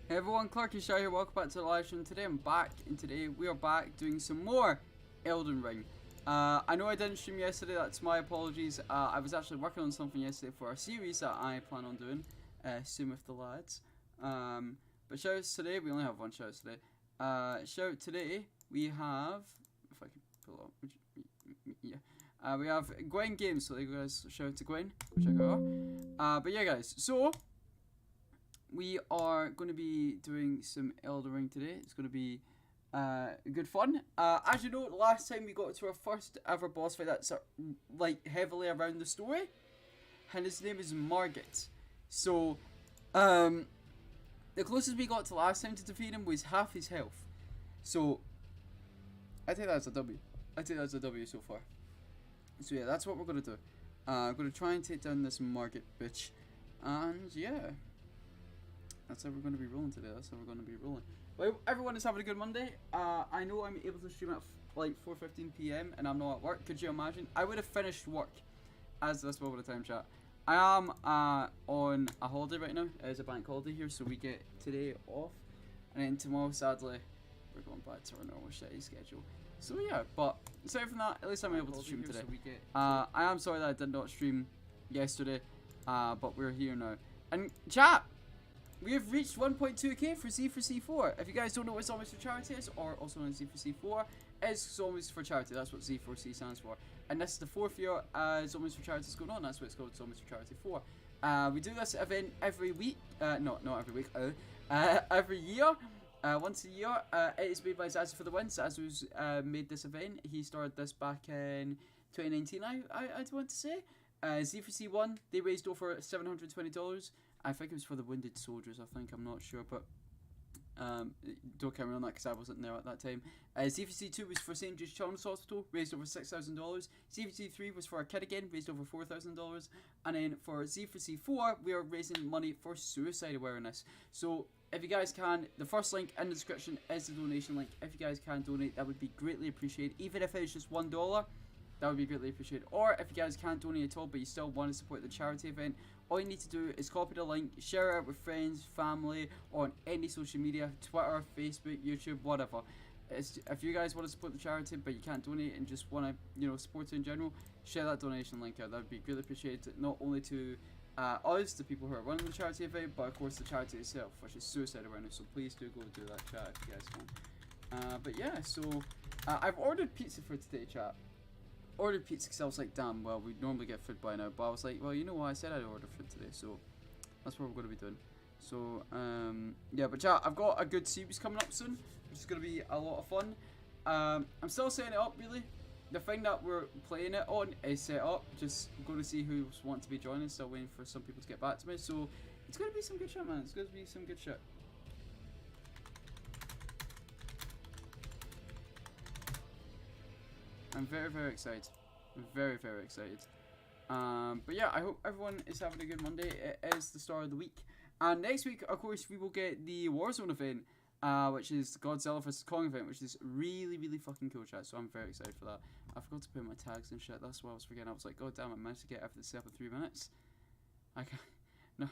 Hey everyone, Clarky Shaw here, welcome back to the live stream. Today I'm back, and today we are back doing some more Elden Ring. I know I didn't stream yesterday, that's my apologies. I was actually working on something yesterday for a series that I plan on doing soon with the lads. But shoutouts today, we only have one shout today. Shout today, we have, if I can pull up, yeah. We have Gwen Games, so there you guys, shout out to Gwen, check her out. But yeah guys, so we are going to be doing some Elden Ring today. It's going to be good fun. As you know, last time we got to our first ever boss fight that's like heavily around the story, and his name is MARGIT. So, the closest we got to last time to defeat him was half his health. So, I think that's a W. I think that's a W so far. So yeah, that's what we're going to do. I'm going to try and take down this MARGIT bitch. And yeah. That's how we're going to be rolling today. That's how we're going to be rolling. Well, everyone is having a good Monday. I know I'm able to stream at like 4:15 PM and I'm not at work. Could you imagine? I would have finished work as this moment of time, chat. I am on a holiday right now. It's a bank holiday here, so we get today off. And then tomorrow, sadly, we're going back to our normal shitty schedule. So yeah, but aside from that, at least I'm able to stream today. I am sorry that I did not stream yesterday, but we're here now. And chat! We have reached 1.2k for Z4C4. If you guys don't know what Zombies for Charity is, or also known as Z4C4, is Zombies for Charity. That's what Z4C stands for. And this is the 4th year Zombies for Charity is going on. That's what it's called, Zombies for Charity 4. We do this event every week. No, not every week. Every year. Once a year. It is made by Zazu for the Win. Zazu's made this event. He started this back in 2019, I'd want to say. Z4C1, they raised over $720. I think it was for the wounded soldiers, I'm not sure, but don't carry on that because I wasn't there at that time. Z4C2 was for St. Jude's Children's Hospital, raised over $6,000. Z4C3 was for a kid again, raised over $4,000. And then for Z4C4, we are raising money for suicide awareness. So if you guys can, the first link in the description is the donation link. If you guys can donate, that would be greatly appreciated. Even if it's just $1, that would be greatly appreciated. Or if you guys can't donate at all, but you still want to support the charity event, all you need to do is copy the link, share it out with friends, family, on any social media, Twitter, Facebook, YouTube, whatever. If you guys want to support the charity, but you can't donate and just want to, support it in general, share that donation link out. That would be greatly appreciated, not only to us, the people who are running the charity event, but of course the charity itself, which is suicide awareness. So please do go do that, chat, if you guys can. But yeah, so I've ordered pizza for today, chat. Ordered pizza because I was like, damn, well, we normally get food by now, but I was like, well, you know what, I said I'd order food today, so that's what we're going to be doing. So, yeah, but chat, I've got a good series coming up soon, which is going to be a lot of fun. I'm still setting it up, really. The thing that we're playing it on is set up, just going to see who's want to be joining, still waiting for some people to get back to me, so it's going to be some good shit, man, it's going to be some good shit. I'm very, very excited. I'm very, very excited. But yeah, I hope everyone is having a good Monday. It is the start of the week. And next week, of course, we will get the Warzone event, which is Godzilla vs. Kong event, which is really, really fucking cool, chat. So I'm very excited for that. I forgot to put my tags and shit. That's what I was forgetting. I was like, god damn, I managed to get everything set up in 3 minutes. I can't, no,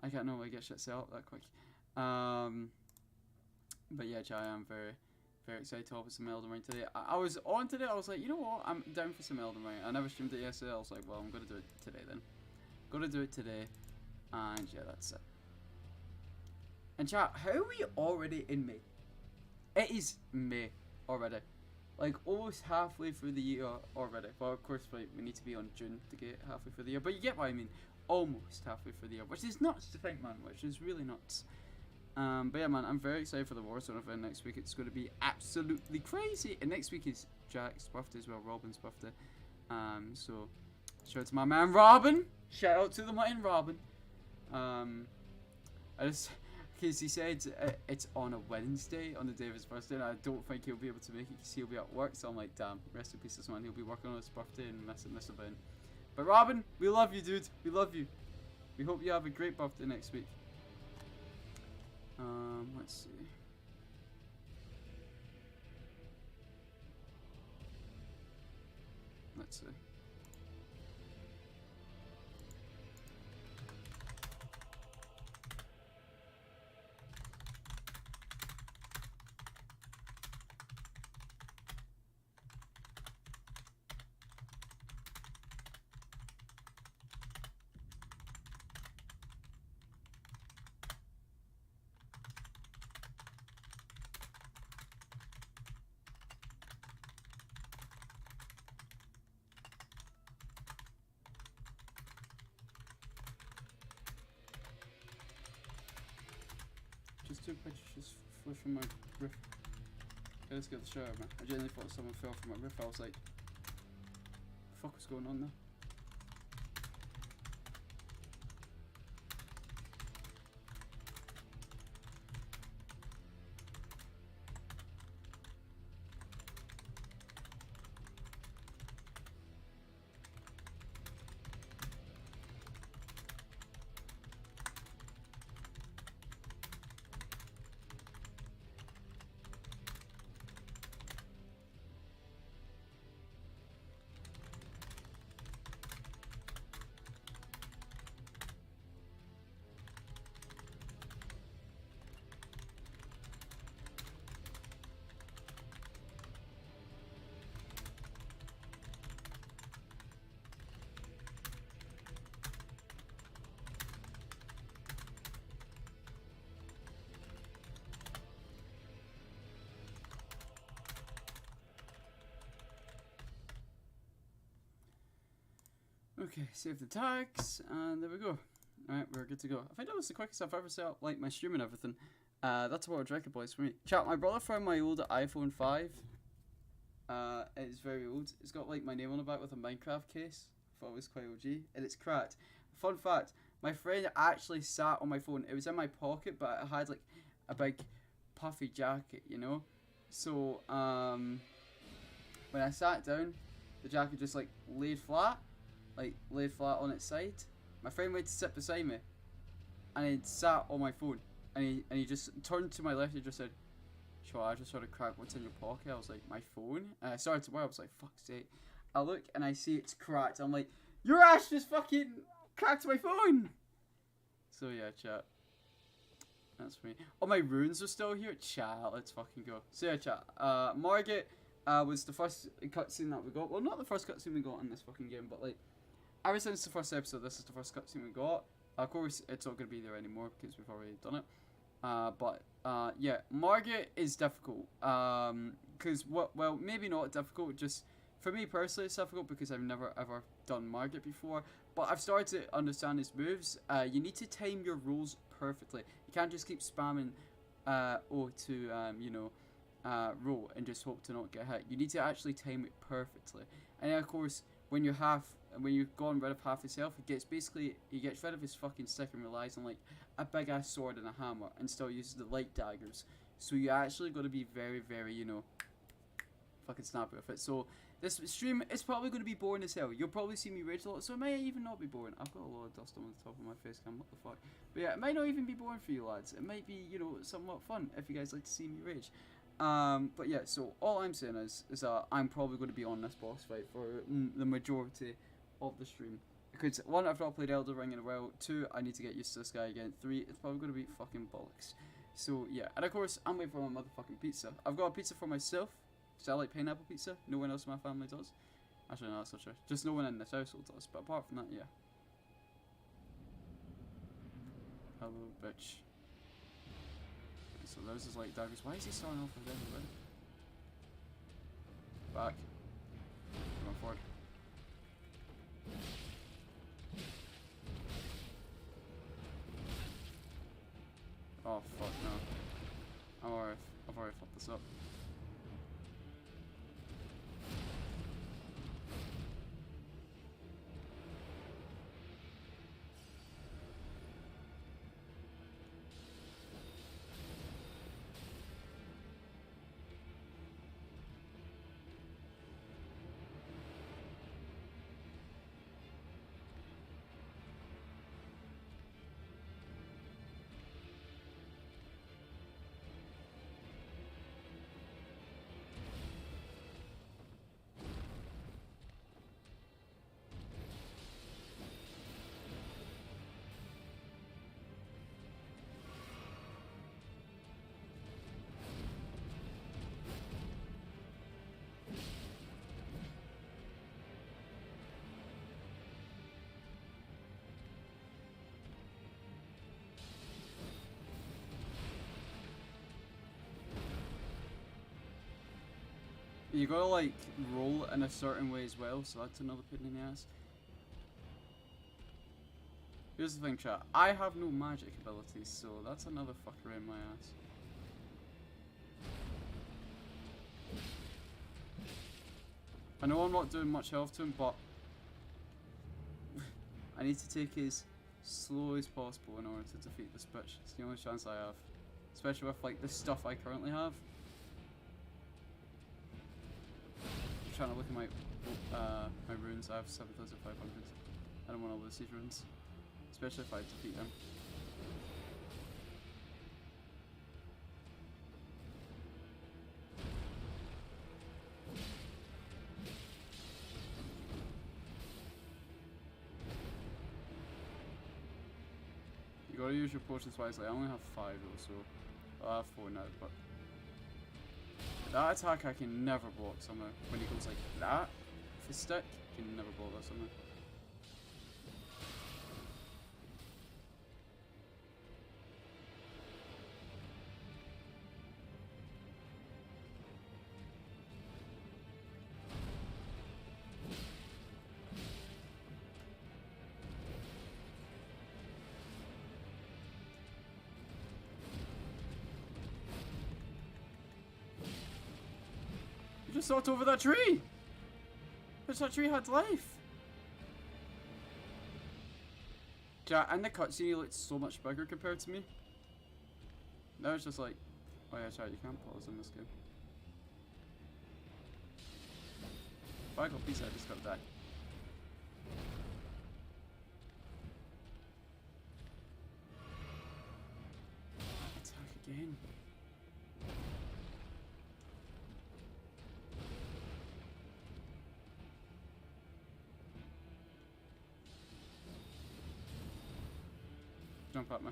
I can't normally get shit set up that quick. But yeah, chat, I am very excited to have some Elden Ring today. I was on today, I was like, you know what, I'm down for some Elden Ring. I never streamed it yesterday, I was like, well, I'm going to do it today then. Gonna do it today, and yeah, that's it. And chat, how are we already in May? It is May already. Like, almost halfway through the year already. Well, of course, like, we need to be on June to get halfway through the year, but you get what I mean. Almost halfway through the year, which is nuts to think, man, which is really nuts. But yeah, man, I'm very excited for the Warzone event next week. It's going to be absolutely crazy. And next week is Jack's birthday as well, Robin's birthday. So shout out to my man Robin. Shout out to the man Robin. Because he said it's on a Wednesday, on the day of his birthday, and I don't think he'll be able to make it because he'll be at work. So I'm like, damn, rest in peace, this man. He'll be working on his birthday and missing this event. But Robin, we love you, dude. We love you. We hope you have a great birthday next week. Let's see. Let's see. two pitches just flew from my roof. Okay, let's get the shot out, man. I genuinely thought someone fell from my roof. I was like, the fuck was going on there? Okay, save the tags, and there we go. Alright, we're good to go. I think that was the quickest I've ever set up, like, my stream and everything. That's what a record boys for me. Chat, my brother found my old iPhone 5. It's very old. It's got, like, my name on the back with a Minecraft case. I thought it was quite OG, and it's cracked. Fun fact, my friend actually sat on my phone. It was in my pocket, but it had, like, a big puffy jacket, you know? So, when I sat down, the jacket just, like, laid flat on its side. My friend went to sit beside me, and he sat on my phone, and he just turned to my left and just said, "Sure, I just sort of cracked what's in your pocket." I was like, "My phone?" And I started to worry. I was like, "Fuck's sake!" I look and I see it's cracked. I'm like, "Your ass just fucking cracked my phone!" So yeah, chat. That's me. Oh, my runes are still here. Chat, let's fucking go. So yeah, chat. Margit was the first cutscene that we got. Well, not the first cutscene we got in this fucking game, but like, ever since the first episode, this is the first cutscene we got. Of course, it's not going to be there anymore because we've already done it. Yeah, Margit is difficult. Because, well, maybe not difficult, just for me personally, it's difficult because I've never ever done Margit before. But I've started to understand his moves. You need to time your rolls perfectly. You can't just keep spamming O to, roll and just hope to not get hit. You need to actually time it perfectly. And then, of course, when you've gone rid of half his health, he gets rid of his fucking stick and relies on like a big ass sword and a hammer and still uses the light daggers. So you actually got to be very, very, fucking snappy with it. So this stream is probably going to be boring as hell. You'll probably see me rage a lot, so it may even not be boring. I've got a lot of dust on the top of my face cam, what the fuck. But yeah, it might not even be boring for you lads. It might be, somewhat fun if you guys like to see me rage. But yeah, so all I'm saying is I'm probably going to be on this boss fight for the majority of the stream. Because 1, I've not played Elden Ring in a while. 2, I need to get used to this guy again. 3, it's probably going to be fucking bollocks. So yeah, and of course, I'm waiting for my motherfucking pizza. I've got a pizza for myself, because I like pineapple pizza. No one else in my family does. Actually, no, that's not true. Just no one in this household does. But apart from that, yeah. Hello, bitch. So those is like daggers. Why is he starting off with them already? Back. Going forward. Oh fuck no. I've already fucked this up. You gotta like roll in a certain way as well, so that's another pain in the ass. Here's the thing, chat. I have no magic abilities, so that's another fucker in my ass. I know I'm not doing much health to him, but I need to take it as slow as possible in order to defeat this bitch. It's the only chance I have. Especially with like the stuff I currently have. I'm trying to look at my my runes. I have 7,500. I don't want to lose these runes. Especially if I defeat him. You gotta use your potions wisely. I only have 5 though, so I have 4 now, but that attack I can never block somehow. When he goes like that, with his stick, you can never block that somehow. You just knocked over that tree! Bitch, that tree had life! Yeah, and the cutscene he looked so much bigger compared to me. Now it's just like, oh yeah, chat, you can't pause in this game. If I got pizza, I just gotta die. Attack again. Jump at me.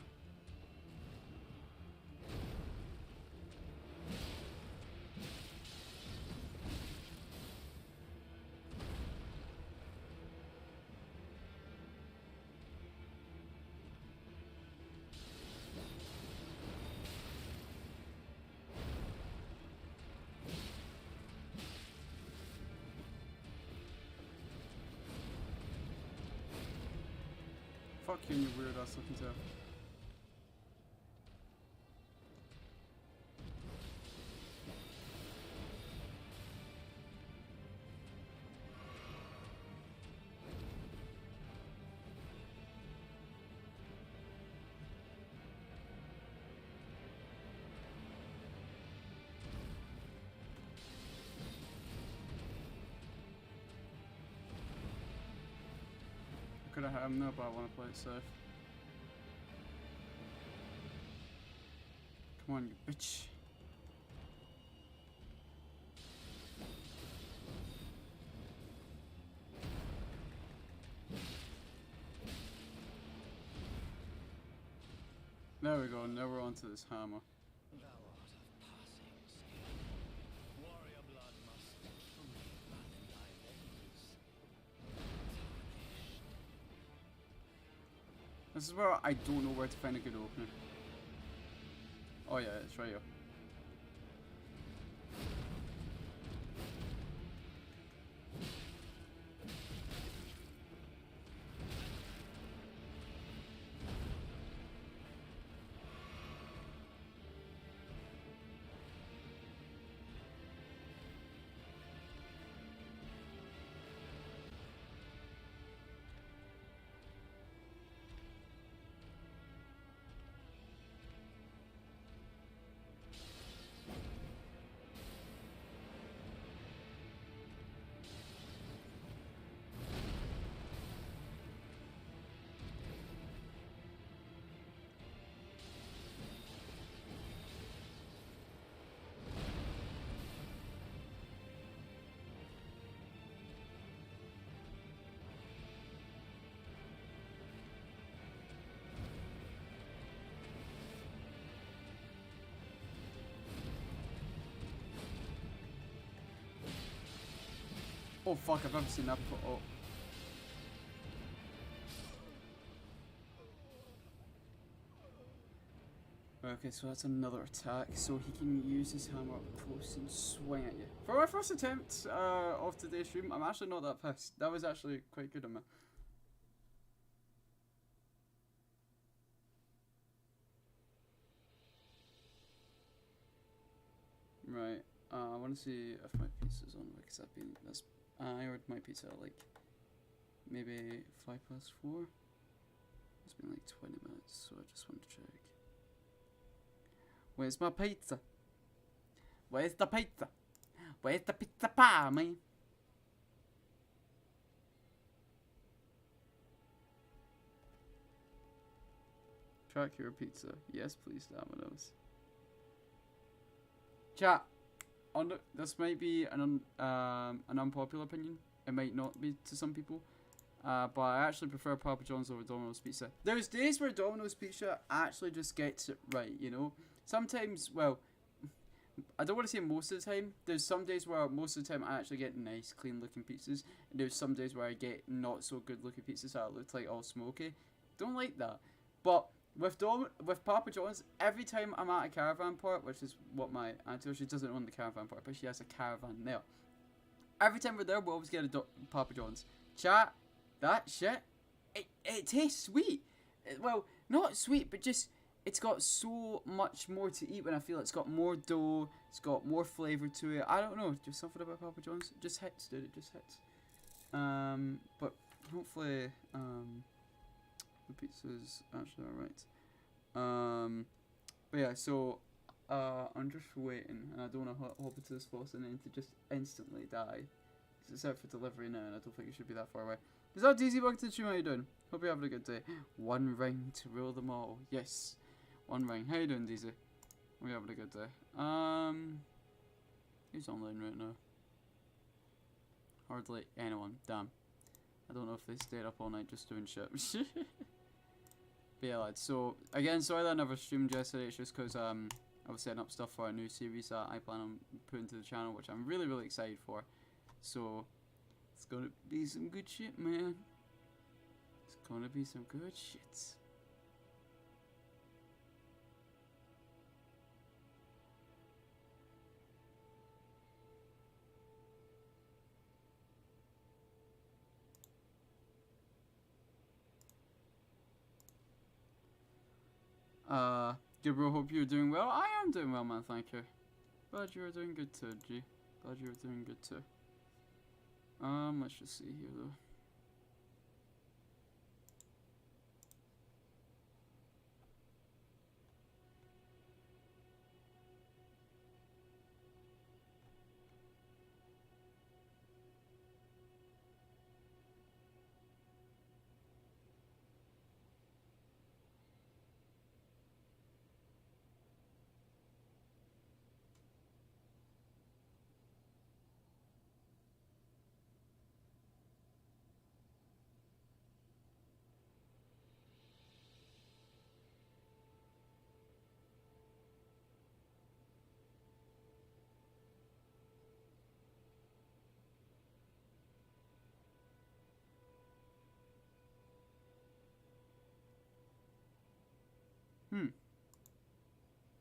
Fuck you and your weird ass looking tail. Could have had him there, but I want to play it safe. Come on, you bitch. There we go, now we're onto this hammer. This is where I don't know where to find a good opener. Oh yeah, it's right here. Oh fuck, I've never seen that before. Oh. Okay, so that's another attack, so he can use his hammer up close and swing at you. For my first attempt of today's stream, I'm actually not that pissed. That was actually quite good of me. Right. I want to see if my pizza's on because I ordered my pizza at like maybe 4:05. It's been like 20 minutes, so I just want to check. Where's my pizza? Where's the pizza? Where's the pizza pie, man? Track your pizza. Yes, please, Domino's. Chat. This might be an unpopular opinion. It might not be to some people. But I actually prefer Papa John's over Domino's Pizza. There's days where Domino's Pizza actually just gets it right, you know? Sometimes, well, I don't want to say most of the time. There's some days where most of the time I actually get nice, clean looking pizzas. And there's some days where I get not so good looking pizzas that look like all smoky. Don't like that. But with Papa John's, every time I'm at a caravan park, which is what my auntie, she doesn't own the caravan park, but she has a caravan there. Every time we're there, we always get a Papa John's. Chat, that shit, it tastes sweet. Well, not sweet, but just, it's got so much more to eat when I feel it's got more dough, it's got more flavour to it. I don't know, just something about Papa John's. It just hits, dude, it just hits. But hopefully, the pizza's actually alright. But yeah, so, I'm just waiting, and I don't want to hop into this boss and then to just instantly die. Because it's out for delivery now, and I don't think it should be that far away. Is that DZ Bug to How you doing? Hope you're having a good day. One ring to rule them all. Yes. One ring. How you doing, DZ? We're having a good day. Who's online right now? Hardly anyone. Damn. I don't know if they stayed up all night just doing shit. But yeah, lads. So, again, sorry that I never streamed yesterday. It's just because I was setting up stuff for a new series that I plan on putting to the channel, which I'm really, really excited for. So, it's gonna be some good shit, man. It's gonna be some good shit. Good bro, hope you're doing well. I am doing well, man, thank you. Glad you are doing good too, G. Glad you are doing good too. Let's just see here though.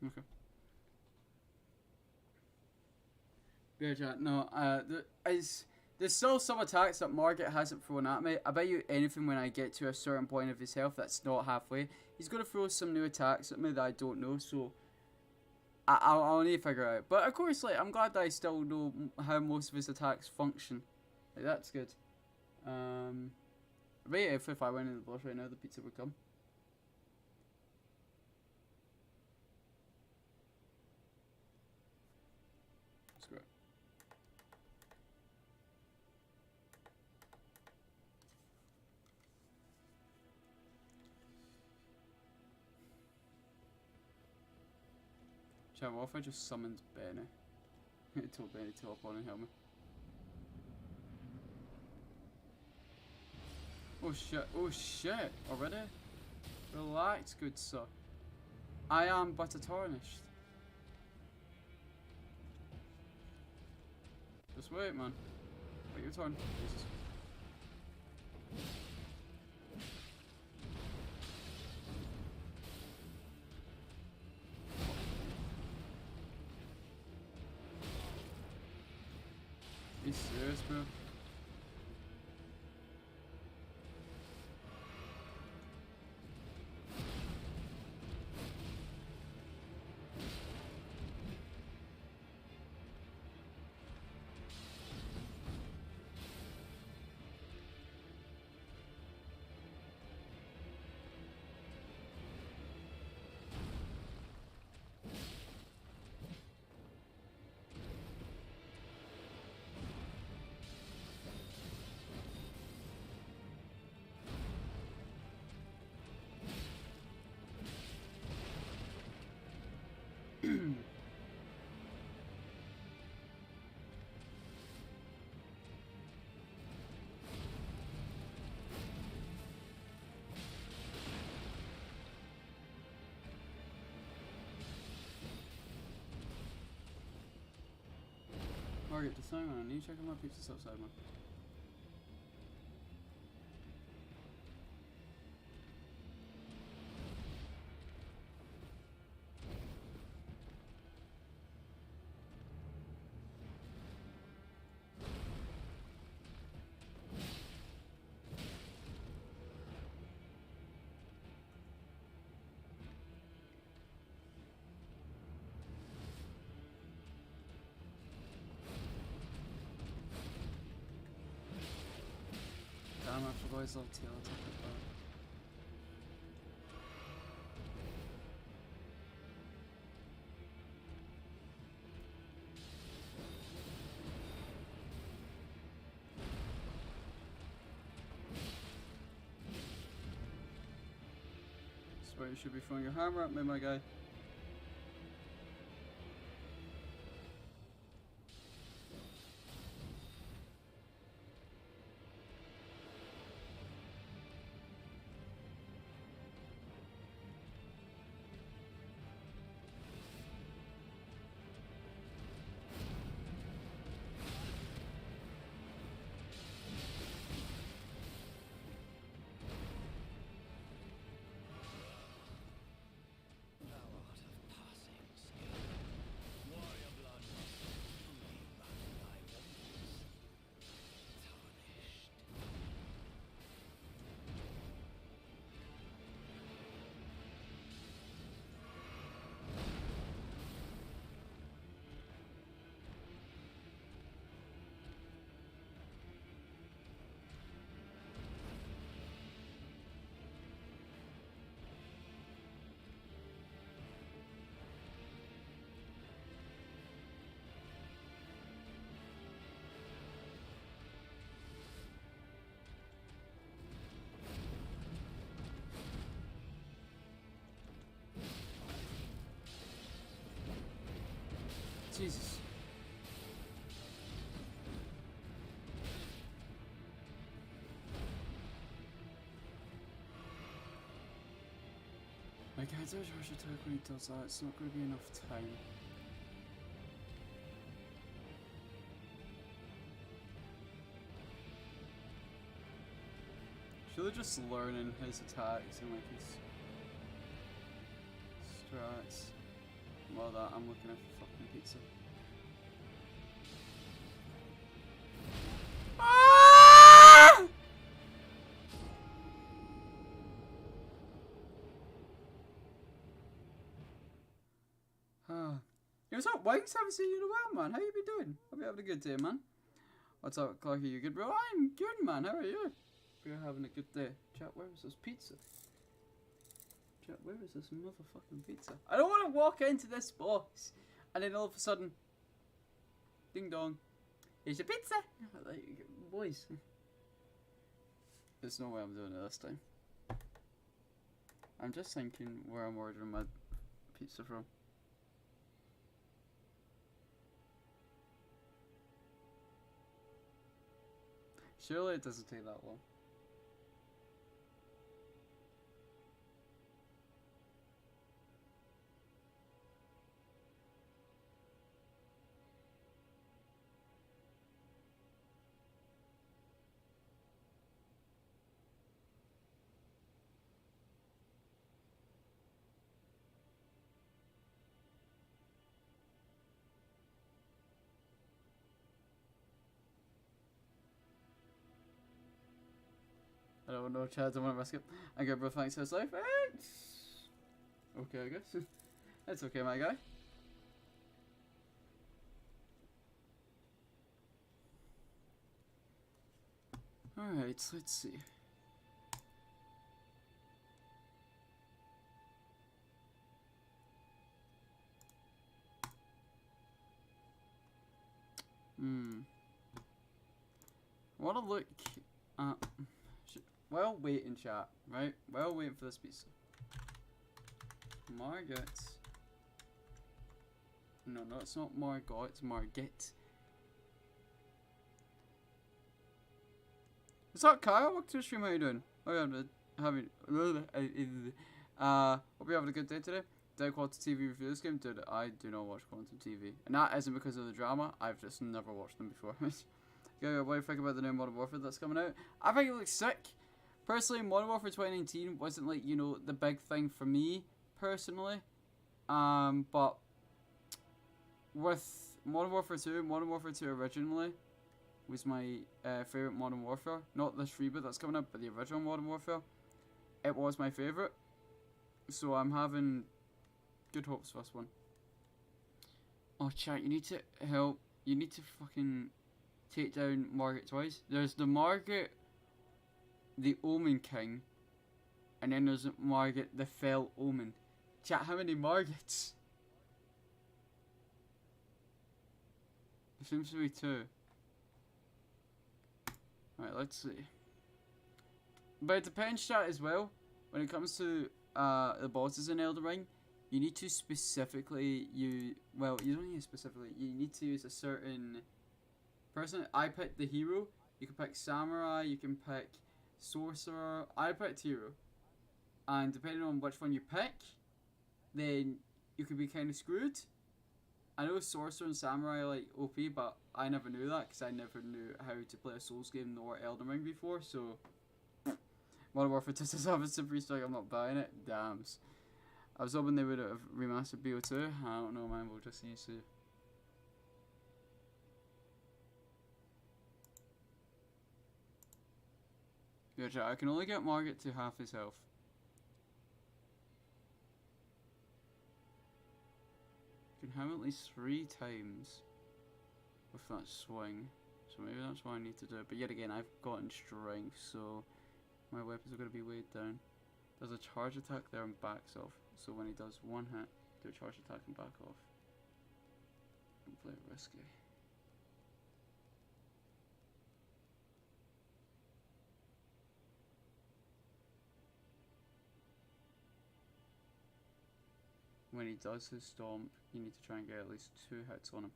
Okay. Yeah, chat. No, there's still some attacks that Margit hasn't thrown at me. I bet you anything when I get to a certain point of his health that's not halfway, he's going to throw some new attacks at me that I don't know, so I'll need to figure out. But of course, like, I'm glad that I still know how most of his attacks function. Like, that's good. Right, if I went in the boss right now, the pizza would come. Screw it. Chat, what if I just summoned Benny? I told Benny to hop on and help me. Oh shit, already? Relax, good sir. I am but a tarnished. Just wait, man. Wait your turn. Jesus. Are you serious, bro? Margit to sign, man. I need to check out my pizzas outside, man. Damn, I forgot his little tail attack as well. That's where you should be throwing your hammer at me, my guy. Jesus. My guy's always rush attack when he does that, it's not going to be enough time. Surely just learning his attacks and like his strats. While that, I'm looking at fucking pizza. Ah! What's up, Wings? Haven't seen you in a while, man. How you been doing? Hope you're having a good day, man. What's up, Clarky? You good, bro? I'm good, man. How are you? Hope you're having a good day. Chat, where is this pizza? Chat, where is this motherfucking pizza? I don't want to walk into this box and then all of a sudden, ding dong, here's your pizza. Like, boys, there's no way I'm doing it this time. I'm just thinking where I'm ordering my pizza from. Surely it doesn't take that long. I don't know, Chad, I don't want to risk it. I go, bro, thanks for his life. It's okay, I guess. It's okay, my guy. Alright, let's see. I want to look at... While waiting, chat, right? While waiting for this pizza. Margit. No, it's not Margot, it's Margit. What's up, Kyle? Welcome to the stream, how you doing? Oh yeah, hope you're having a good day today. Did Quantum TV review this game? Dude, I do not watch Quantum TV. And that isn't because of the drama, I've just never watched them before. Okay, what do you think about the new Modern Warfare that's coming out? I think it looks sick. Personally, Modern Warfare 2019 wasn't like, you know, the big thing for me, personally. But with Modern Warfare 2 originally was my favourite Modern Warfare. Not this reboot that's coming up, but the original Modern Warfare. It was my favourite. So I'm having good hopes for this one. Oh, chat, you need to help. You need to fucking take down Margit twice. There's the Margit, the Omen King, and then there's Margit, the Fell Omen. Chat, how many Margits? There seems to be 2. Right, let's see. But it depends, chat, as well. When it comes to the bosses in Elden Ring, you need to specifically well, you don't need to specifically, you need to use a certain person. I picked the hero. You can pick samurai, you can pick sorcerer. I picked hero. And depending on which one you pick, then you could be kind of screwed. I know sorcerer and samurai are like OP, but I never knew that because I never knew how to play a Souls game nor Elden Ring before, so Modern Warfare 2 does have a super strike, I'm not buying it. Dams. I was hoping they would have remastered BO2. I don't know, man, we'll just need to. Yeah, chat, I can only get Margit to half his health. You can have at least 3 times with that swing. So maybe that's what I need to do. But yet again, I've gotten strength, so my weapons are going to be weighed down. There's a charge attack there and backs off. So when he does one hit, do a charge attack and back off. Don't play it risky. When he does his stomp, you need to try and get at least 2 hits on him.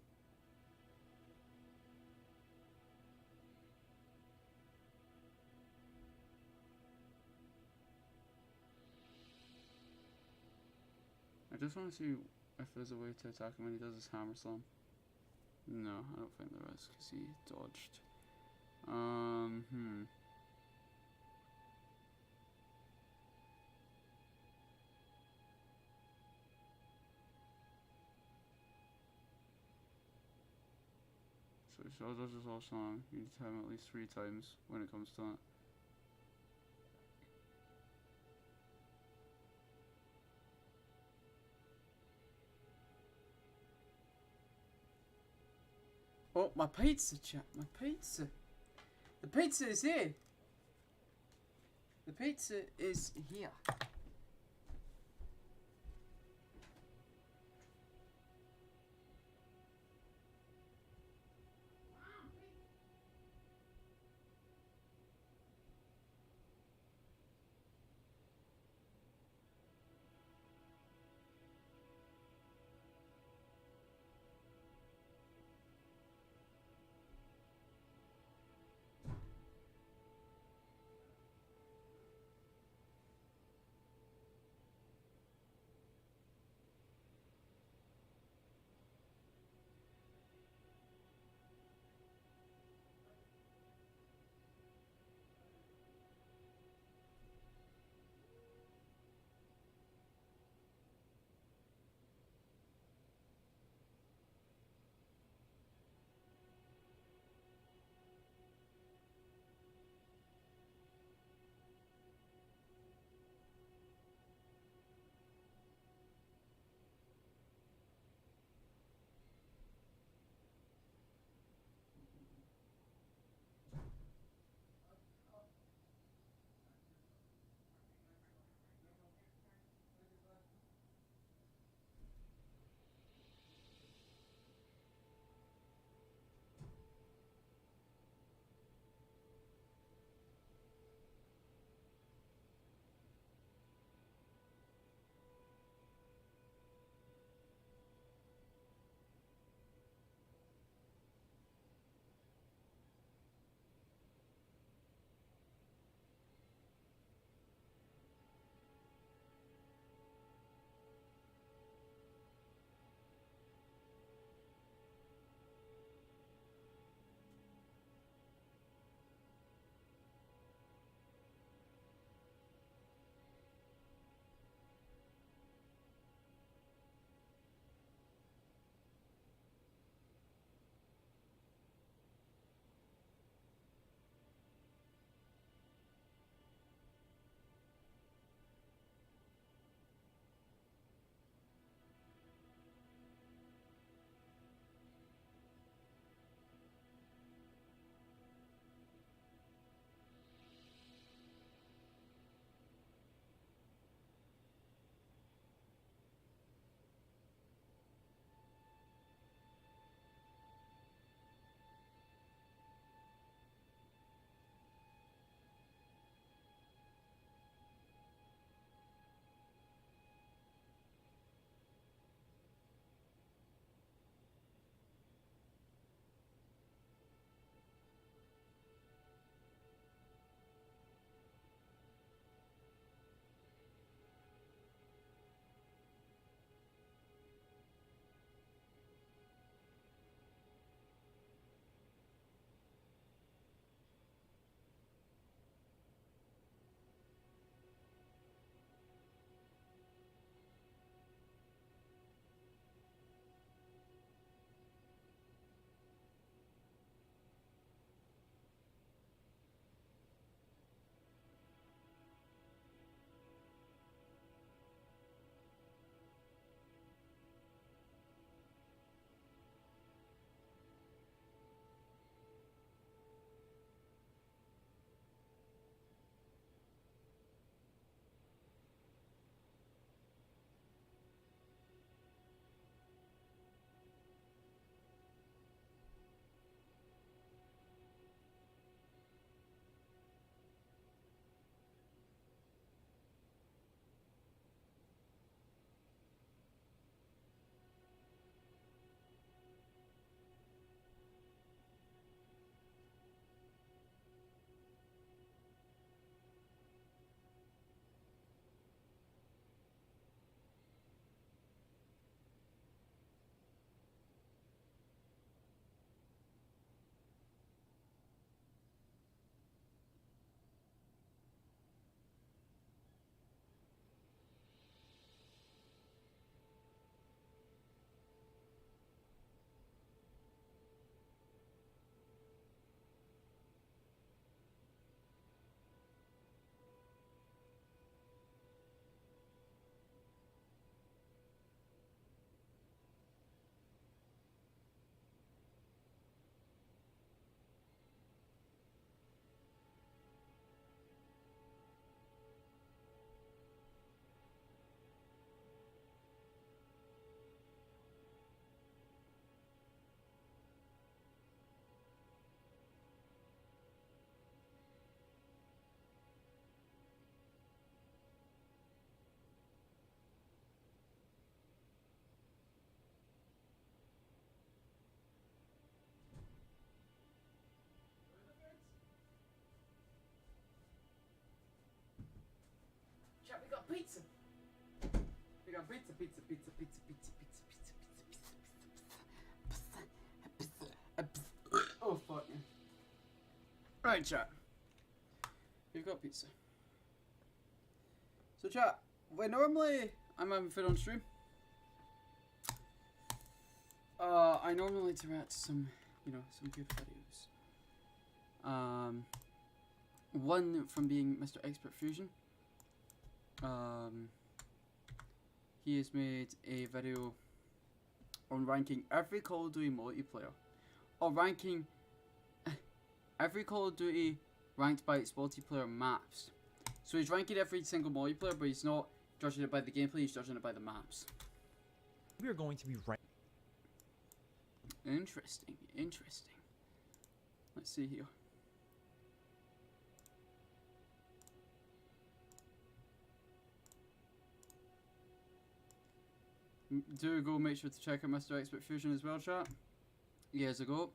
I just want to see if there's a way to attack him when he does his hammer slam. No, I don't think there is, because he dodged. So he still does his all slam. You need to hit him at least 3 times when it comes to that. Oh, my pizza, chat. My pizza. The pizza is here. The pizza is here. pizza. We got pizza, pizza, pizza, pizza, pizza, pizza, pizza, pizza, pizza, pizza. Oh fuck me. Right, chat. We've got pizza. So chat, when normally I'm having food on stream, I normally like to react to some, some good videos. One from being Mr. Expert Fusion. He has made a video on ranking every Call of Duty multiplayer, or ranking every Call of Duty ranked by its multiplayer maps. So he's ranking every single multiplayer, but he's not judging it by the gameplay, he's judging it by the maps. We are going to be ranking. Interesting, interesting. Let's see here. Do go make sure to check out Mr. Expert Fusion as well, chat. Years ago.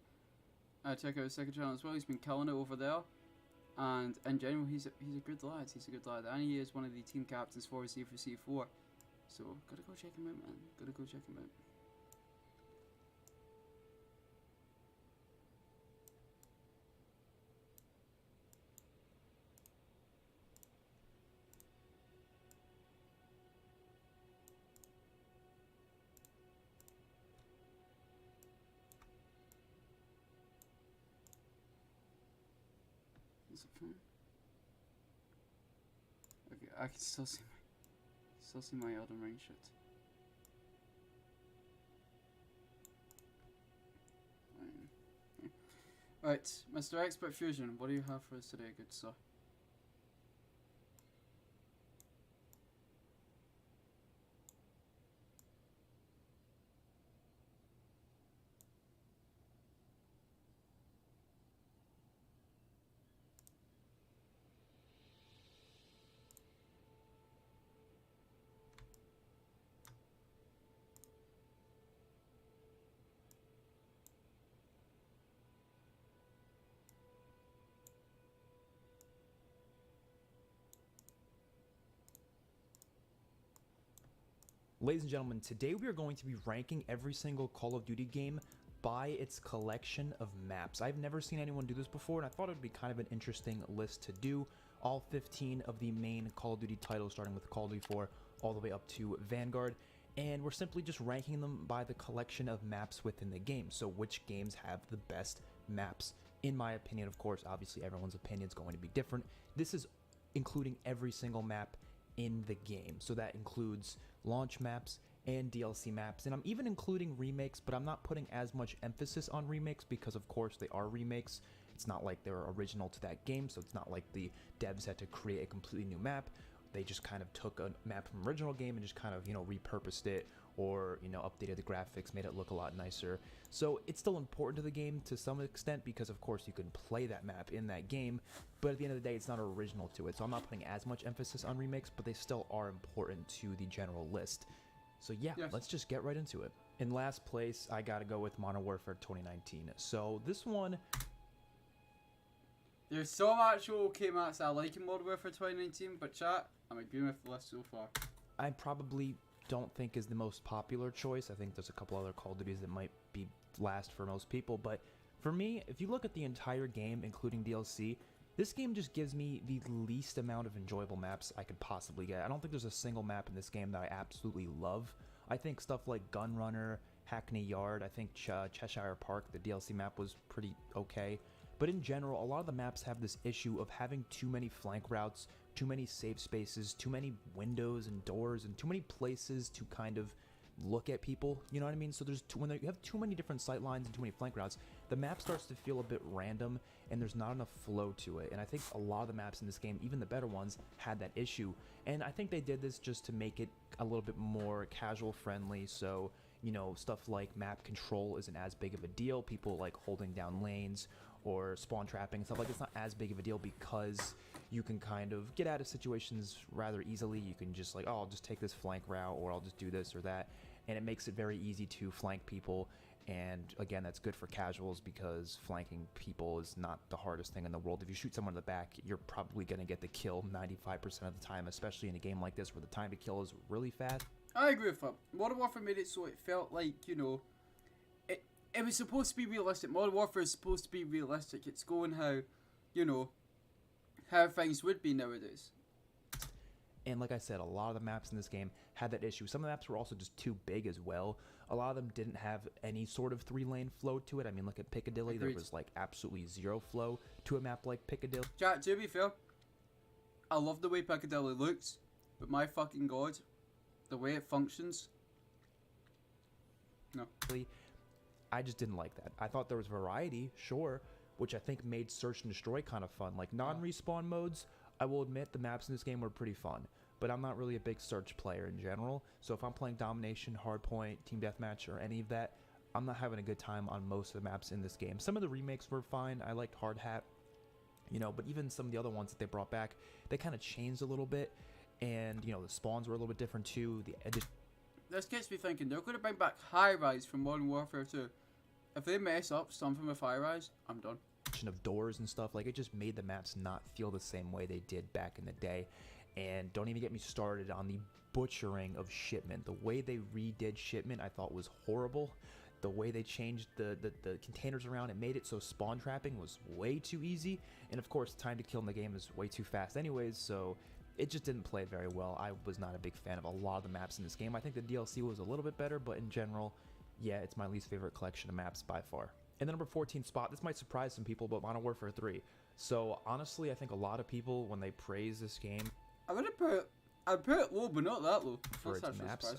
Check out his second channel as well. He's been killing it over there. And in general, he's a good lad. He's a good lad. And he is one of the team captains for C4C4. So, gotta go check him out, man. Gotta go check him out. Is it fun? Okay, I can still see my Elden Ring shit. Fine. Right, Mr. Expert Fusion, what do you have for us today, good sir? Ladies and gentlemen, today we are going to be ranking every single Call of Duty game by its collection of maps. I've never seen anyone do this before, and I thought it would be kind of an interesting list to do. All 15 of the main Call of Duty titles, starting with Call of Duty 4 all the way up to Vanguard, and we're simply just ranking them by the collection of maps within the game. So which games have the best maps? In my opinion, of course, obviously everyone's opinion is going to be different. This is including every single map in the game. So that includes launch maps and DLC maps, and I'm even including remakes, but I'm not putting as much emphasis on remakes because of course they are remakes. It's not like they're original to that game, so it's not like the devs had to create a completely new map. They just kind of took a map from original game and just kind of, repurposed it, or, updated the graphics, made it look a lot nicer. So it's still important to the game to some extent because of course you can play that map in that game, but at the end of the day it's not original to it. So I'm not putting as much emphasis on remakes, but they still are important to the general list. So yeah, yes. Let's just get right into it. In last place, I gotta go with Modern Warfare 2019. So this one... There's some actual okay maps I like in Modern Warfare 2019, but chat, I'm agreeing with the list so far. I probably don't think is the most popular choice. I think there's a couple other Call of Duties that might be last for most people, but for me, if you look at the entire game, including DLC, this game just gives me the least amount of enjoyable maps I could possibly get. I don't think there's a single map in this game that I absolutely love. I think stuff like Gunrunner, Hackney Yard, I think Cheshire Park, the DLC map was pretty okay. But in general, a lot of the maps have this issue of having too many flank routes, too many safe spaces, too many windows and doors, and too many places to kind of look at people, you know what I mean? So there's when you have too many different sight lines and too many flank routes, the map starts to feel a bit random and there's not enough flow to it. And I think a lot of the maps in this game, even the better ones, had that issue. And I think they did this just to make it a little bit more casual friendly. So, stuff like map control isn't as big of a deal. People like holding down lanes or spawn trapping and stuff like it's not as big of a deal because you can kind of get out of situations rather easily. You can just like, oh, I'll just take this flank route, or I'll just do this or that, and it makes it very easy to flank people And again, that's good for casuals because flanking people is not the hardest thing in the world. If you shoot someone in the back, you're probably going to get the kill 95% of the time, especially in a game like this where the time to kill is really fast. I agree with that. Modern Warfare made it so it felt like, you know, it was supposed to be realistic. Modern Warfare is supposed to be realistic. It's going how, you know, how things would be nowadays. And like I said, a lot of the maps in this game had that issue. Some of the maps were also just too big as well. A lot of them didn't have any sort of 3-lane flow to it. I mean, look at Piccadilly. Agreed. There was like absolutely zero flow to a map like Piccadilly. Jack, to be fair, I love the way Piccadilly looks, but my fucking god, the way it functions, no. I just didn't like that. I thought there was variety, sure, which I think made Search and Destroy kind of fun. Like non-respawn modes, I will admit the maps in this game were pretty fun, but I'm not really a big Search player in general. So if I'm playing Domination, Hardpoint, Team Deathmatch, or any of that, I'm not having a good time on most of the maps in this game. Some of the remakes were fine. I liked Hard Hat, you know, but even some of the other ones that they brought back, they kind of changed a little bit, and you know, the spawns were a little bit different too. This gets me thinking, they're going to bring back High Rise from Modern Warfare 2. If they mess up something with High Rise, I'm done. Of doors and stuff, like it just made the maps not feel the same way they did back in the day. And don't even get me started on the butchering of Shipment. The way they redid Shipment I thought was horrible. The way they changed the containers around, it made it so spawn trapping was way too easy, and of course time to kill in the game is way too fast anyways, so it just didn't play very well. I was not a big fan of a lot of the maps in this game. I think the DLC was a little bit better, but in general, yeah, it's my least favorite collection of maps by far. In the number 14 spot, this might surprise some people, but Modern Warfare 3. So honestly, I think a lot of people, when they praise this game, I'd put it low, but not that low. for its maps,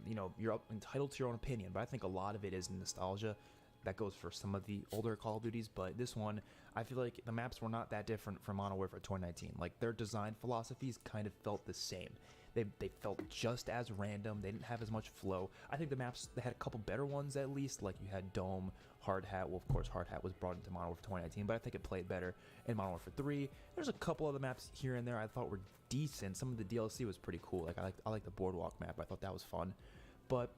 you know, you're entitled to your own opinion, but I think a lot of it is nostalgia. That goes for some of the older Call of Duties, but this one, I feel like the maps were not that different from Modern Warfare 2019. Like, their design philosophies kind of felt the same. They felt just as random. They didn't have as much flow. I think the maps, they had a couple better ones at least. Like, you had Dome, Hard Hat. Well, of course, Hard Hat was brought into Modern Warfare 2019, but I think it played better in Modern Warfare 3. There's a couple other maps here and there I thought were decent. Some of the DLC was pretty cool. Like, I like the Boardwalk map. I thought that was fun. But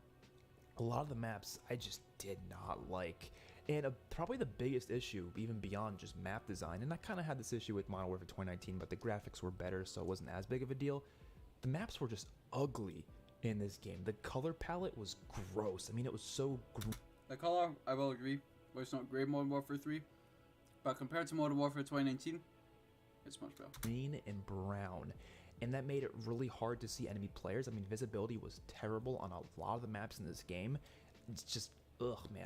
a lot of the maps I just did not like. And probably the biggest issue, even beyond just map design, and I kind of had this issue with Modern Warfare 2019, but the graphics were better, so it wasn't as big of a deal. The maps were just ugly in this game. The color palette was gross. I mean, it was so The color, I will agree, but it's not great Modern Warfare 3. But compared to Modern Warfare 2019, it's much better. green and brown. And that made it really hard to see enemy players. I mean, visibility was terrible on a lot of the maps in this game. It's just, ugh, man,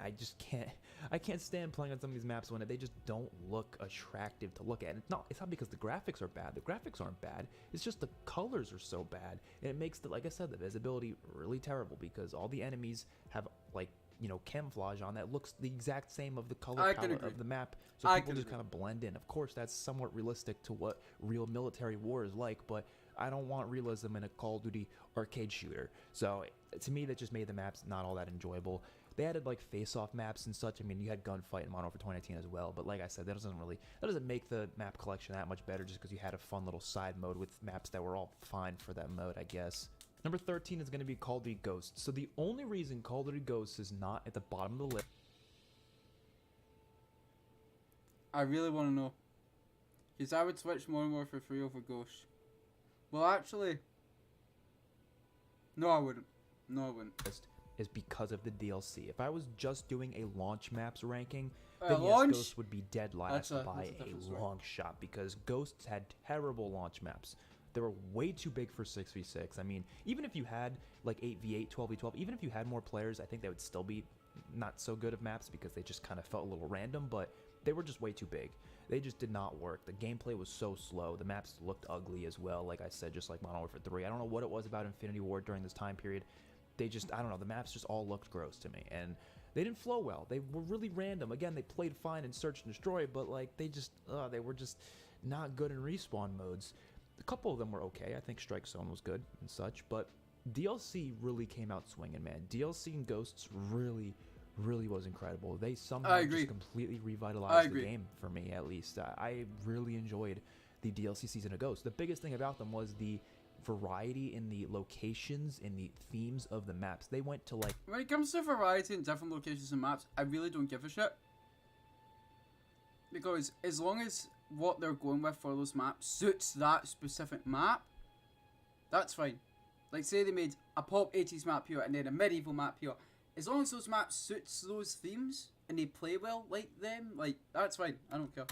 I can't stand playing on some of these maps when they just don't look attractive to look at. And it's not because the graphics are bad. The graphics aren't bad. It's just the colors are so bad. And it makes, like I said, the visibility really terrible because all the enemies have, like, you know, camouflage on that looks the exact same of the color palette of the map, so people just kind of blend in. Of course, that's somewhat realistic to what real military war is like, but I don't want realism in a Call of Duty arcade shooter. So to me, that just made the maps not all that enjoyable. They added like face-off maps and such. I mean, you had Gunfight in Modern Warfare 2019 as well, but like I said, that doesn't make the map collection that much better just because you had a fun little side mode with maps that were all fine for that mode, I guess. Number 13 is going to be Call of Duty Ghosts. So the only reason Call of Duty Ghosts is not at the bottom of the list, I really want to know, because I would switch Modern Warfare 3 over Ghosts. Well, actually, no, I wouldn't. No, I wouldn't. is because of the DLC. If I was just doing a launch maps ranking, then yes, launch? Ghosts would be dead last by a long shot because Ghosts had terrible launch maps. They were way too big for 6v6. I mean, even if you had like 8v8, 12v12, even if you had more players, I think they would still be not so good of maps because they just kind of felt a little random, but they were just way too big. They just did not work. The gameplay was so slow. The maps looked ugly as well, like I said, just like Modern Warfare 3. I don't know what it was about Infinity Ward during this time period. They just, I don't know, the maps just all looked gross to me, and they didn't flow well. They were really random. Again, they played fine in Search and Destroy, but like they were just not good in respawn modes. A couple of them were okay. I think Strike Zone was good and such, but DLC really came out swinging, man. DLC and Ghosts really was incredible. They somehow just completely revitalized the game for me, at least. I really enjoyed the DLC season of Ghosts. The biggest thing about them was the variety in the locations, in the themes of the maps. They went to like... When it comes to variety in different locations and maps, I really don't give a shit. Because as long as what they're going with for those maps suits that specific map, that's fine. Like, say they made a pop 80s map here and then a medieval map here. As long as those maps suits those themes and they play well like them, like, that's fine. I don't care.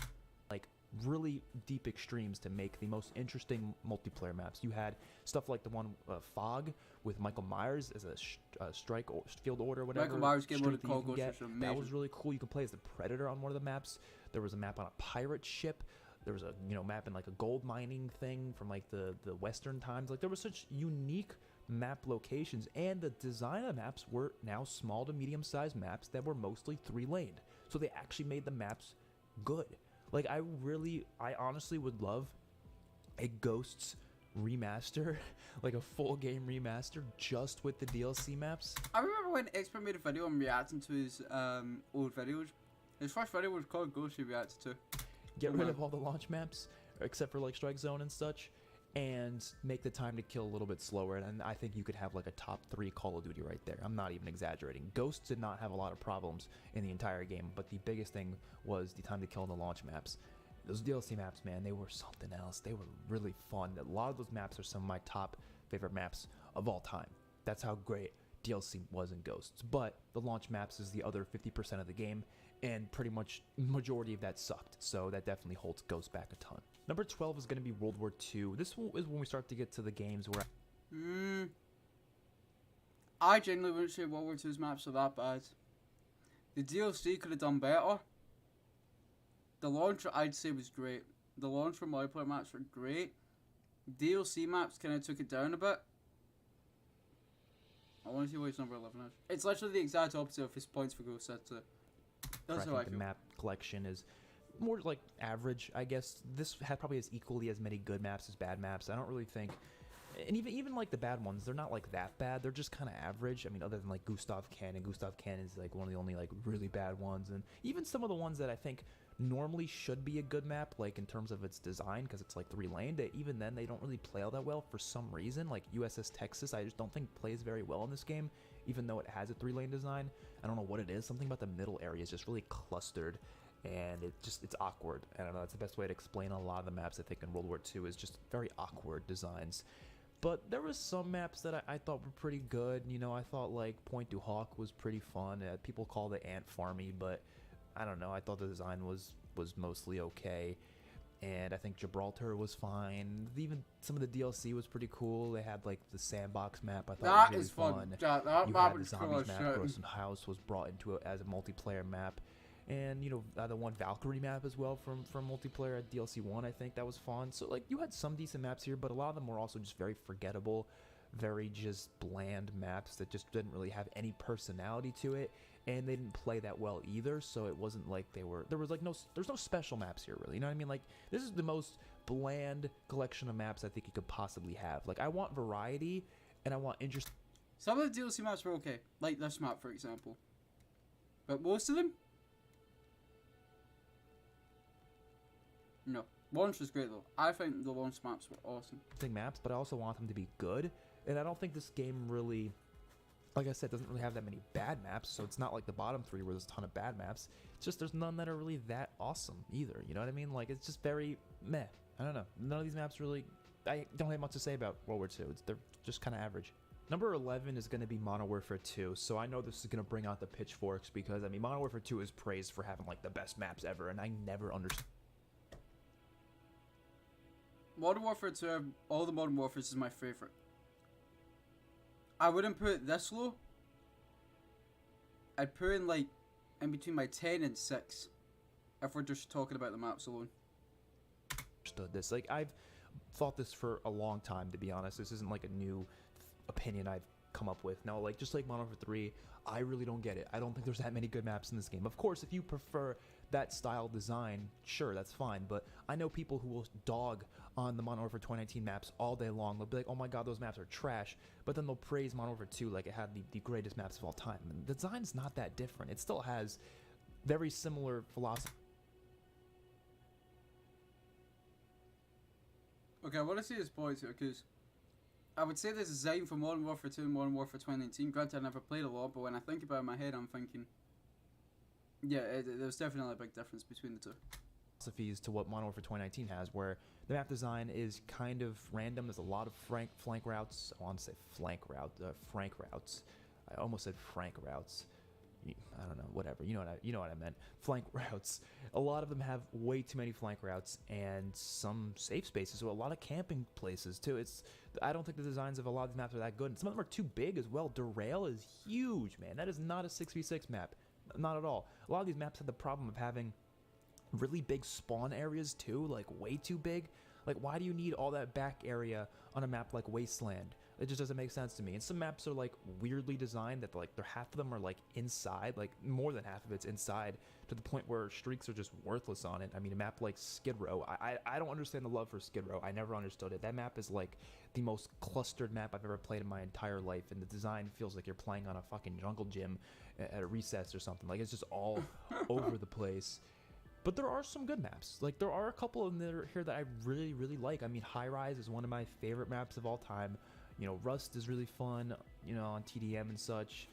Like really deep extremes to make the most interesting multiplayer maps. You had stuff like the one Fog with Michael Myers as a strike or field order, whatever. Michael Myers game mode strength that call you can goes get. for some amazing. That was really cool. You could play as the Predator on one of the maps. There was a map on a pirate ship. There was a map in like a gold mining thing from like the Western times. Like there were such unique map locations, and the design of maps were now small to medium sized maps that were mostly 3-laned. So they actually made the maps good. Like I honestly would love a Ghosts remaster, like a full game remaster just with the DLC maps. I remember when Expert made a video on reacting to his old videos. His first video was called Ghost he reacted to. Get rid of all the launch maps, except for like Strike Zone and such, and make the time to kill a little bit slower. And I think you could have like a top 3 Call of Duty right there. I'm not even exaggerating. Ghosts did not have a lot of problems in the entire game, but the biggest thing was the time to kill in the launch maps. Those DLC maps, man, they were something else. They were really fun. A lot of those maps are some of my top favorite maps of all time. That's how great DLC was in Ghosts. But the launch maps is the other 50% of the game, and pretty much majority of that sucked. So that definitely holds Ghosts back a ton. Number 12 is going to be World War II. This one is when we start to get to the games where... I genuinely wouldn't say World War II's maps are that bad. The DLC could have done better. The launcher, I'd say, was great. The launcher multiplayer maps were great. DLC maps kind of took it down a bit. I want to see what his number 11 is. It's literally the exact opposite of his points for Ghost set to. That's how I feel. The map collection is more like average, I guess. This probably has equally as many good maps as bad maps. I don't really think, and even like the bad ones, they're not like that bad. They're just kind of average. I mean, other than like Gustav Cannon. Gustav Cannon is like one of the only like really bad ones, and even some of the ones that I think normally should be a good map, like in terms of its design, because it's like 3-laned. Even then, they don't really play all that well for some reason. Like USS Texas, I just don't think plays very well in this game, even though it has a 3-lane design. I don't know what it is. Something about the middle area is just really clustered, and it's awkward. I don't know. That's the best way to explain a lot of the maps, I think, in World War II is just very awkward designs. But there was some maps that I thought were pretty good. I thought like Point du Hoc was pretty fun. People call it ant farmy, but I don't know. I thought the design was mostly okay. And I think Gibraltar was fine. Even some of the DLC was pretty cool. They had like the sandbox map. I thought was really fun. Yeah, that you map had the was zombies cool. map. Grossen House was brought into it as a multiplayer map. And the one Valkyrie map as well from multiplayer at DLC 1. I think that was fun. So like you had some decent maps here, but a lot of them were also just very forgettable, very just bland maps that just didn't really have any personality to it. And they didn't play that well either, so it wasn't like there's no special maps here, really. You know what I mean? Like, this is the most bland collection of maps I think you could possibly have. Like, I want variety, and I want interest. Some of the DLC maps were okay, like this map, for example. But most of them? No. Launch was great, though. I think the launch maps were awesome. Maps, but I also want them to be good, and I don't think this game really... Like I said, doesn't really have that many bad maps, so it's not like the bottom 3 where there's a ton of bad maps. It's just there's none that are really that awesome either, you know what I mean? Like, it's just very meh. I don't know. None of these maps really... I don't have much to say about World War II. They're just kind of average. Number 11 is going to be Modern Warfare 2, so I know this is going to bring out the pitchforks because, I mean, Modern Warfare 2 is praised for having, like, the best maps ever, and I never understood. Modern Warfare 2, all the Modern Warfares is my favorite. I wouldn't put it this low. I'd put in like in between my 10 and 6 if we're just talking about the maps alone. Understood this. Like, I've thought this for a long time, to be honest. This isn't like a new opinion I've come up with. No, like, just like Modern Warfare 3, I really don't get it. I don't think there's that many good maps in this game. Of course, if you prefer that style design, sure, that's fine. But I know people who will dog on the Modern Warfare 2019 maps all day long. They'll be like, oh my god, those maps are trash. But then they'll praise Modern Warfare 2 like it had the greatest maps of all time. And the design's not that different. It still has very similar philosophy. Okay, I want to see his points here, because I would say the design for Modern Warfare 2 and Modern Warfare 2019, granted I never played a lot, but when I think about it in my head, I'm thinking, yeah, there's definitely a big difference between the two. Philosophies to what Modern Warfare 2019 has, where the map design is kind of random. There's a lot of flank routes. I want to say frank routes. I almost said frank routes. I don't know, whatever. You know what I meant. Flank routes. A lot of them have way too many flank routes and some safe spaces. So a lot of camping places too. I don't think the designs of a lot of these maps are that good. And some of them are too big as well. Derail is huge, man. That is not a 6v6 map. Not at all. A lot of these maps have the problem of having really big spawn areas too, like way too big. Like, why do you need all that back area on a map like Wasteland? It just doesn't make sense to me. And some maps are like weirdly designed that like half of them are like inside, like more than half of it's inside, to the point where streaks are just worthless on it. I mean, a map like Skid Row, I don't understand the love for Skid Row. I never understood it. That map is like the most clustered map I've ever played in my entire life, and the design feels like you're playing on a fucking jungle gym at a recess or something. Like, it's just all over the place. But there are some good maps. Like, there are a couple of them that are here that I really, really like. I mean, High Rise is one of my favorite maps of all time. You know, Rust is really fun, you know, on TDM and such.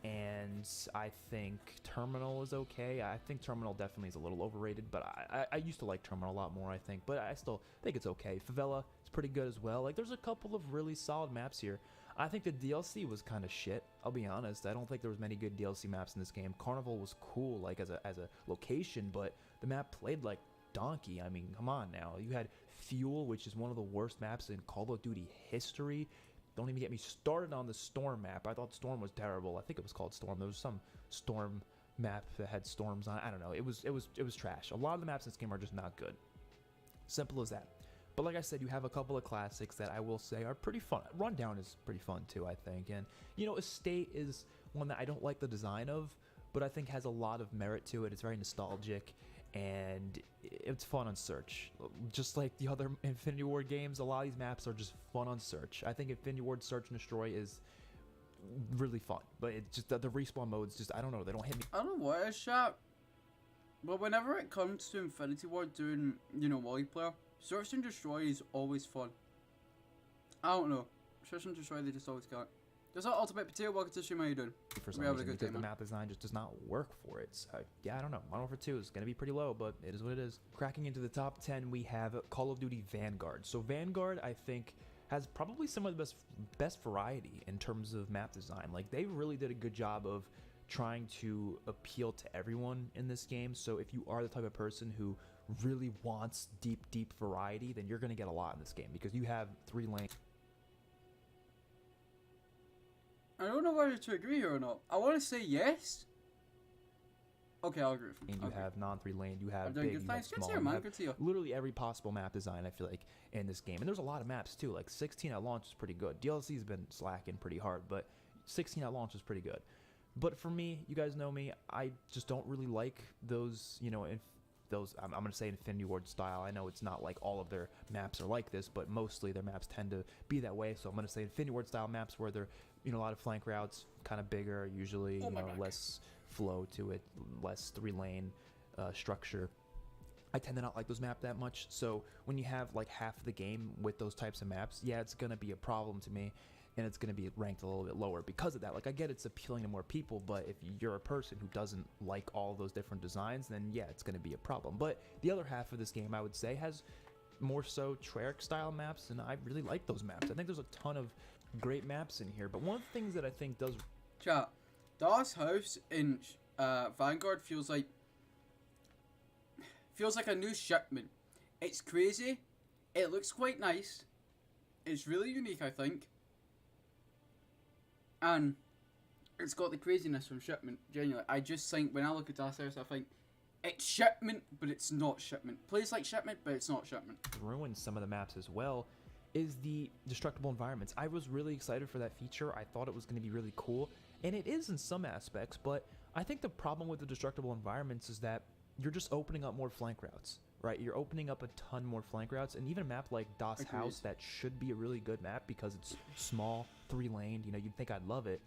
And I think Terminal is okay. I think Terminal definitely is a little overrated, but I used to like Terminal a lot more, I think. But I still think it's okay. Favela is pretty good as well. Like, there's a couple of really solid maps here. I think the DLC was kind of shit, I'll be honest. I don't think there was many good DLC maps in this game. Carnival was cool, like, as a location, but the map played like donkey. I mean, come on now. You had Fuel, which is one of the worst maps in Call of Duty history. Don't even get me started on the Storm map. I thought Storm was terrible. I think it was called Storm. There was some Storm map that had storms on it. I don't know. It was trash. A lot of the maps in this game are just not good. Simple as that. But like I said, you have a couple of classics that I will say are pretty fun. Rundown is pretty fun too, I think. And, you know, Estate is one that I don't like the design of, but I think has a lot of merit to it. It's very nostalgic, and it's fun on search. Just like the other Infinity Ward games, a lot of these maps are just fun on search. I think Infinity Ward Search and Destroy is really fun, but it's just the respawn modes, just, I don't know, they don't hit me. I don't know what it is, chat, but whenever it comes to Infinity Ward doing, you know, multiplayer, Search and Destroy is always fun. I don't know. Search and Destroy, they just always got. There's an Ultimate Potato. Welcome to stream. How you doing? For some reason, because the map design just does not work for it. So, yeah, I don't know. Modern Warfare 2 is going to be pretty low, but it is what it is. Cracking into the top 10, we have Call of Duty Vanguard. So Vanguard, I think, has probably some of the best variety in terms of map design. Like, they really did a good job of trying to appeal to everyone in this game. So if you are the type of person who really wants deep variety, then you're going to get a lot in this game, because you have 3 lanes. I don't know whether to agree here or not. I want to say yes. Okay, I'll agree with him. And you have non-3 lane, you have I'm doing big, good. you have Thanks. Good small, to hear, you man. have Good to hear. literally every possible map design, I feel like, in this game. And there's a lot of maps too, like 16 at launch is pretty good. DLC's been slacking pretty hard, but 16 at launch is pretty good. But for me, you guys know me, I just don't really like those, you know, I'm going to say Infinity Ward style. I know it's not like all of their maps are like this, but mostly their maps tend to be that way. So I'm going to say Infinity Ward style maps where they're, you know, a lot of flank routes, kind of bigger, usually, you know, less flow to it, less 3-lane structure. I tend to not like those maps that much. So when you have like half of the game with those types of maps, yeah, it's going to be a problem to me. And it's going to be ranked a little bit lower because of that. Like, I get it's appealing to more people, but if you're a person who doesn't like all those different designs, then yeah, it's going to be a problem. But the other half of this game, I would say, has more so Treyarch style maps, and I really like those maps. I think there's a ton of great maps in here, but one of the things that I think does... Chat, Das House in Vanguard feels like a new shipment. It's crazy. It looks quite nice. It's really unique, I think. And it's got the craziness from Shipment, genuinely. I just think, when I look at Das House, I think, it's Shipment, but it's not Shipment. Plays like Shipment, but it's not Shipment. Ruins some of the maps as well is the destructible environments. I was really excited for that feature. I thought it was going to be really cool, and it is in some aspects, but I think the problem with the destructible environments is that you're just opening up more flank routes, right? You're opening up a ton more flank routes, and even a map like Das House that should be a really good map because it's small, 3-laned, you know, you'd think I'd love it,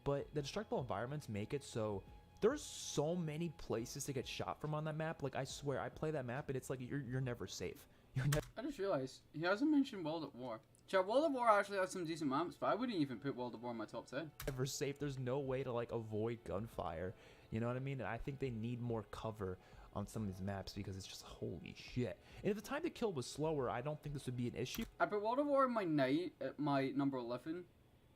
but the destructible environments make it so there's so many places to get shot from on that map. Like, I swear, I play that map and it's like you're never safe. You're never... I just realized he hasn't mentioned World at War. Chat, World of War actually has some decent maps, but I wouldn't even put World of War in my top 10. Ever safe. There's no way to like avoid gunfire. You know what I mean? And I think they need more cover on some of these maps because it's just holy shit. And if the time to kill was slower, I don't think this would be an issue. I put World of War in my 9 at my number 11.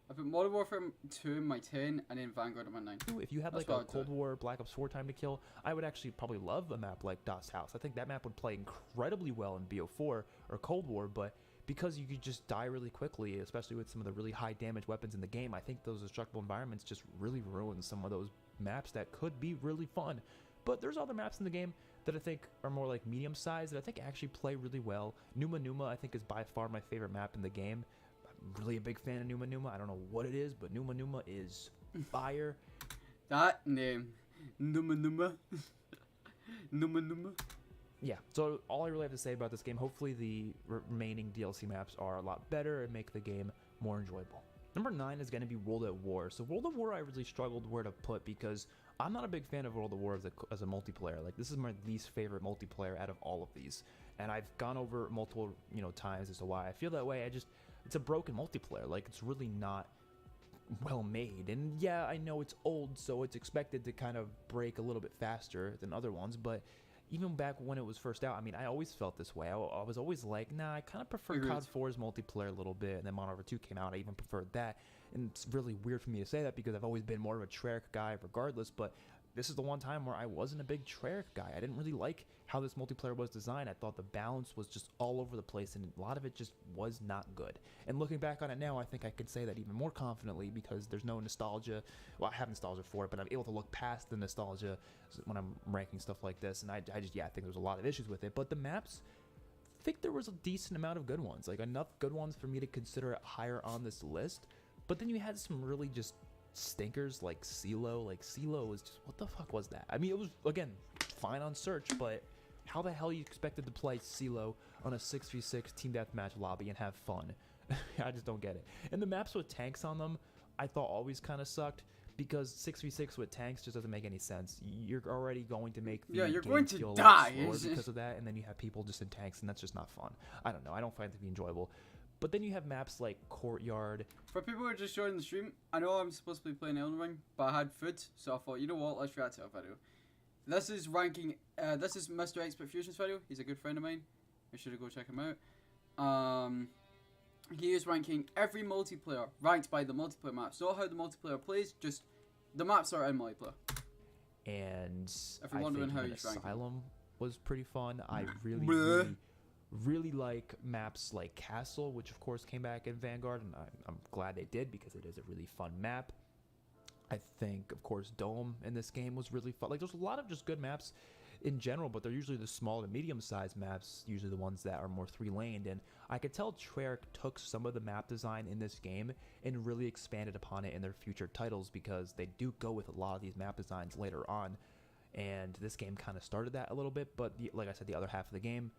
I put Modern Warfare 2 in my 10, and then Vanguard in my 9. If you had like a Cold War Black Ops 4 time to kill, I would actually probably love a map like Das House. I think that map would play incredibly well in BO4 or Cold War, but because you could just die really quickly, especially with some of the really high damage weapons in the game, I think those destructible environments just really ruin some of those maps that could be really fun. But there's other maps in the game that I think are more like medium sized that I think actually play really well. Numa Numa I think is by far my favorite map in the game. I'm really a big fan of Numa Numa. I don't know what it is, but Numa Numa is fire. That name. Numa Numa. Numa Numa. Yeah, so all I really have to say about this game, hopefully the remaining DLC maps are a lot better and make the game more enjoyable. Number 9 is going to be World at War. So World at War I really struggled where to put because I'm not a big fan of World at War as a multiplayer. Like, this is my least favorite multiplayer out of all of these. And I've gone over multiple, times as to why I feel that way. It's a broken multiplayer. Like, it's really not well made. And yeah, I know it's old, so it's expected to kind of break a little bit faster than other ones, but even back when it was first out, I mean, I always felt this way. I was always like, nah, I kind of prefer COD 4's multiplayer a little bit, and then Modern Warfare 2 came out, I even preferred that, and it's really weird for me to say that because I've always been more of a Treyarch guy regardless, but this is the one time where I wasn't a big Treyarch guy. I didn't really like how this multiplayer was designed. I thought the balance was just all over the place, and a lot of it just was not good. And looking back on it now, I think I can say that even more confidently because there's no nostalgia. Well, I have nostalgia for it, but I'm able to look past the nostalgia when I'm ranking stuff like this. And I think there's a lot of issues with it. But the maps, I think there was a decent amount of good ones, like enough good ones for me to consider it higher on this list. But then you had some really just stinkers like CeeLo. Like, CeeLo was just, what the fuck was that? I mean, it was, again, fine on search, but how the hell you expected to play CeeLo on a 6v6 team deathmatch lobby and have fun? I just don't get it. And the maps with tanks on them, I thought always kind of sucked because 6v6 with tanks just doesn't make any sense. You're already going to make the you're game going to feel die because of that, and then you have people just in tanks, and that's just not fun. I don't know. I don't find it to be enjoyable. But then you have maps like Courtyard. For people who are just joining the stream, I know I'm supposed to be playing Elden Ring, but I had food, so I thought, you know what, let's react to a video. This is ranking, this is Mr. Expert Fusion's video. He's a good friend of mine. I should go check him out. He is ranking every multiplayer, ranked by the multiplayer maps. Not how the multiplayer plays, just the maps are in multiplayer. And if you're wondering how he's ranking. Asylum was pretty fun. I really like maps like Castle, which of course came back in Vanguard, and I'm glad they did because it is a really fun map. I think, of course, Dome in this game was really fun. Like, there's a lot of just good maps in general, but they're usually the small to medium-sized maps, usually the ones that are more three-laned, and I could tell Treyarch took some of the map design in this game and really expanded upon it in their future titles because they do go with a lot of these map designs later on, and this game kind of started that a little bit, but like I said, the other half of the game,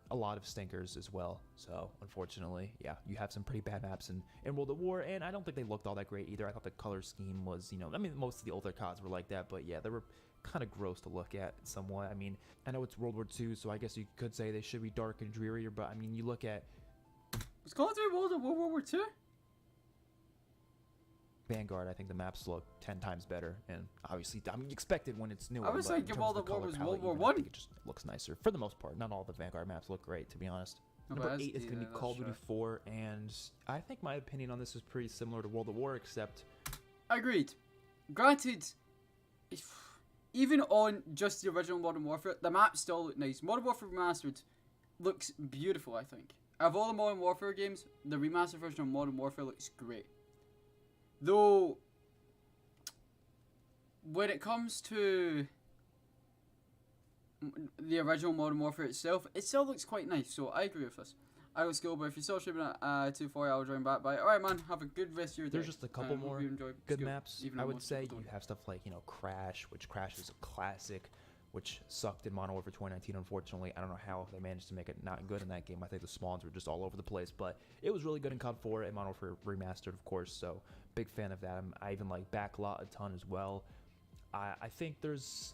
a lot of stinkers as well. So unfortunately, yeah, you have some pretty bad maps in World at War, and I don't think they looked all that great either. I thought the color scheme was, I mean, most of the older CODs were like that, but yeah, they were kind of gross to look at somewhat. I mean, I know it's World War II, so I guess you could say they should be dark and drearier, but I mean, you look at was Call of Duty World War II? Vanguard, I think the maps look 10 times better, and obviously, I mean, you expect it when it's new. I was thinking World War was World War I. I think it just looks nicer for the most part. Not all the Vanguard maps look great, to be honest. Number 8 is going to be Call of Duty 4, and I think my opinion on this is pretty similar to World at War, except... Agreed. Granted, even on just the original Modern Warfare, the maps still look nice. Modern Warfare Remastered looks beautiful, I think. Of all the Modern Warfare games, the remastered version of Modern Warfare looks great. Though, when it comes to the original Modern Warfare itself, it still looks quite nice, so I agree with this. I will go, but if you're still streaming at 2:40, I'll join back by. Alright, man, have a good rest of your day. There's just a couple more good maps. I would say you have stuff like, Crash, which Crash is a classic, which sucked in Modern Warfare 2019, unfortunately. I don't know how they managed to make it not good in that game. I think the spawns were just all over the place, but it was really good in COD 4 and Modern Warfare Remastered, of course, so big fan of that. I even like Backlot a ton as well. I think there's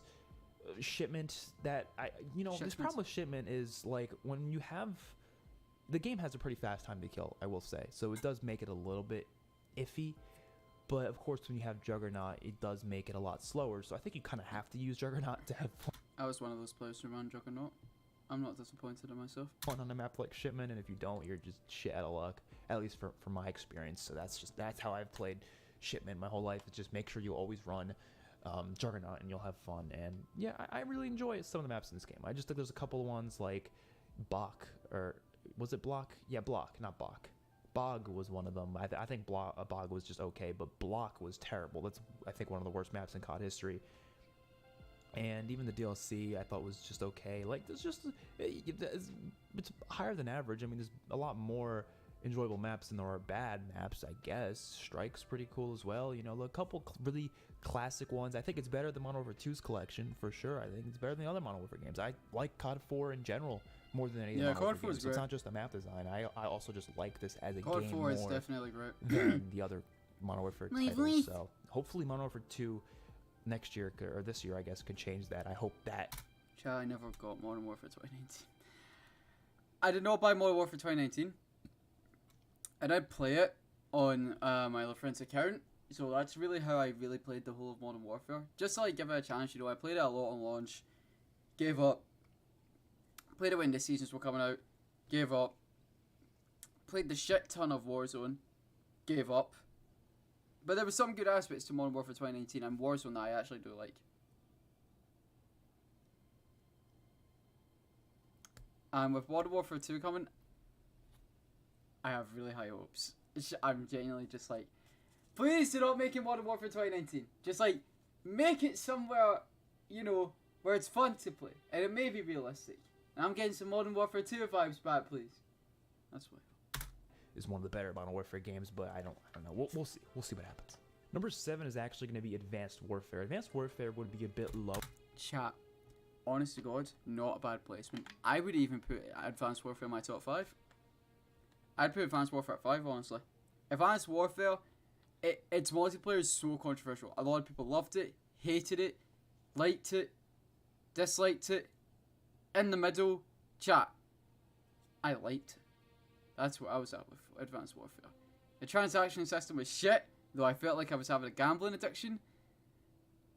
Shipment that, this problem with Shipment is, like, when you have the game has a pretty fast time to kill, I will say. So it does make it a little bit iffy. But of course, when you have Juggernaut, it does make it a lot slower. So I think you kind of have to use Juggernaut to have I was one of those players who ran Juggernaut. I'm not disappointed in myself. fun on a map like Shipment, and if you don't, you're just shit out of luck. At least for my experience. So that's how I've played Shipment my whole life. It's just make sure you always run Juggernaut, and you'll have fun. And yeah, I really enjoy some of the maps in this game. I just think there's a couple of ones like Bach, or was it Block? Yeah, Block, not Bach. Bog was one of them. I think Bog was just okay, but Block was terrible. That's, I think, one of the worst maps in COD history. And even the DLC I thought was just okay. Like, there's just, it's higher than average. I mean, there's a lot more enjoyable maps than there are bad maps, I guess. Strike's pretty cool as well. You know, a couple really classic ones. I think it's better than Modern Warfare 2's collection, for sure. I think it's better than the other Modern Warfare games. I like COD 4 in general more than any Yeah, Modern Warfare COD 4 is games. great. It's not just the map design. I also just like this as a COD game 4 more is definitely great. than the other Modern Warfare My titles. voice. So hopefully Modern Warfare 2 next year, or this year, I guess, could change that. I hope that. Chat, I never got Modern Warfare 2019. I did not buy Modern Warfare 2019. I did play it on my other friend's account, so that's really how I really played the whole of Modern Warfare. Just to like give it a chance, you know, I played it a lot on launch, gave up, played it when the seasons were coming out, gave up, played the shit ton of Warzone, gave up. But there were some good aspects to Modern Warfare 2019 and Warzone that I actually do like. And with Modern Warfare 2 coming, I have really high hopes. I'm genuinely just like, please do not make it Modern Warfare 2019. Just like, make it somewhere, you know, where it's fun to play. And it may be realistic. And I'm getting some Modern Warfare 2 vibes back, please. That's why. Is one of the better Modern Warfare games, but I don't know. We'll see. We'll see what happens. Number 7 is actually going to be Advanced Warfare. Advanced Warfare would be a bit low. Chat, honest to God, not a bad placement. I would even put Advanced Warfare in my top 5. I'd put Advanced Warfare at 5, honestly. Advanced Warfare, its multiplayer is so controversial. A lot of people loved it, hated it, liked it, disliked it, in the middle. Chat, I liked it. That's what I was at with Advanced Warfare. The transaction system was shit, though I felt like I was having a gambling addiction.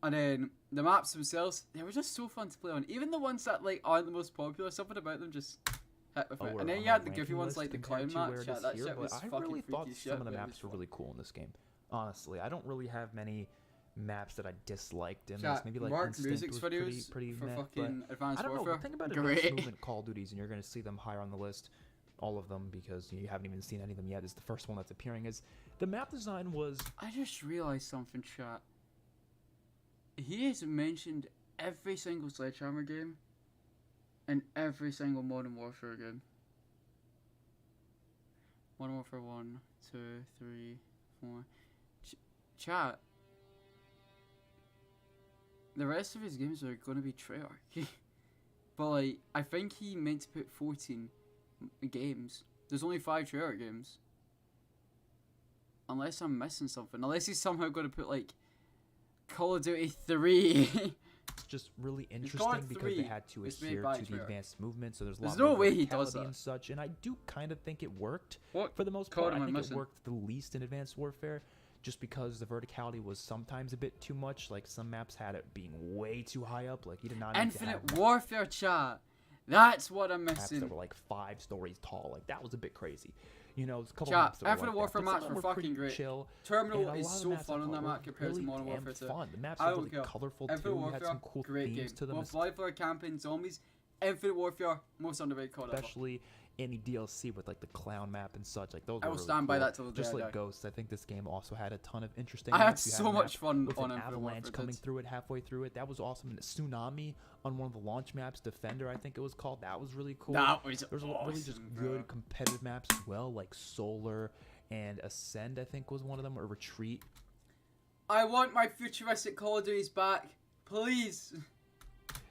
And then the maps themselves, they were just so fun to play on. Even the ones that like aren't the most popular, something about them just hit with it. And then you had the goofy ones like the clown map. Chat, that shit was fucking I really thought freaky some shit, of the but it maps was were fun. really cool in this game. Honestly, I don't really have many maps that I disliked in this. Chat, Maybe like Mark Instinct Music's was videos pretty for meh, fucking but Advanced I don't Warfare. know. Think about Advanced Great. Movement Call of Duties, and you're going to see them higher on the list. All of them, because you haven't even seen any of them yet. Is the first one that's appearing. Is the map design was. I just realised something, chat. He has mentioned every single Sledgehammer game and every single Modern Warfare game. Modern Warfare 1, 2, 3, 4. Chat. The rest of his games are going to be Treyarch. But, like, I think he meant to put 14 games. There's only 5 Treyarch games. Unless I'm missing something. Unless he's somehow going to put, like, Call of Duty 3. It's just really God interesting because 3 they had to is made adhere by to the Treyarch. advanced movement, so there's a There's lot no more way he does verticality that. and such. And I do kind of think it worked What for the most code part. am I I think it missing? worked the least in Advanced Warfare, just because the verticality was sometimes a bit too much. Like some maps had it being way too high up. Like you did not need to Infinite have Warfare, chat. That's what I'm maps that missing. were like 5 stories tall. Like that was a bit crazy. You know, there's a couple Chat, maps that were Infinite like Warfare that, but maps some of were them fucking pretty great. chill. Terminal And a is lot of the so maps I fun on thought that were map compared to really Modern damn Warfare 2. fun. The maps I are don't really care. colorful Infinite too. Had Warfare, some cool great game. themes to them. Both live fire camping, zombies, Infinite Warfare, most underrated COD ever. Especially in the DLC with like the clown map and such. Like those I were will really stand by cool. that till the day Just I like die. Ghosts, I think this game also had a ton of interesting I had maps. You so a much map fun with on an Infinite avalanche Warfare. coming through it halfway through it. That was awesome. And Tsunami on one of the launch maps, Defender, I think it was called. That was really cool. That was There's awesome, really just bro. good competitive maps as well, like Solar and Ascend, I think was one of them, or Retreat. I want my futuristic Call of Duties back. Please.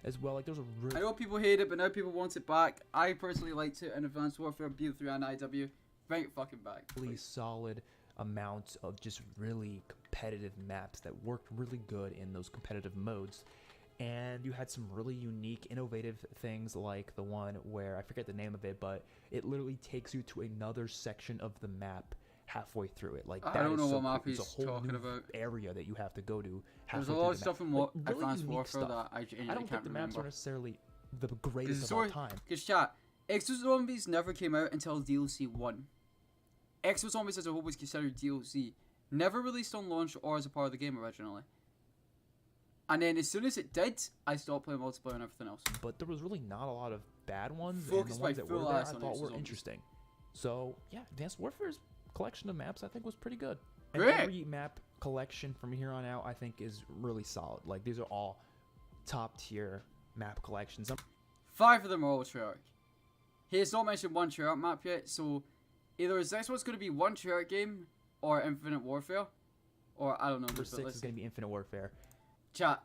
As well, like there's a I really know people hate it, but now people want it back. I personally liked it in Advanced Warfare, BO3 and IW. Bring it fucking back. Please. solid amount of just really competitive maps that worked really good in those competitive modes. and you had some really unique, innovative things like the one where I forget the name of it, but it literally takes you to another section of the map halfway through it. Like that I don't is know so what map cool. he's It's a whole talking new about. area that you have to go to. There's halfway a lot through of the stuff map. in Like, really Advanced unique Warfare stuff. that I I genuinely don't can't think the maps remember. are necessarily the greatest of all time. Because chat, Exo Zombies never came out until DLC 1. Exo Zombies as a whole was considered DLC. Never released on launch or as a part of the game originally. And then as soon as it did, I stopped playing multiplayer and everything else. But there was really not a lot of bad ones, Focused and the by ones that were full there I ass on thought Exo were Zombies. interesting. So yeah, Advanced Warfare's collection of maps I think was pretty good. And Great. every map collection from here on out I think is really solid. Like these are all top tier map collections. 5 of them are all Treyarch. He has not mentioned one Treyarch map yet, so either is this one's going to be one Treyarch game or Infinite Warfare, or I don't know. Number 6 is going to be Infinite Warfare. Chat,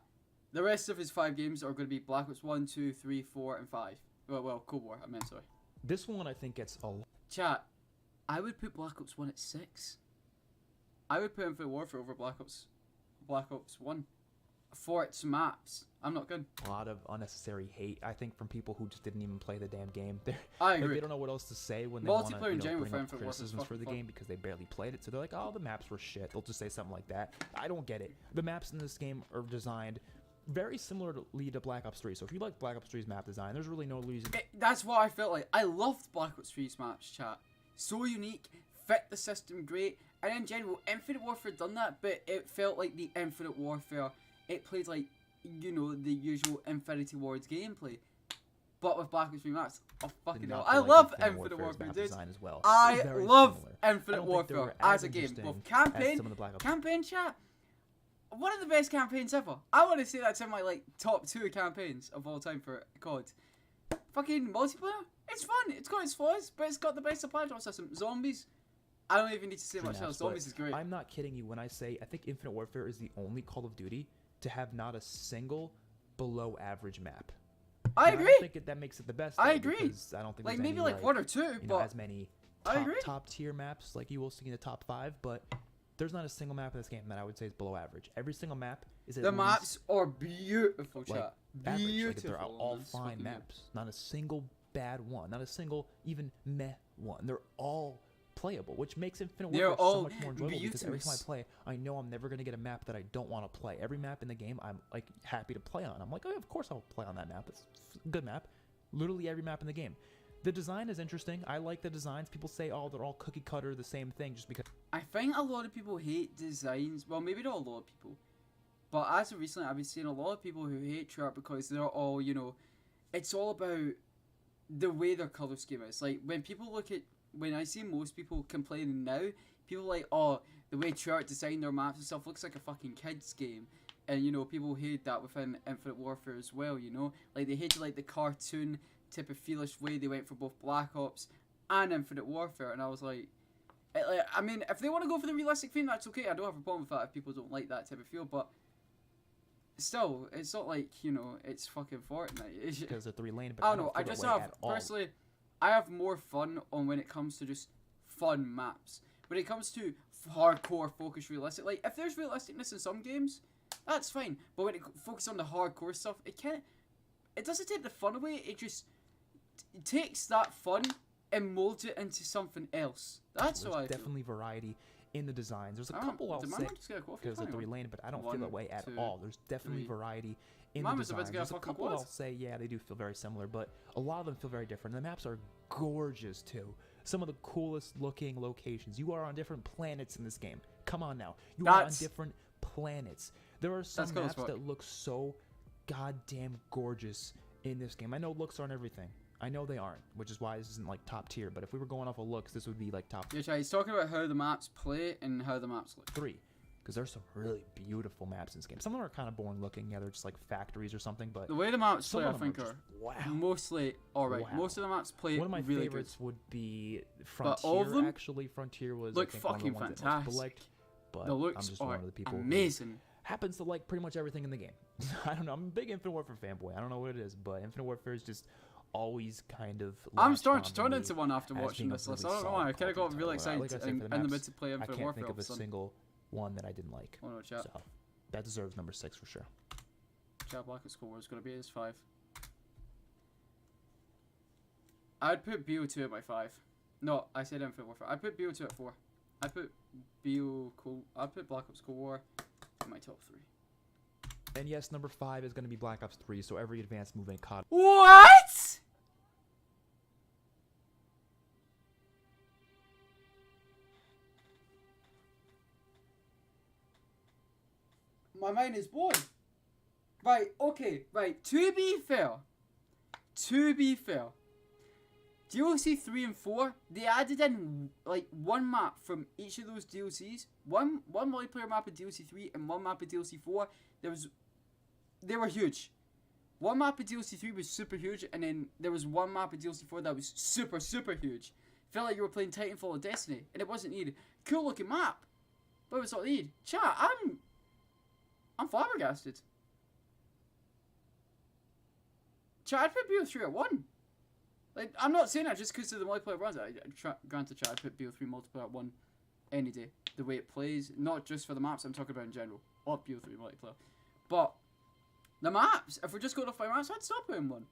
the rest of his 5 games are going to be Black Ops 1, 2, 3, 4, and 5. Well, Cold War, I meant, sorry. This one I think gets a lot. Chat, I would put Black Ops 1 at 6. I would put Infinite Warfare over Black Ops 1 for its maps. I'm not good. A lot of unnecessary hate, I think, from people who just didn't even play the damn game. I Like, agree. they don't know what else to say when they want to Multiplayer in general bring for up Infinite Warfare is criticisms for the fucking game because they barely played it. So they're like, oh, the maps were shit. They'll just say something like that. I don't get it. The maps in this game are designed very similarly to Black Ops 3. So if you like Black Ops 3's map design, there's really no reason. That's what I felt like. I loved Black Ops 3's maps, chat. So unique, fit the system great, and in general, Infinite Warfare done that, but it felt like the Infinite Warfare. It played like, you know, the usual Infinity Ward's gameplay, but with Black Ops 3 maps. Oh fucking Did hell! not I feel like love Infinite Infinite Warfare's Warfare, map dude. design as well. I It's very love similar. I Infinite don't think they Warfare were as a as game, interesting both as campaign, some of the Black Ops. campaign chat. One of the best campaigns ever. I want to say that's in my like top 2 campaigns of all time for COD. Fucking multiplayer, it's fun. It's got its flaws, but it's got the best supply drop system. Zombies, I don't even need to say much Maps, else. but Zombies is great. I'm not kidding you when I say I think Infinite Warfare is the only Call of Duty to have not a single below average map. I Now, agree. I don't think that makes it the best. I though, agree. Because I don't think Like there's maybe any, like 1 or 2, you know, but as many I agree. top tier maps like you will see in the top 5, but there's not a single map in this game that I would say is below average. Every single map is at the least maps are beautiful, like chat. average. Like, Beautiful. they're all man. It's fine fucking maps. Not a single bad one. Not a single even meh one. They're all playable, which makes Infinite They're Warfare so all much more enjoyable because every time I beautiful. play, I know I'm never gonna get a map that I don't want to play. Every map in the game, I'm like happy to play on. I'm like, oh, of course I'll play on that map. It's a good map. Literally every map in the game. The design is interesting. I like the designs. People say, oh, they're all cookie cutter, the same thing, just because. I think a lot of people hate designs. Well, maybe not a lot of people, but as of recently, I've been seeing a lot of people who hate Treyarch because they're all, you know, it's all about the way their color scheme is. Like when people look at, when I see most people complaining now, people are like, oh, the way Treyarch designed their maps and stuff looks like a fucking kids game. And you know, people hate that within Infinite Warfare as well. You know, like they hated like the cartoon type of feelish way they went for both Black Ops and Infinite Warfare. And I was like, I mean, if they want to go for the realistic theme, that's okay. I don't have a problem with that if people don't like that type of feel. But still, it's not like, you know, it's fucking Fortnite. Because they're 3 lane, but I don't know. I feel that just way have at all. personally, I have more fun on when it comes to just fun maps. When it comes to hardcore focus realistic, like if there's realisticness in some games, that's fine. But when it focuses on the hardcore stuff, it doesn't take the fun away. It just takes that fun and molds it into something else. That's There's how I feel. definitely variety in the designs. There's a I don't- couple I'll did my say man just get a coffee? because they're Hang on. 3 lane, but I don't One, feel that way at two, all. There's definitely three. variety in Mine the was about to designs. get a There's a fucking couple quad. I'll say, yeah, they do feel very similar, but a lot of them feel very different. The maps are gorgeous too. Some of the coolest looking locations. You are on different planets in this game. Come on now. You are on That's- different planets. There are some That's cool as maps fuck. that look so goddamn gorgeous in this game. I know looks aren't everything. I know they aren't, which is why this isn't like top tier, but if we were going off of looks, this would be like top Yeah, he's talking about how the maps play and how the maps look. 3, because there's some really beautiful maps in this game. Some of them are kind of boring looking. Yeah, they're just like factories or something, but The way the maps some play, I of them think, are are just, wow. mostly alright. Wow. Most of the maps play One of my really favorites good. would be But Frontier. all of them Actually, Frontier was look I think, one of the fucking ones that most people fantastic. liked, but The I'm looks just are one of the people who amazing. happens to like pretty much everything in the game. I don't know. I'm a big Infinite Warfare fanboy. I don't know what it is, but Infinite Warfare is just always kind of. I'm latched starting to on turn me into one after as watching being a this list. really I don't know solid why. I kind of Call of got Duty really title. excited Like I said, in for the maps, mid to play I Infinite can't Warfare think all of of a a sudden. single one that I didn't like. Oh no, chat. So that deserves number 6 for sure. Yeah, Black Ops Cold War is going to be his 5. I'd put BO2 at my 5. No, I said Infinite Warfare. I'd put BO2 at 4. I'd put I'd put Black Ops Cold War in my top 3. And yes, number 5 is going to be Black Ops 3, so every advanced movement caught. What? My mind is blown. Right, okay, right. To be fair, DLC 3 and 4, they added in like one map from each of those DLCs. One multiplayer map of DLC 3 and one map of DLC 4. They were huge. One map of DLC 3 was super huge, and then there was one map of DLC 4 that was super, super huge. Felt like you were playing Titanfall or Destiny, and it wasn't needed. Cool looking map, but it was not needed. Chat, I'm flabbergasted. Chat, I'd put BO3 at 1. Like, I'm not saying that just because of the multiplayer runs. Granted, chat, I'd put BO3 multiplayer at 1 any day. The way it plays, not just for the maps, I'm talking about in general. Or BO3 multiplayer. But the maps, if we're just going off by maps, I'd stop putting 1.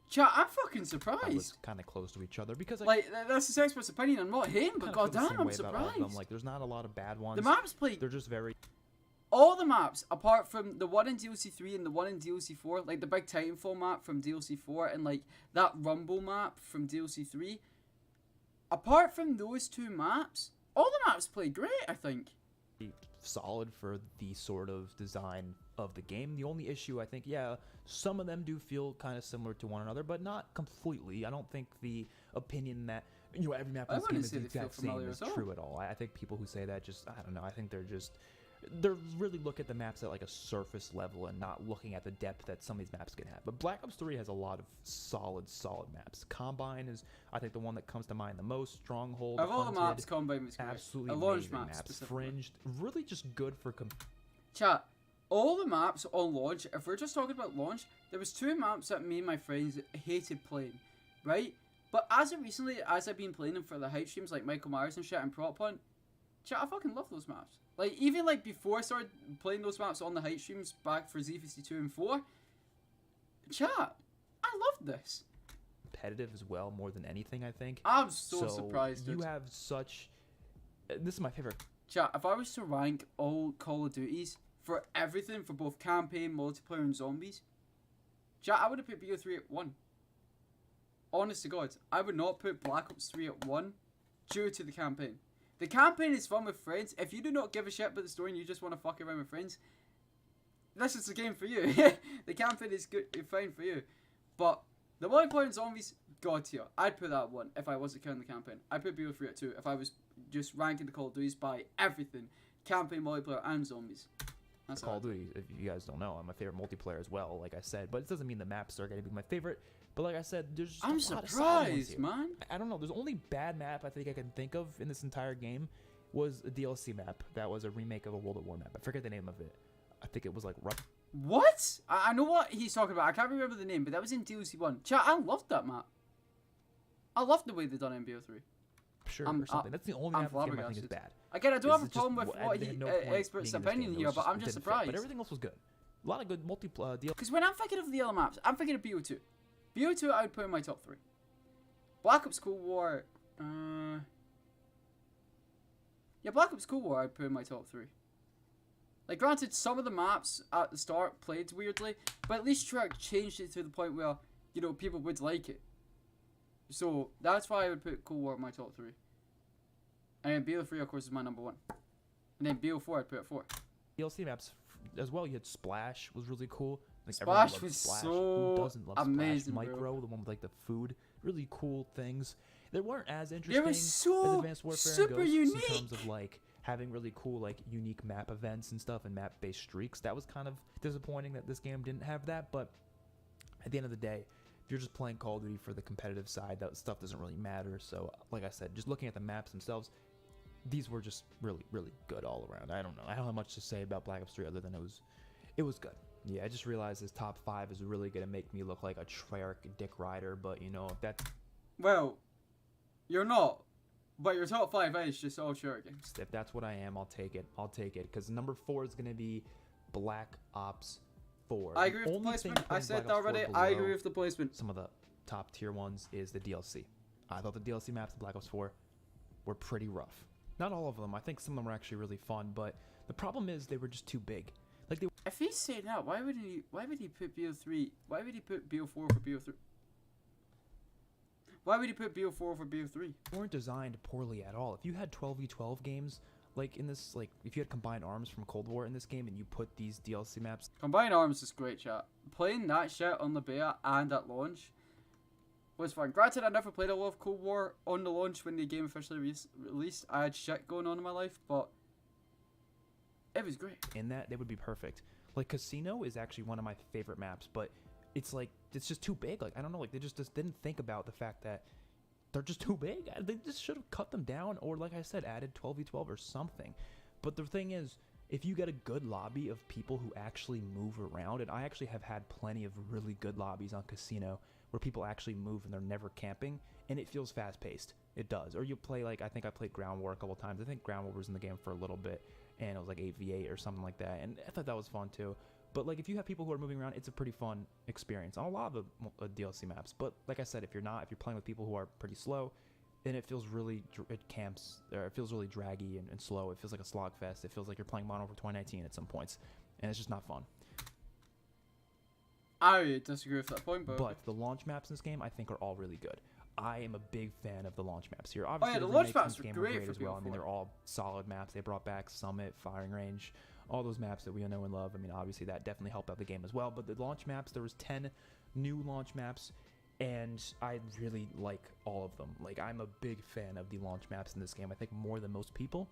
Chat, I'm fucking surprised. I was kind of close to each other because like that's the expert's opinion. I'm not him, but goddamn, I'm surprised. Like, there's not a lot of bad ones. The maps play. They're just very. All the maps, apart from the one in DLC 3 and the one in DLC 4, like the big Titanfall map from DLC 4 and like that Rumble map from DLC 3, apart from those 2 maps, all the maps play great, I think. Solid for the sort of design of the game. The only issue, I think, yeah, some of them do feel kind of similar to one another, but not completely. I don't think the opinion that, you know, every map in this game is the exact same is true at all. I think people who say that just, I don't know, I think they're really look at the maps at like a surface level and not looking at the depth that some of these maps can have. But Black Ops 3 has a lot of solid maps. Combine is, I think, the one that comes to mind the most. Stronghold, of all the maps, Combine was great. Absolutely amazing maps. Fringed, really just good for. Chat, all the maps on launch. If we're just talking about launch, there was 2 maps that me and my friends hated playing, right? But as I've been playing them for the hype streams like Michael Myers and shit and Prop Hunt, chat, I fucking love those maps. Like, even, like, before I started playing those maps on the hype streams back for Z52 and 4, chat, I loved this. Competitive as well, more than anything, I think. I'm so surprised, dude. You have such... This is my favorite. Chat, if I was to rank all Call of Duties for everything, for both campaign, multiplayer, and zombies, chat, I would have put BO3 at 1. Honest to God, I would not put Black Ops 3 at 1 due to the campaign. The campaign is fun with friends. If you do not give a shit about the story and you just want to fuck around with friends, this is the game for you. The campaign is good, fine for you. But the multiplayer and zombies, god tier. I'd put that at 1 if I wasn't counting the campaign. I'd put BO3 at 2 if I was just ranking the Call of Duties by everything. Campaign, multiplayer, and zombies. That's Call of Duty, if you guys don't know, I'm my favorite multiplayer as well, like I said. But it doesn't mean the maps are going to be my favorite. But like I said, there's just I'm a lot of solid ones surprised, here. man. I don't know. There's only bad map I think I can think of in this entire game was a DLC map that was a remake of a World at War map. I forget the name of it. I think it was like What? I know what he's talking about. I can't remember the name, but that was in DLC 1. Chat, I loved that map. I loved the way they done it in BO3. Sure, or something. That's the only map in the game I think is bad. Again, I don't have a problem with what expert's opinion here, but I'm just surprised. But everything else was good. A lot of good multiplayer deal. Because when I'm thinking of the other maps, I'm thinking of BO2. BO2 I would put in my top 3. Black Ops Cold War, yeah, Black Ops Cold War I'd put in my top 3. Like, granted, some of the maps at the start played weirdly, but at least Treyarch changed it to the point where, you know, people would like it. So, that's why I would put Cold War in my top 3. And then BO3, of course, is my number 1. And then BO4 I'd put at 4. DLC maps as well. You had Splash was really cool. Like, Splash was so Who doesn't love amazing, Splash? Micro, bro. the one with like the food, really cool things. They weren't as interesting They were so as Advanced Warfare super and Ghosts unique in terms of like having really cool like unique map events and stuff and map-based streaks. That was kind of disappointing that this game didn't have that. But at the end of the day, if you're just playing Call of Duty for the competitive side, that stuff doesn't really matter. So like I said, just looking at the maps themselves, these were just really, really good all around. I don't know. I don't have much to say about Black Ops 3 other than it was good. Yeah, I just realized this top 5 is really going to make me look like a Treyarch dick rider, but you know, that's... Well, you're not. But your top 5 is just all Treyarch games. If that's what I am, I'll take it. I'll take it. Because number 4 is going to be Black Ops 4. I agree with the only placement. thing I putting said Black that Ops 4 already. I agree below with the placement. some of the top tier ones is the DLC. I thought the DLC maps in Black Ops 4 were pretty rough. Not all of them. I think some of them were actually really fun, but the problem is they were just too big. Like they If he's saying that, why would he put BO3? Why would he put BO4 for BO3? Why would he put BO4 for BO3? weren't designed poorly at all. If you had 12v12 games, like in this, like if you had combined arms from Cold War in this game and you put these DLC maps, Combined Arms is great, chat. Playing that shit on the beta and at launch was fun. Granted, I never played a lot of Cold War on the launch when the game officially released. I had shit going on in my life, but it was great. in that they would be perfect. Like Casino is actually one of my favorite maps, but it's like it's just too big. Like I don't know, like they just didn't think about the fact that they're just too big. They just should have cut them down, or like I said, added 12v12 or something. But the thing is, if you get a good lobby of people who actually move around, and I actually have had plenty of really good lobbies on Casino where people actually move and they're never camping, and it feels fast paced. It does. Or you play, like I think I played Ground War a couple times. I think Ground War was in the game for a little bit, and it was like 8v8 or something like that, and I thought that was fun too. But like if you have people who are moving around, it's a pretty fun experience on a lot of the DLC maps. But like I said, if you're playing with people who are pretty slow, then it feels really it feels really draggy and slow. It feels like a slog fest. It feels like you're playing Modern Warfare 2019 at some points, and it's just not fun. I disagree with that point, But the launch maps in this game I think are all really good. I am a big fan of the launch maps here. Oh Obviously, yeah, the the launch remakes in maps this were game great great for as well. I mean, BO4. they're all solid maps. They brought back Summit, Firing Range, all those maps that we know and love. I mean, obviously that definitely helped out the game as well. But the launch maps, there was 10 new launch maps, and I really like all of them. Like I'm a big fan of the launch maps in this game. I think more than most people.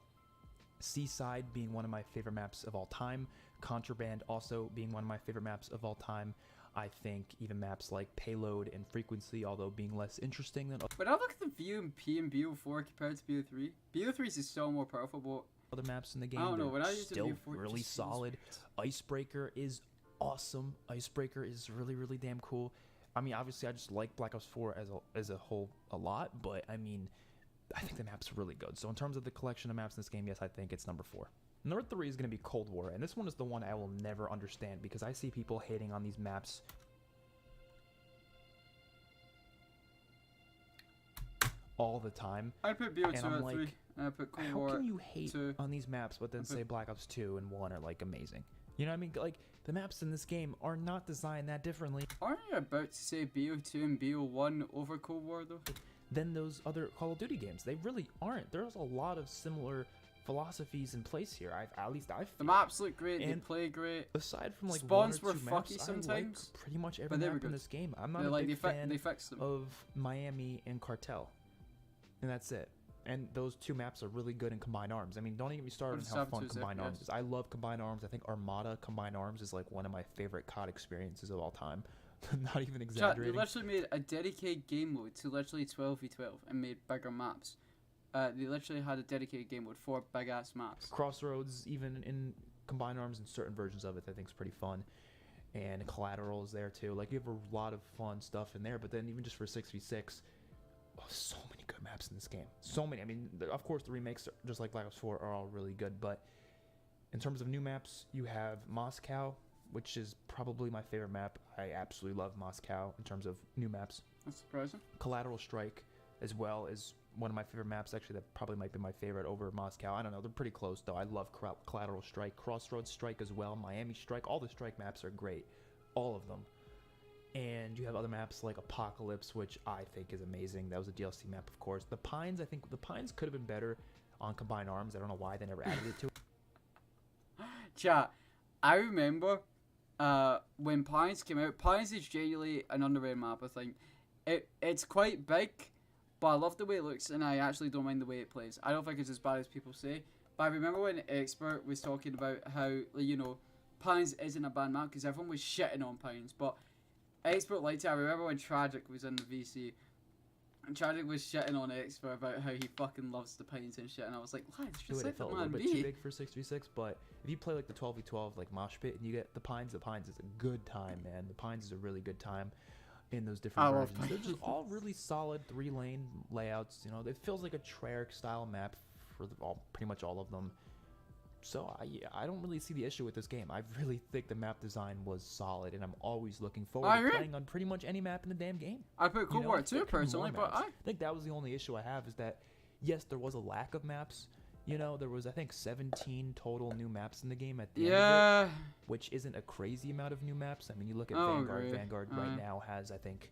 Seaside being one of my favorite maps of all time. Contraband also being one of my favorite maps of all time. I think even maps like Payload and Frequency, although being less interesting than When I look at the VMP and BO4 compared to BO3, BO3 is still more powerful, but other maps in the game, I don't know, they're when I used still to BO4, it really just feels solid. Icebreaker is awesome. Icebreaker is really, really damn cool. I mean, obviously, I just like Black Ops 4 as a whole a lot, but I mean, I think the map's really good. So in terms of the collection of maps in this game, yes, I think it's number 4. Number 3 is going to be Cold War, and this one is the one I will never understand because I see people hating on these maps all the time. I put BO2 And I'm at like, 3, and I put Cold How War can you at hate 2. on these maps but then say Black Ops 2 and 1 are like amazing? You know what I mean? Like the maps in this game are not designed that differently Aren't you about to say BO2 and BO1 over Cold War though? than those other Call of Duty games. They really aren't. There's a lot of similar philosophies in place here. At least I feel. The maps look great, they And play great. aside from like Spawns one or were two maps, fucky I sometimes, like pretty much every but they were map in good. this game. I'm not They a like big fan they fixed them. of Miami and Cartel, and that's it. And those two maps are really good in Combined Arms. I mean, don't even get me started on how fun Combined Arms is. I love Combined Arms. I think Armada Combined Arms is like one of my favorite COD experiences of all time. Not even Chat, they exaggerating. literally made a dedicated game mode to literally 12v12 and made bigger maps. They literally had a dedicated game mode for big ass maps. Crossroads, even in Combined Arms and certain versions of it, I think is pretty fun. And Collateral is there too. Like you have a lot of fun stuff in there. But then even just for 6v6, so many good maps in this game. So many. I mean, of course the remakes, just like Black Ops 4, are all really good. But in terms of new maps, you have Moscow, which is probably my favorite map. I absolutely love Moscow in terms of new maps. That's surprising. Collateral Strike as well is one of my favorite maps. Actually, that probably might be my favorite over Moscow. I don't know. They're pretty close, though. I love Collateral Strike. Crossroads Strike as well. Miami Strike. All the Strike maps are great. All of them. And you have other maps like Apocalypse, which I think is amazing. That was a DLC map, of course. The Pines, I think the Pines could have been better on Combined Arms. I don't know why they never added it to it. Chat, I remember when Pines came out. Pines is genuinely an underrated map, I think. It's quite big, but I love the way it looks, and I actually don't mind the way it plays. I don't think it's as bad as people say. But I remember when Expert was talking about how, you know, Pines isn't a bad map because everyone was shitting on Pines, but Expert liked it. I remember when Tragic was in the VC, and Tragic was shitting on Expert about how he fucking loves the Pines and shit, and I was like, lads, just It let the felt a little man bit too be. big for 6v6, but if you play like the 12v12 like Mosh Pit and you get the Pines is a good time, man. The Pines is a really good time in those different I love versions. They're just Pines. all really solid 3-lane layouts. You know, it feels like a Treyarch style map for pretty much all of them. So I don't really see the issue with this game. I really think the map design was solid, and I'm always looking forward to playing on pretty much any map in the damn game. I put Cold War 2 personally, but I think that was the only issue I have, is that yes, there was a lack of maps. You know, there was, I think, 17 total new maps in the game at the end of it, which isn't a crazy amount of new maps. I mean, you look at Vanguard. Vanguard right now has, I think,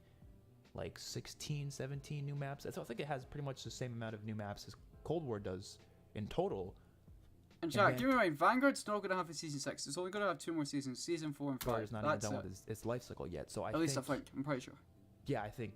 like 16, 17 new maps. So I think it has pretty much the same amount of new maps as Cold War does in total. And Jack, give me right, Vanguard's not going to have a Season 6. It's only going to have 2 more seasons, Season 4 and 5. Vanguard's not even done with its life cycle yet. So at least I think. I'm pretty sure. Yeah, I think,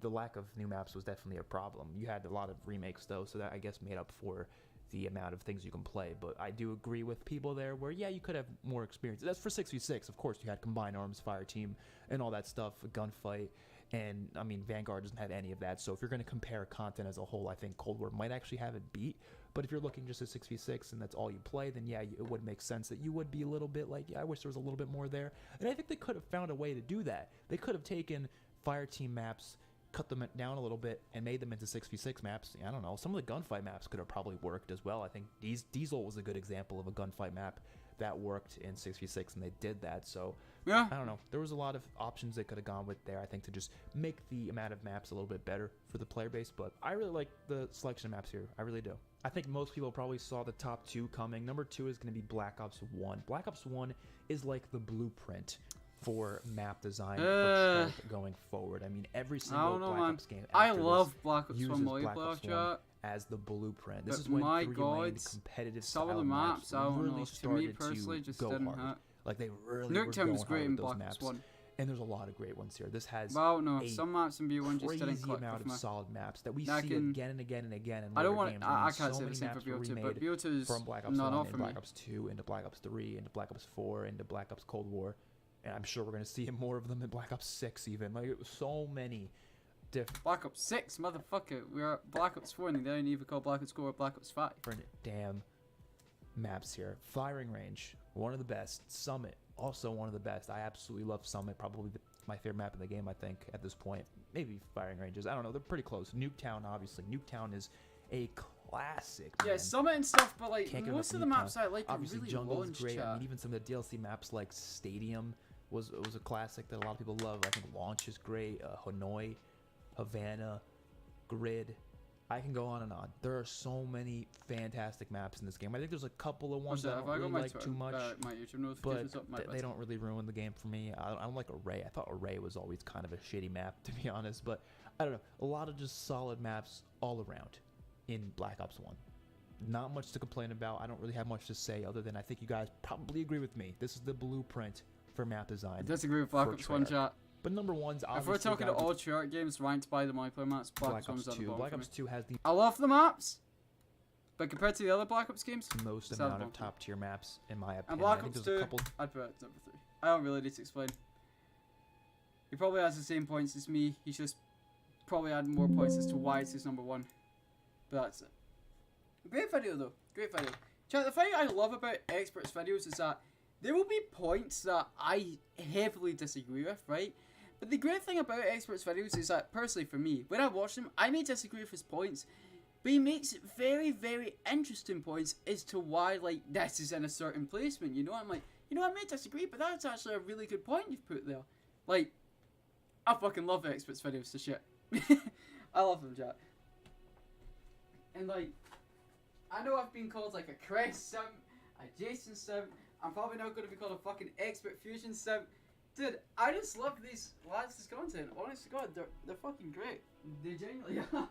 the lack of new maps was definitely a problem. You had a lot of remakes, though, so that, I guess, made up for the amount of things you can play. But I do agree with people there where, yeah, you could have more experience. That's for 6v6. Of course, you had combined arms, fire team, and all that stuff, a gunfight. And, I mean, Vanguard doesn't have any of that. So if you're going to compare content as a whole, I think Cold War might actually have it beat. But if you're looking just at 6v6 and that's all you play, then, yeah, it would make sense that you would be a little bit like, yeah, I wish there was a little bit more there. And I think they could have found a way to do that. They could have taken fire team maps, cut them down a little bit, and made them into 6v6 maps. I don't know. Some of the gunfight maps could have probably worked as well. I think Diesel was a good example of a gunfight map that worked in 6v6, and they did that. So, yeah, I don't know. There was a lot of options they could have gone with there, I think, to just make the amount of maps a little bit better for the player base. But I really like the selection of maps here. I really do. I think most people probably saw the top 2 coming. Number 2 is going to be Black Ops 1. Black Ops 1 is like the blueprint for map design for going forward. I mean, every single Black Ops game I love Black Ops 1 multiplayer as the blueprint. This is when three-lane competitive some of the maps really started to me personally just didn't hit. Like they really Nuketown was great in Black Ops 1. And there's a lot of great ones here. This has some maps in B1 just didn't click amount with of solid maps that we see again and again and again in later games. I can't say the same for BO2, but BO2 is from Black Ops 1 into Black Ops 2 into Black Ops 3 into Black Ops 4 into Black Ops Cold War. And I'm sure we're going to see more of them in Black Ops 6 even. Like, it was so many different... Black Ops 6, motherfucker. We're at Black Ops 4 and they don't even call Black Ops 4 or Black Ops 5. Damn maps here. Firing Range, one of the best. Summit, also one of the best. I absolutely love Summit. Probably my favorite map in the game, I think, at this point. Maybe Firing Ranges. I don't know. They're pretty close. Nuketown, obviously. Nuketown is a classic, man. Yeah, Summit and stuff, but like most of the maps I like obviously are really Jungle is great. Chat. I mean, even some of the DLC maps like Stadium was a classic that a lot of people love. I think Launch is great. Hanoi, Havana, Grid. I can go on and on. There are so many fantastic maps in this game. I think there's a couple of ones that I don't really like too much, my YouTube notifications but they don't really ruin the game for me. I don't like Array. I thought Array was always kind of a shitty map, to be honest. But I don't know. A lot of just solid maps all around in Black Ops 1. Not much to complain about. I don't really have much to say other than I think you guys probably agree with me. This is the blueprint for map design. I disagree with Black Ops 1, chat. But number one's obviously... If we're talking all Treyarch games ranked by the multiplayer maps, Black Ops 2. Black Ops 2 has the... I love the maps, but compared to the other Black Ops games... most amount of top-tier maps, in my opinion. And Black Ops 2, I'd put it at number 3. I don't really need to explain. He probably has the same points as me. He's just probably adding more points as to why it's his number 1. But that's it. Great video, though. Great video. Chat, the thing I love about experts' videos is that there will be points that I heavily disagree with, right? But the great thing about experts' videos is that, personally for me, when I watch them, I may disagree with his points, but he makes very, very interesting points as to why, like, this is in a certain placement, you know? I'm like, you know, I may disagree, but that's actually a really good point you've put there. Like, I fucking love experts' videos to shit. I love them, chat. And, like, I know I've been called, like, a Chris sim, a Jason sim. I'm probably not going to be called a fucking expert fusion sim. Dude, I just love these lads' content. Honest to God, they're fucking great. They genuinely are.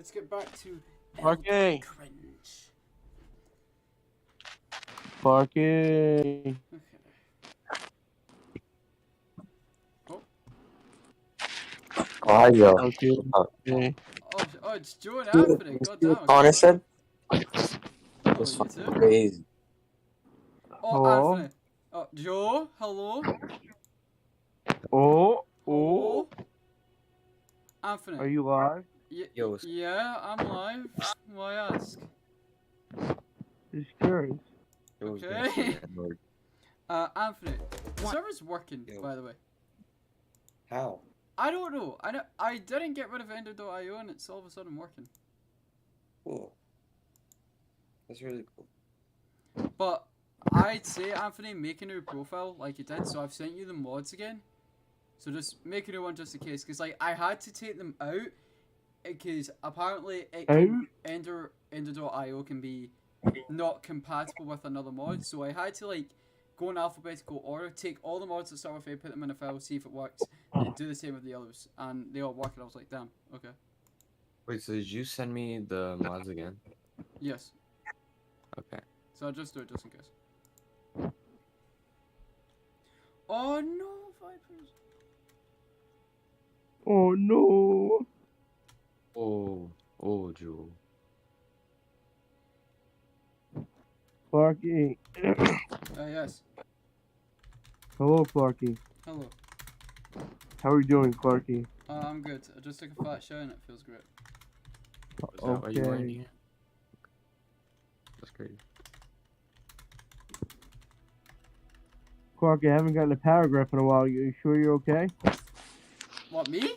let's get back to Okay. cringe. Parking. Okay. Oh, Yo. Okay. Okay. oh, it's Joe and Anthony. God damn. Connor said Hello, was you fucking two. crazy. Oh, Oh. Anthony. Oh, Joe. Hello. Oh. Hello. Oh. Anthony. Are you live? Yo, what's Yeah, I'm live. Why ask? Just curious. Okay. Anthony. The server's working, Yo. by the way. How? I don't know. I didn't get rid of Ender.io and it's all of a sudden working. Cool. That's really cool. But I'd say, Anthony, make a new profile like you did, so I've sent you the mods again. So just make a new one just in case, because like I had to take them out because apparently Ender.io can be not compatible with another mod, so I had to like go in alphabetical order, take all the mods that start with A, put them in a file, see if it works, and do the same with the others, and they all work, and I was like, damn, okay. Wait, so did you send me the mods again? Yes. Okay. So I'll just do it just in case. Oh no, Vipers. Oh no. Oh, Jewel. Clarky. Yes. Hello, Clarky. Hello. How are you doing, Clarky? I'm good. I just took a fat shower and it feels great. Is that why you weren't Okay. here? That's crazy. Clarky, I haven't gotten a paragraph in a while. You sure you're okay? What, me?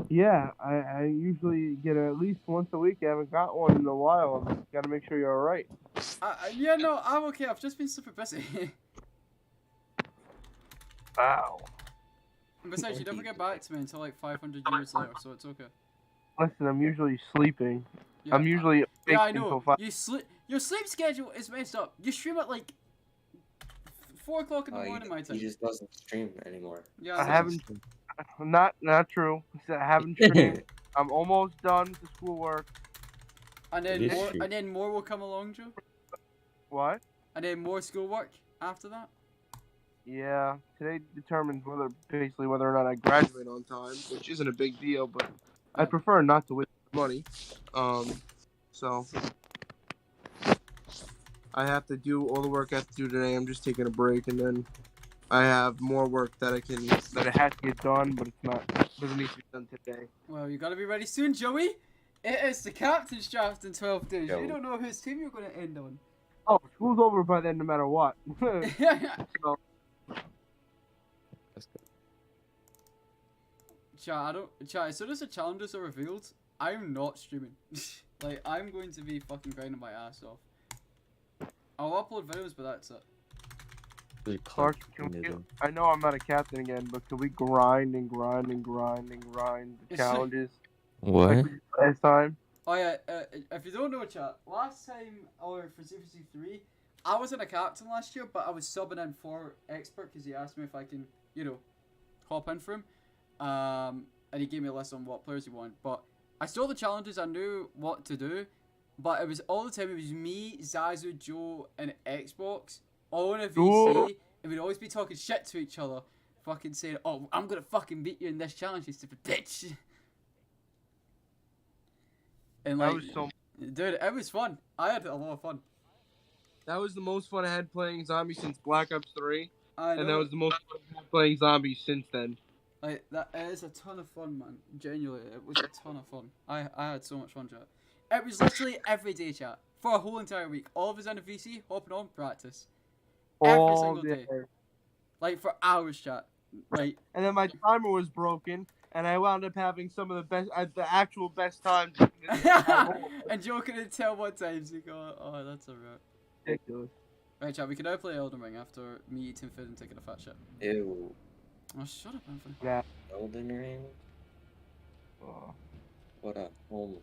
Yeah, I usually get at least once a week. I haven't got one in a while. I've got to make sure you're alright. Yeah, no, I'm okay. I've just been super busy. Wow. And besides, you never get back to me until like 500 years later, so it's okay. Listen, I'm usually sleeping. Yeah, I'm usually yeah, I awake until know. 5. Your sleep schedule is messed up. You stream at like 4 o'clock in the morning, my time. He just doesn't stream anymore. Yeah, I know. haven't. Not true. I haven't streamed. I'm almost done with the schoolwork. And then It is more, true. and then more will come along, Joe. What? And then more schoolwork after that. Yeah. Today determines basically whether or not I graduate on time, which isn't a big deal, but I prefer not to waste money. So I have to do all the work I have to do today. I'm just taking a break, and then I have more work that I have to get done, but it's not doesn't need to be done today. Well, you gotta be ready soon, Joey. It is the captain's draft in 12 days. Yo. You don't know whose team you're gonna end on. Oh, school's over by then, no matter what. So, That's good. Chat, as soon as the challenges are revealed, I'm not streaming. Like, I'm going to be fucking grinding my ass off. I'll upload videos, but that's it. Really Clark, clever thing to do. I know I'm not a captain again, but can we grind and grind and grind and grind the challenges What? like we did last time? Oh yeah, if you don't know, chat, last time, or for CFC 3, I wasn't a captain last year, but I was subbing in for Expert because he asked me if I can, you know, hop in for him. And he gave me a list on what players he wanted. But I saw the challenges, I knew what to do, but it was all the time, it was me, Zazu, Joe, and Xbox, all in a VC, and we'd always be talking shit to each other, fucking saying, oh, I'm gonna fucking beat you in this challenge, you stupid bitch. And like, That was so. dude, it was fun. I had a lot of fun. That was the most fun I had playing zombies since Black Ops 3, I know. and that was the most fun I had playing zombies since then. Like, that is a ton of fun, man. Genuinely, it was a ton of fun. I had so much fun, chat. It was literally every day, chat. For a whole entire week. All of us in a VC, hopping on, practice. Every All single day. Like, for hours, chat. Like, And then my timer was broken, and I wound up having some of the best, the actual best times. and Joe couldn't tell what times he got. Oh, that's alright. Ridiculous. Right, chat, we can now play Elden Ring after me eating food and taking a fat shit. Ew. Oh, shut up, Anthony. Yeah. Elden Ring? Oh. What a home.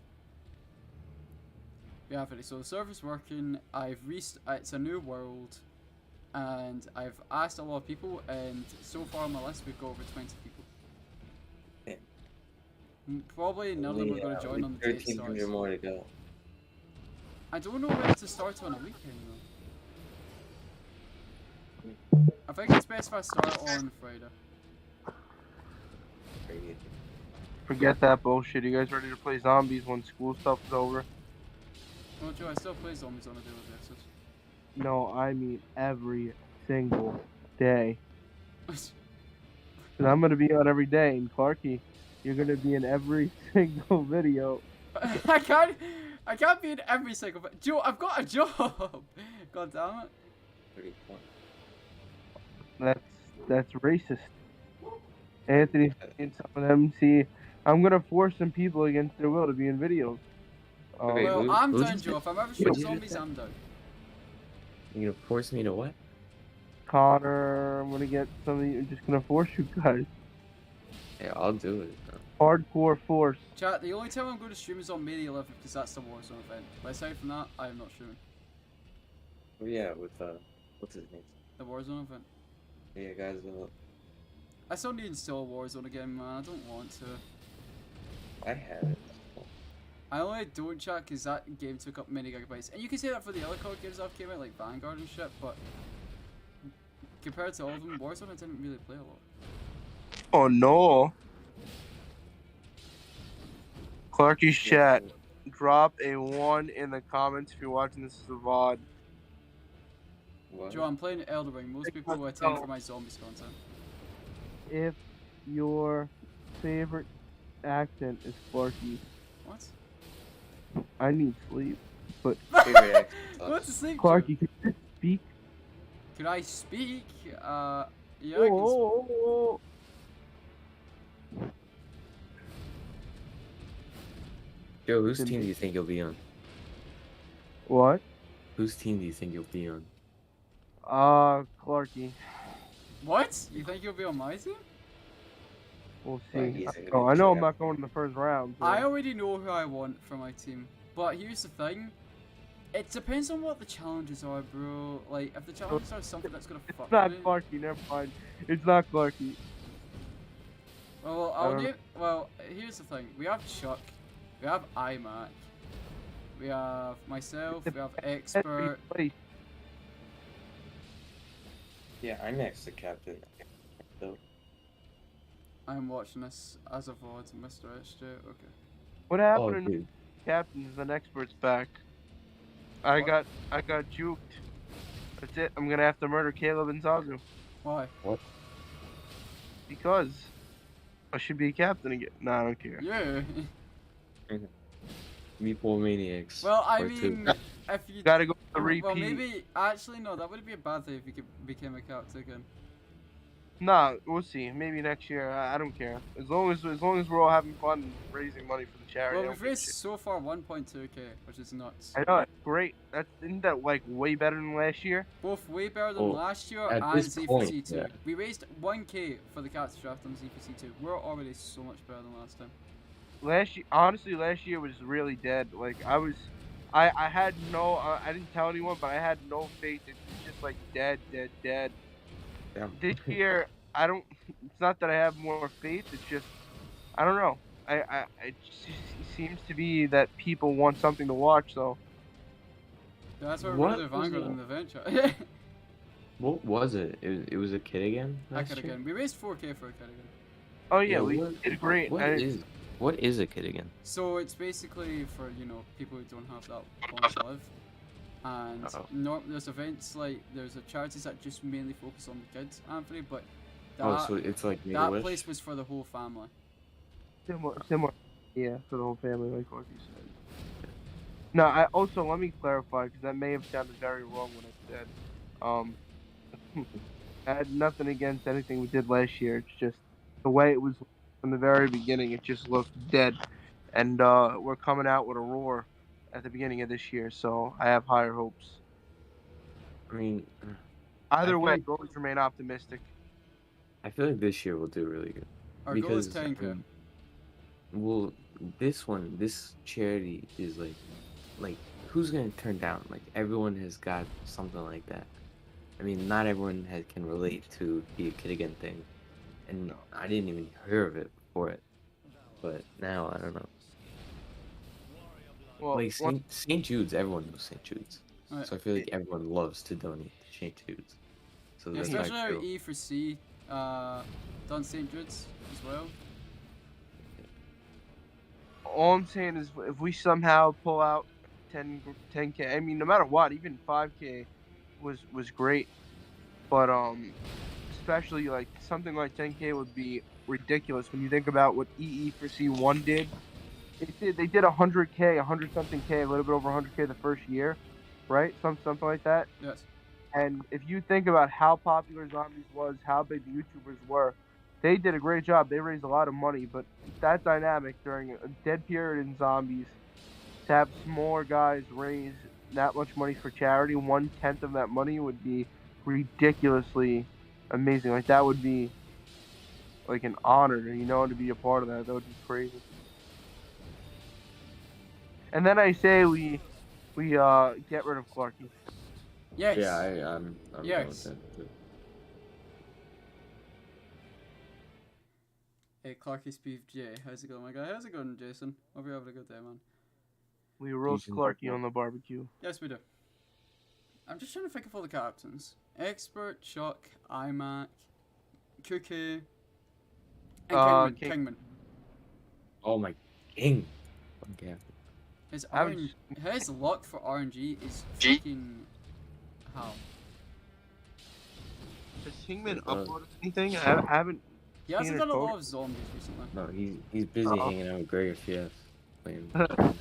Yeah, Anthony, so the server's working. It's a new world. And I've asked a lot of people, and so far on my list, we've got over 20 people. Yeah. Probably none of them are going to join on the day it 1,300 starts. more to go. I don't know when to start on a weekend though. I think it's best if I start on Friday. Crazy. Forget that bullshit. You guys ready to play zombies when school stuff is over? Well, Joe, I still play zombies on a daily basis. No, I mean every single day. Cause I'm gonna be on every day, and Clarky, you're gonna be in every single video. I can't be in every single. Joe, I've got a job. God damn it. 34. That's racist. Anthony and some of them. See, I'm gonna force some people against their will to be in videos. Wait, Well, I'm who's done, this? Joe. If I'm ever What'd shooting you just zombies, say? I'm done. You're gonna force me to what? Connor, I'm gonna get some of you. I'm just gonna force you guys. Yeah, I'll do it. Hardcore force. Chat, the only time I'm going to stream is on May the 11th because that's the Warzone event. But aside from that, I am not streaming. Oh, yeah, with what's his name? The Warzone event. Yeah, guys. I still need to install Warzone again, man. I don't want to. I have it. I only don't chat because that game took up many gigabytes. And you can say that for the other COD games that came out, like Vanguard and shit, but compared to all of them, Warzone I didn't really play a lot. Oh no. Clarky's chat. Drop a 1 in the comments if you're watching this as a VOD. What? Joe, I'm playing Elden Ring. Most people will attend for my zombies content. If your favorite accent is Clarky, What? I need sleep. But Favorite accent Go to sucks. sleep, Joe. Clarky, can you speak? Could I speak? Yeah, I can speak. Oh. Joe, whose team do you think you'll be on? What? Whose team do you think you'll be on? Clarky. What? You think you'll be on my team? We'll Well, see. he's a Oh, good I know I'm player. not going in the first round. So. I already know who I want for my team. But here's the thing. It depends on what the challenges are, bro. Like, if the challenges are something that's gonna It's fuck not me. Clarky, never mind. It's not Clarky. Well, here's the thing. We have Chuck. We have iMac. We have myself. We have Expert. Yeah, I'm next to captain. So, I'm watching this as a VOD, Mr. SJ. Okay. What oh, happened in dude. Captains? The expert's back. I got juked. That's it. I'm gonna have to murder Caleb and Zazu Why? because I should be a captain again. Nah, I don't care. Yeah. Meatball Maniacs. Well, I Part two. mean, if you Gotta go with the repeat. well, maybe actually no, that wouldn't be a bad thing if you became a captain again. Nah, we'll see. Maybe next year. I don't care. As long as we're all having fun and raising money for the charity. Well, I we've don't give a raised shit. so far 1.2k, which is nuts. I know, it's great. Isn't that like way better than last year? Both way better than Well, last year at and this point, ZPC2. yeah. We raised 1k for the captain draft on ZPC2. We're already so much better than last time. Honestly, last year was really dead. Like I had no, I didn't tell anyone, but I had no faith. It was just like dead. Damn. This year, I don't. It's not that I have more faith. It's just, I don't know. It just seems to be that people want something to watch. So That's why we're What really was Vanguard that? in the venture. What was it? It was a kid again? I last could year? again. We raised 4k for a kid again. oh yeah, Yeah, we what- did great. What is a kid again? So it's basically for, you know, people who don't have that long to live. And Uh-oh. there's events like, there's a charities that just mainly focus on the kids, Anthony, but that, Oh, so it's like Make a that Wish? place was for the whole family. Similar. Yeah, for the whole family, like what you said. No, I also let me clarify because that may have sounded very wrong when I said. I had nothing against anything we did last year. It's just the way it was from the very beginning. It just looked dead, and we're coming out with a roar at the beginning of this year. So I have higher hopes. I mean, Either feel way, like- always remain optimistic. I feel like this year we'll do really good. Our goal is Because, 10k. Well, this charity is like, who's gonna turn down? Like, everyone has got something like that. I mean, not everyone can relate to the Kid Again thing, and I didn't even hear of it before it. but now I don't know. Well, Like St. Jude's, everyone knows St. Jude's, Right. so I feel like everyone loves to donate to St. Jude's. So Yeah, that's especially like now E for C, done St. Jude's as well. all I'm saying is if we somehow pull out 10K, I mean, no matter what, even 5K was great. But especially like something like 10K would be ridiculous when you think about what EE for C1 did. They did 100K, 100 something K, a little bit over 100K the first year, right? Something like that. Yes. And if you think about how popular Zombies was, how big the YouTubers were, they did a great job. They raised a lot of money, but that dynamic during a dead period in Zombies, to have smaller guys raise that much money for charity, 1/10 of that money would be ridiculously amazing. Like that would be like an honor, to be a part of that. That would be crazy. And then I say we get rid of Clarky. Yes. Yeah, I'm going with Yes. that too. Hey, Clarky's Beef J. How's it going, my guy? How's it going, Jason? Hope you're having a good day, man. We roast Decent. Clarky on the barbecue. Yes, we do. I'm just trying to think of all the captains. Expert, Chuck, iMac, QK, and Kingman. King- Kingman. Oh my king. Okay. His, I would his luck for RNG is fucking how? Has Kingman Uh, uploaded anything? I haven't. He hasn't Seen done a it, lot of zombies recently. No, he's busy Uh-oh. hanging out with Greg FTS playing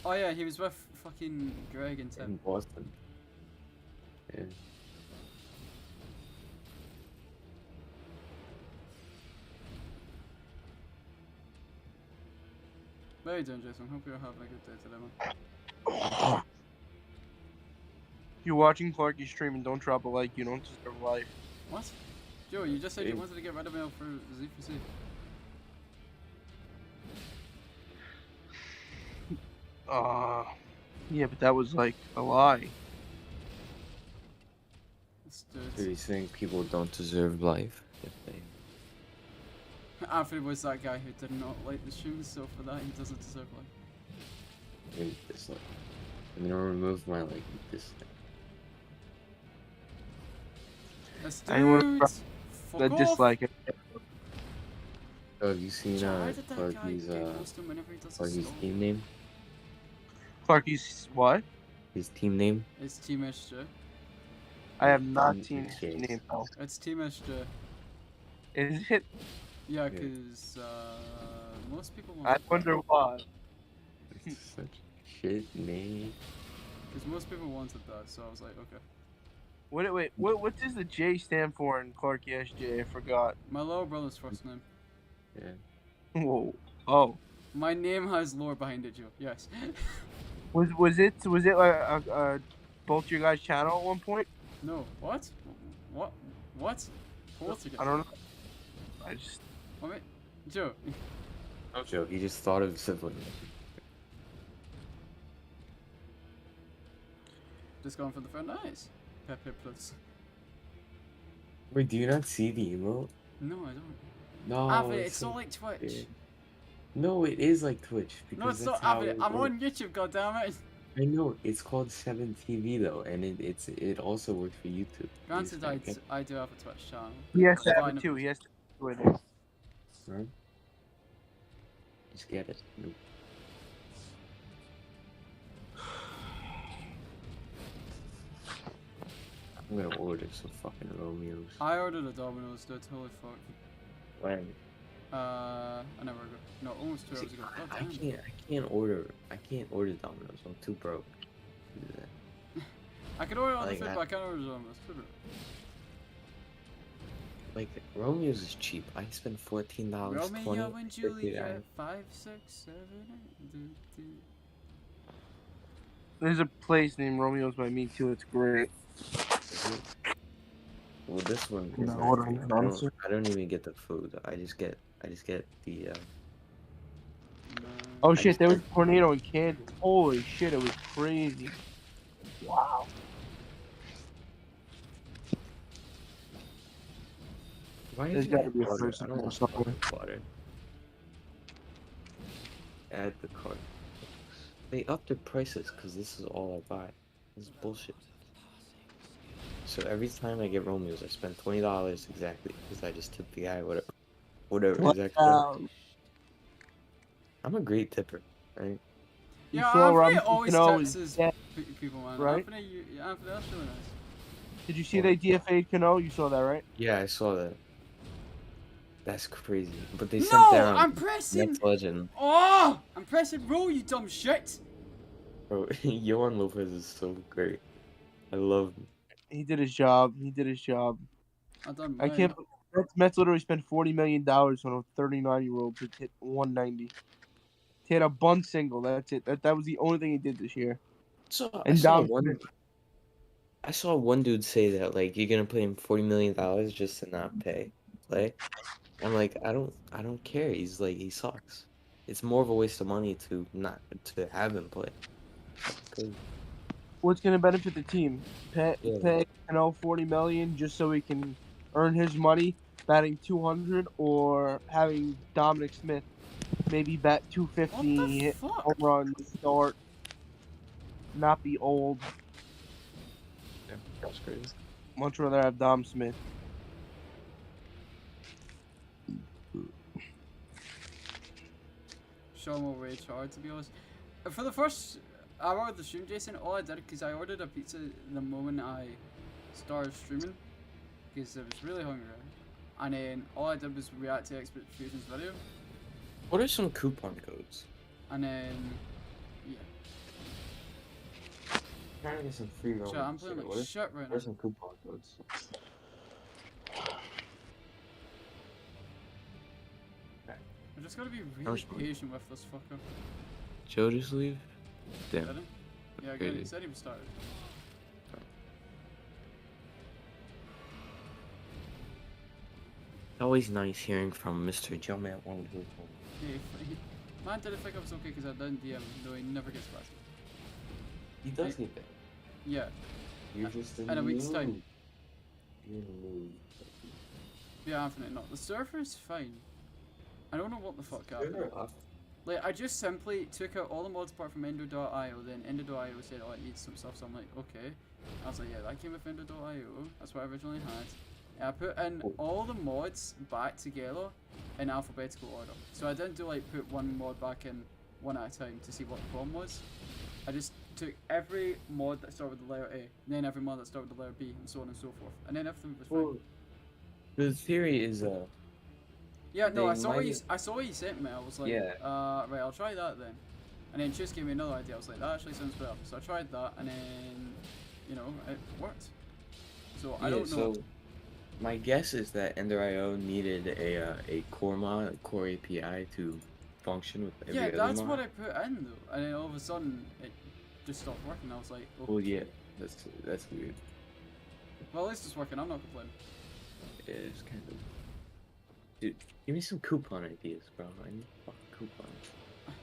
Oh yeah, he was with fucking Greg and in Tim. Boston. Yeah. How you doing, Jason? Hope you're having a good day today, man. If you're watching Clarky stream and don't drop a like, you don't deserve life. What? Joe, you just said you Hey. wanted to get rid of me for Z4C. Yeah, but that was like a lie. This Do dude. you think people don't deserve life if they? Anthony was that guy who did not like the stream, so for that he doesn't deserve life. I mean, dislike. I'm gonna remove my like dislike. This I would dude! that Fuck off! dislike it. Oh, have you seen Why did that guy Clarky's get close to him whenever he does a Clarky's stall? team name? Clarky's what? His team name? It's Team SJ. I have not Mm, seen okay. his name. No. It's Team SJ. Is it? Yeah, Yeah. because most people I want wonder why. It's such a shit name. because most people wanted that, so I was like, okay. What does the J stand for in Clarky SJ? I forgot. My little brother's first name. Yeah. Whoa. Oh. My name has lore behind it, Joe. Yes. Was it like both your guys' channel at one point? No. What? What? What? Both I together. don't know. I just Wait, Joe. Oh, Joe, he just thought of sibling. Just going for the front eyes. Pepe plus. Wait, do you not see the emote? No, I don't. No, Avid, it's not so like Twitch. weird. No, it is like Twitch because No, it's that's not how Avid. it I'm works. on YouTube, goddammit. I know it's called 7TV though, and it also works for YouTube. You Granted, just can't get- I do have a Twitch channel. he has to have Fine, it too. if- He has to do it. Huh? Just get it. Nope. I'm gonna order some fucking Romeos. I ordered a Domino's, dude. Holy fuck. When? An hour ago. No, almost 2 See, hours ago. God I damn. can't order Domino's. I'm too broke to do that. I could order other like food, that. but I can't order Domino's. Too bad. Like Romeo's is cheap. I spend $14, Romeo and Juliet, $50. 5, 6, 7, 8. There's a place named Romeo's by me too. It's great. Well, this one I'm is not not ordering free. it, honestly. I don't even get the food. I just get the Oh I shit, just there was don't- a tornado in Kansas. Holy shit, it was crazy. Wow. Why There's is gotta it be a water? person I don't want somewhere. water. add the cart. They upped their prices because this is all I buy. This is bullshit. So every time I get Romeos, I spend $20 exactly because I just tip the guy whatever is extra. Wow. I'm a great tipper, right? You Yeah, saw Anthony Robinson always Cano tips is his dead, people, man. right? Anthony, Anthony, that's really nice. Did you see they DFA'd Cano? You saw that, right? Yeah, I saw that. That's crazy. But they sent No, down I'm pressing. next legend. Oh, I'm pressing roll, you dumb shit. Bro, Johan Lopez is so great. I love him. He did his job. He did his job. I done I mine. can't. Mets literally spent $40 million on a 39-year-old to hit 190. He had a bunt single. That's it. That was the only thing he did this year. So And Dom Smith. I saw one dude say that like you're gonna pay him $40 million just to not play. I'm like, I don't care. He's like he sucks. It's more of a waste of money to not to have him play. Crazy. What's going to benefit the team? Pay Yeah. Cano $40 million just so he can earn his money, batting 200, or having Dominic Smith maybe bat What the 250, hit fuck? home run, start, not be old. Yeah, that's crazy. Much rather have Dom Smith. Show him way too hard, to be honest. For the first hour of the stream, Jason, all I did, because I ordered a pizza the moment I started streaming, because I was really hungry, and then all I did was react to Expert Fusion's video, What are some coupon codes? and then, yeah. Trying to get some free Shit, I'm playing like shit right What now. are some coupon codes? I just gotta be really much money? patient with this fucker. Joe just leave? Damn. Did he? Yeah, Okay, again, he dude. said he was started. Always nice hearing from Mr. Joe Man One Two. Yeah, man didn't think I was okay because I didn't DM him, though he never gets back. He does get that. Yeah, You're just in a week's time. You're in the mood. Yeah, Anthony, no, the server is fine. I don't know what the fuck happened. Server off. Like, I just simply took out all the mods apart from Endo.io, then Endo.io said, oh, it needs some stuff, so I'm like, okay. I was like, yeah, that came with Endo.io, that's what I originally had. And I put in all the mods back together in alphabetical order. So I didn't do, like, put one mod back in one at a time to see what the problem was. I just took every mod that started with the letter A, and then every mod that started with the letter B, and so on and so forth. And then everything was fine. Well, the theory is Yeah, no, They I saw what might- I saw what you sent me. I was like, Yeah. right, I'll try that then. And then Chase gave me another idea. I was like, that actually sounds better. So I tried that, and then, you know, it worked. So I don't know. So my guess is that Ender.io needed a core mod, a core API to function with every Yeah, other that's mod. what I put in though, and then all of a sudden it just stopped working. I was like, oh, Well, yeah, that's weird. well, at least it's working. I'm not complaining. It's kind of. Dude, give me some coupon ideas, bro. I need fucking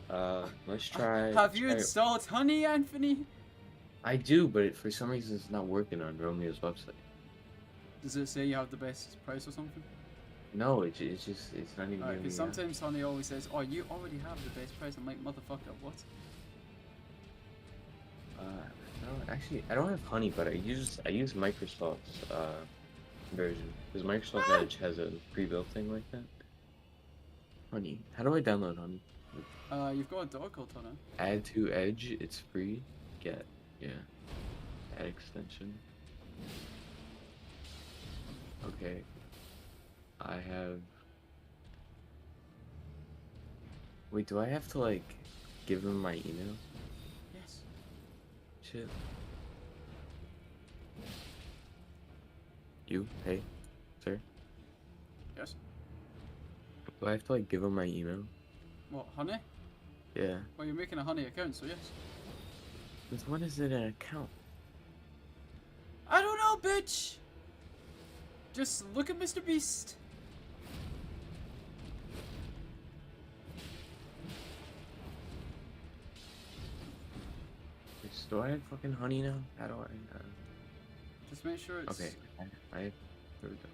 coupons. Let's try. Have you try- installed Honey, Anthony? I do, but for some reason it's not working on Romeo's website. Does it say you have the best price or something? No, it's just it's not even. Alright, giving because me sometimes Honey always says, oh, you already have the best price. I'm like, motherfucker, what? No, actually, I don't have Honey, but I use Microsoft's version because Microsoft Edge has a pre-built thing like that. Honey, how do I download Honey? You've got a dog called Honey. Add to Edge, it's free. Get, yeah. Add extension. Okay. I have. Wait, do I have to like give him my email? Yes. Shit. You? Hey? Sir? Yes. Do I have to like give him my email? What, Honey? Yeah. Well, you're making a Honey account, so yes. But when is it an account? I don't know, bitch! Just look at Mr. Beast. Do I have fucking Honey now? How do I? Just make sure it's... Okay. I there we go.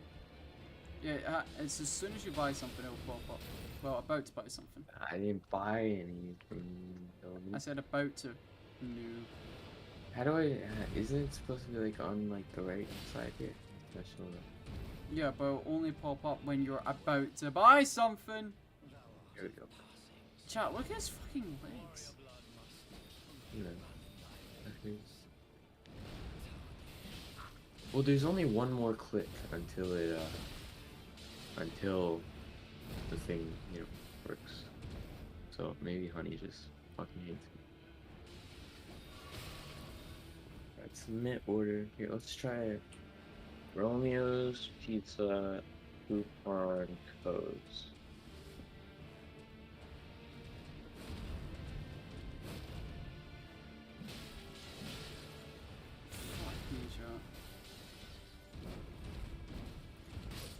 Yeah, it's as soon as you buy something, it'll pop up. Well, about to buy something. I didn't buy anything. I said about to. No. How do I? Isn't it supposed to be like on like the right side here? That's not. Yeah, but it'll only pop up when you're about to buy something. Here we go. Chat, look at his fucking legs. You know. Okay. Well, there's only one more click until it until the thing, you know, works. So maybe Honey just fucking hates me. Alright, submit order. Here, let's try it. Romeo's Pizza coupon codes. Fuck me, chat.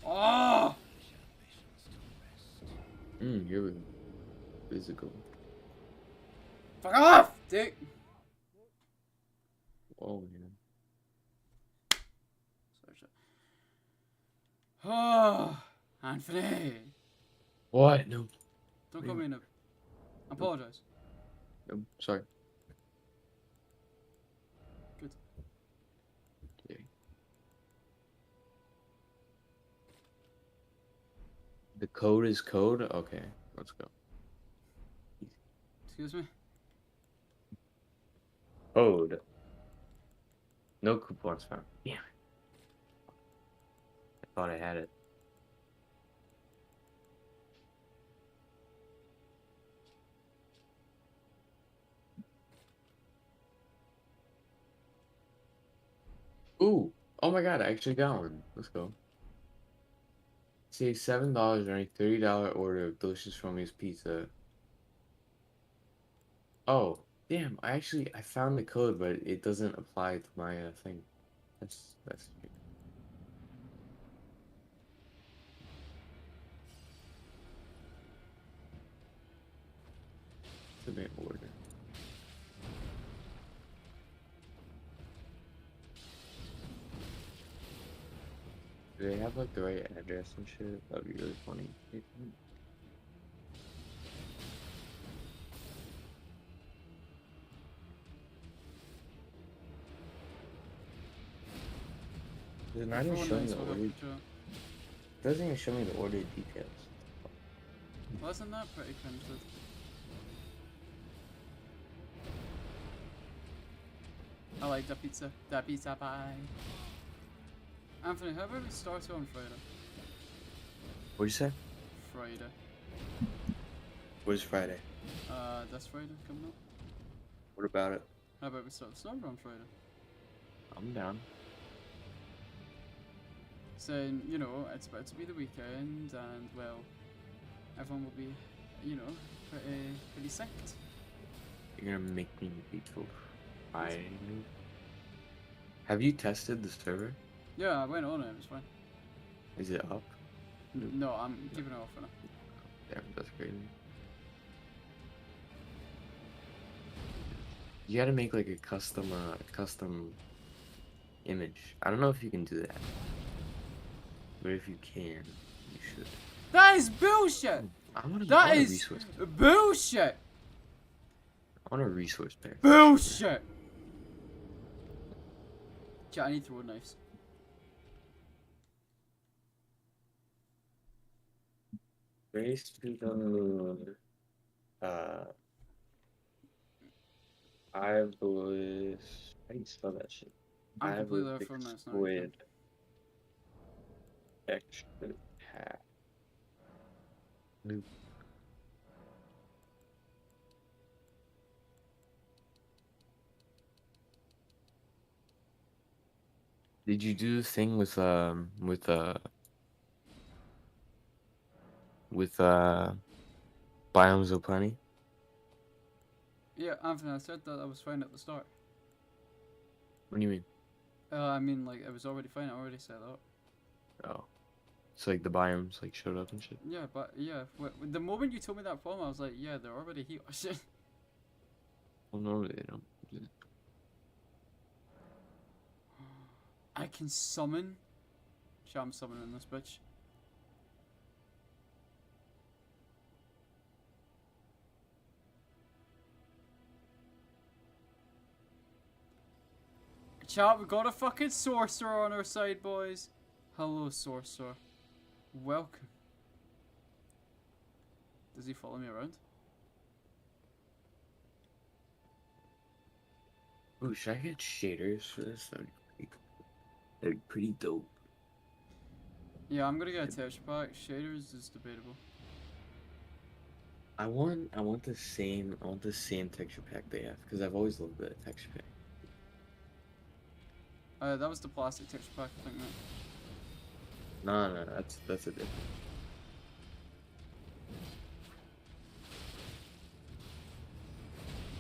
Oh! Here we go. Physical. Fuck off, dick! Oh, yeah. Sorry, chat. Oh, Anthony! What? No. Don't call me a noob. I apologise. No. Sorry. Good. Okay. The code is code? Okay, let's go. Excuse me? Code. No coupons found. Damn it. I thought I had it. Ooh. Oh my god, I actually got one. Let's go. Save $7 on a $30 order of delicious Romeo's pizza. Oh, damn! I found the code, but it doesn't apply to my thing. That's weird. Submit order. Do they have like the right address and shit? That'd be really funny. It's not even Everyone showing knows the what order. up, chat. It doesn't even show me the order details. Wasn't that pretty cringe, dude? I like the pizza. The pizza pie. Anthony, how about we start it on Friday? What'd you say? Friday. Where's Friday? This Friday coming up. What about it? How about we start the server on Friday? I'm down. Saying, you know, it's about to be the weekend, and well, everyone will be, you know, pretty synced. You're gonna make me be so fine. Have you tested the server? Yeah, I went on it. It was fine. Is it up? No, I'm keeping it off for now. Damn, that's crazy. You gotta make like a custom image. I don't know if you can do that, but if you can, you should. That is bullshit. I want That a is resource. bullshit. I want a resource pair. Bullshit. Chat, I need throwing knives. Race to the I was. How do you spell that shit? I'm I completely was off from this now. squid extra pack. Nope. Did you do the thing with Biomes of Plenty? Yeah, Anthony, I said that I was fine at the start. What do you mean? I mean, like, it was already fine. I already set that up. Oh, it's like the biomes like showed up and shit. Yeah, but yeah, the moment you told me that problem, I was like, yeah, they're already here. Shit. Well, normally they don't. I can summon. Shit, I'm summoning this bitch. Watch out, we got a fucking sorcerer on our side, boys. Hello, sorcerer. Welcome. Does he follow me around? Ooh, should I get shaders for this? That'd be pretty dope. Yeah, I'm gonna get a texture pack. Shaders is debatable. I want the same texture pack they have because I've always loved the texture pack. That was the plastic texture pack, I think, mate. No, that's a different.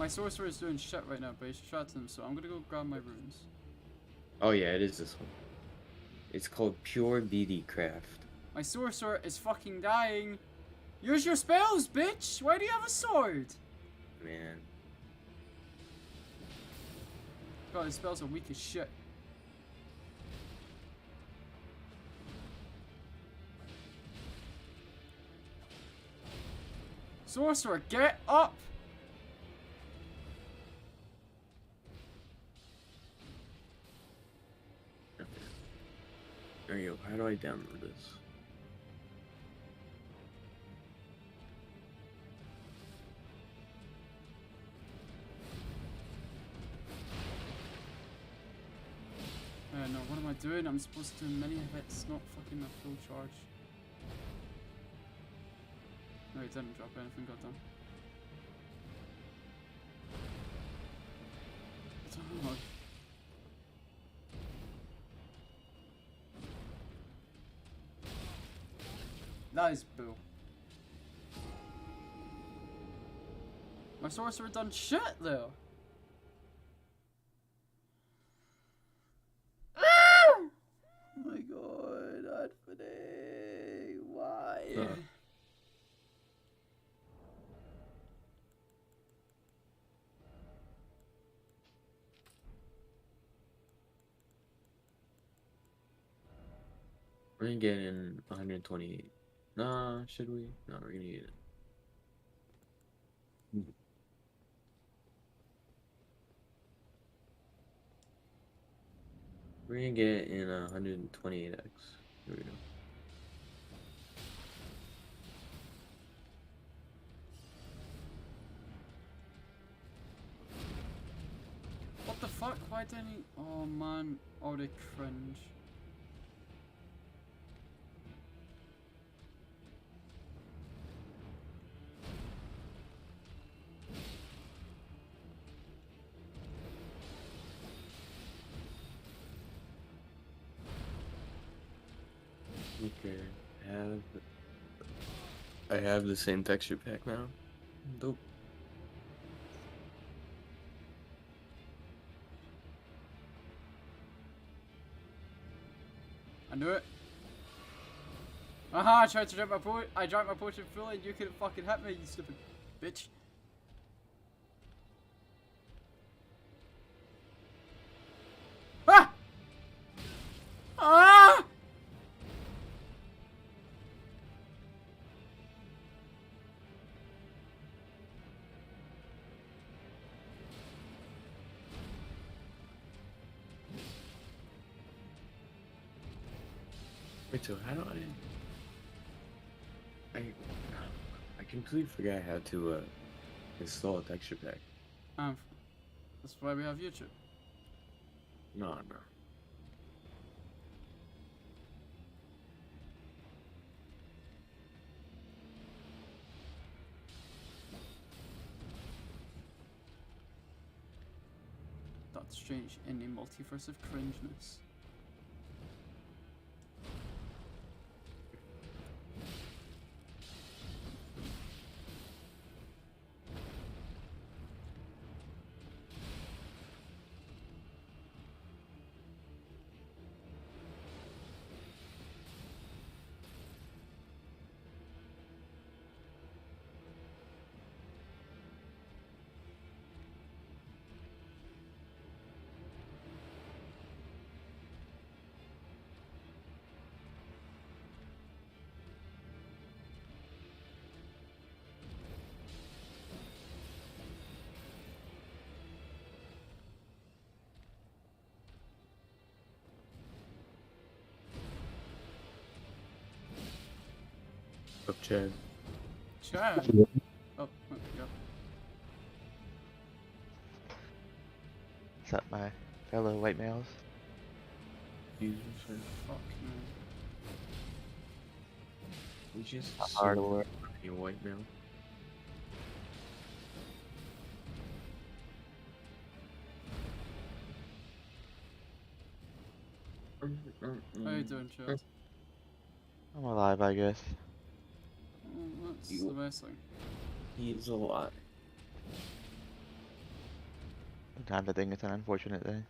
My sorcerer is doing shit right now, but he's distracting him, so I'm gonna go grab my runes. Oh yeah, it is this one. It's called Pure BD Craft. My sorcerer is fucking dying. Use your spells, bitch! Why do you have a sword? Man. God, his spells are weak as shit. Sorcerer, get up! Okay. There you go. How do I download this? No, what am I doing? I'm supposed to do many hits, not fucking a full charge. No, he didn't drop anything, goddamn. I don't know. That is bull. My sorcerer done shit though. Oh my god, Anthony, why? We're gonna get in 128. Nah, should we? No, we're gonna get it. We're gonna get it in 128x. Here we go. What the fuck? Why didn't he? Oh man, oh they cringe. Okay, I have the same texture pack now. Dope. I knew it. Aha, I tried to drink my potion. I drank my potion fully and you couldn't fucking hit me, you stupid bitch. Ah! Ah! Wait, so how do I completely forgot how to install a texture pack. That's why we have YouTube. No. That's strange in a multiverse of cringeness. Up Chad. Chad. Oh, yep. What's up, my fellow white males? Jesus, Fuck me. we just Hard work. you white male. How you doing, Chad? I'm alive, I guess. Oh, that's You- the best thing. He's a lot. Sometimes I think it's an unfortunate day.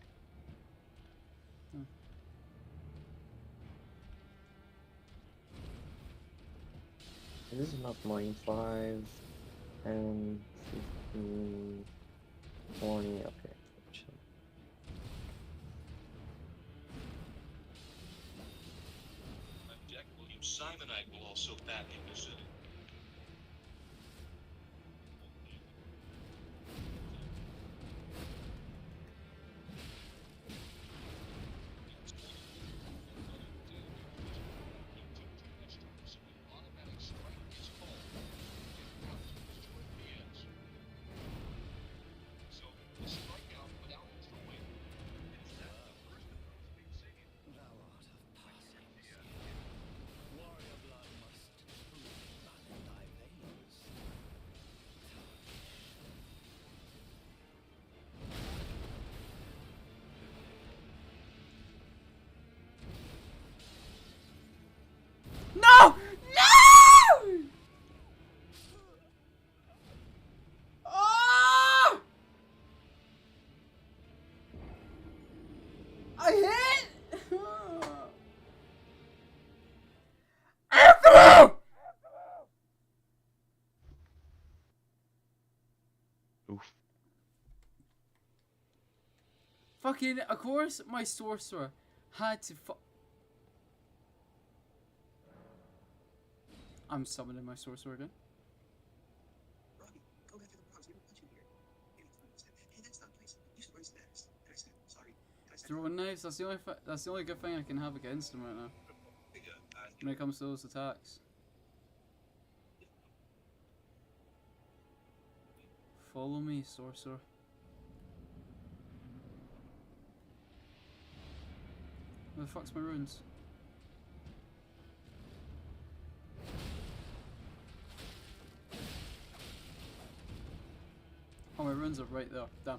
This is enough money. 5, 10, 15, 20. Okay. Chill. Jack William Simonite will also bat in this inning. No! No! Oh! I hit! Anthony! Oof. Fucking, of course, my sorcerer had to I'm summoning my sorcerer again. Robbie, go back to the bronze. We were punching here. Hey, that's not nice. You should raise knives. And I said, sorry. And I said, Throwing knives, that's the only good thing I can have against him right now. When it comes to those attacks. Follow me, sorcerer. Where the fuck's my runes? Oh, my runes are right there. Damn.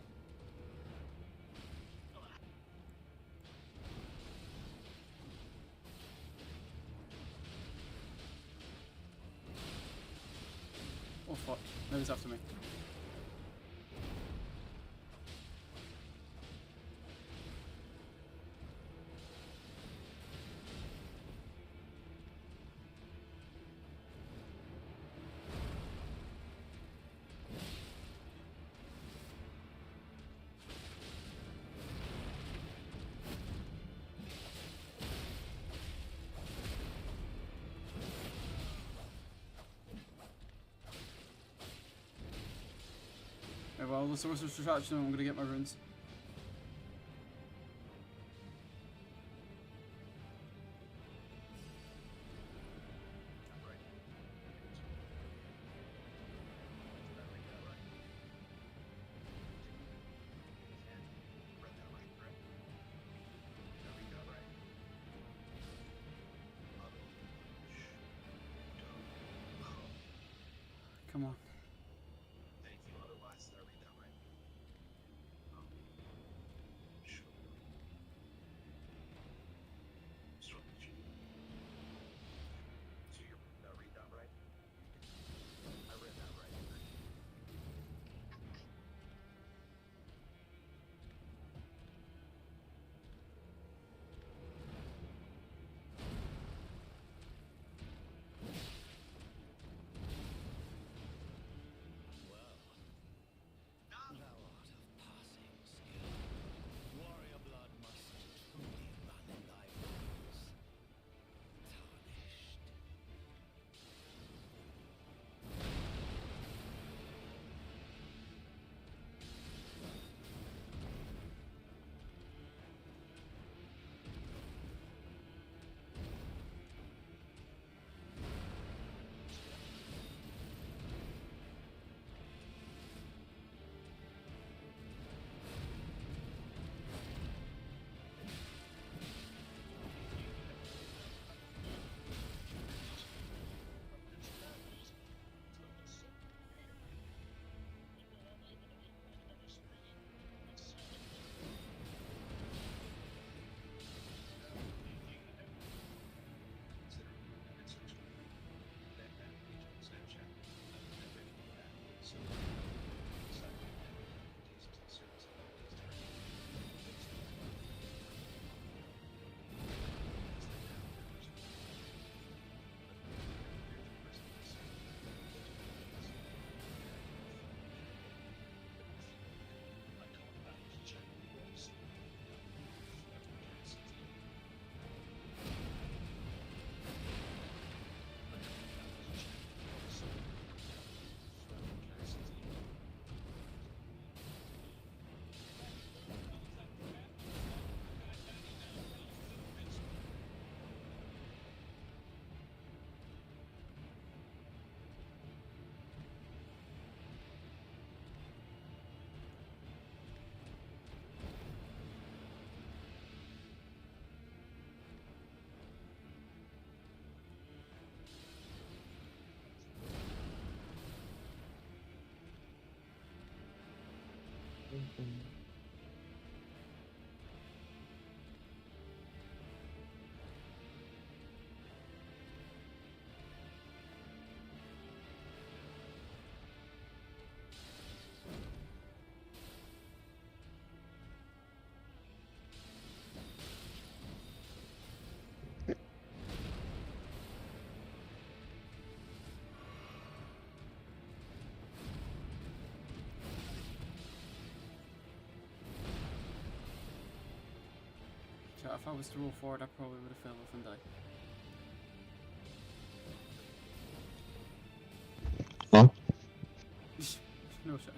Oh fuck. Now he's after me. Okay, well, the sorcerer's distraction, I'm gonna get my runes. Come on. thank you. Otherwise, did I read that right? Sure. Strategy. So did I read that right? I read that right. If I was to roll forward, I probably would have fell off and died. Huh? No shot.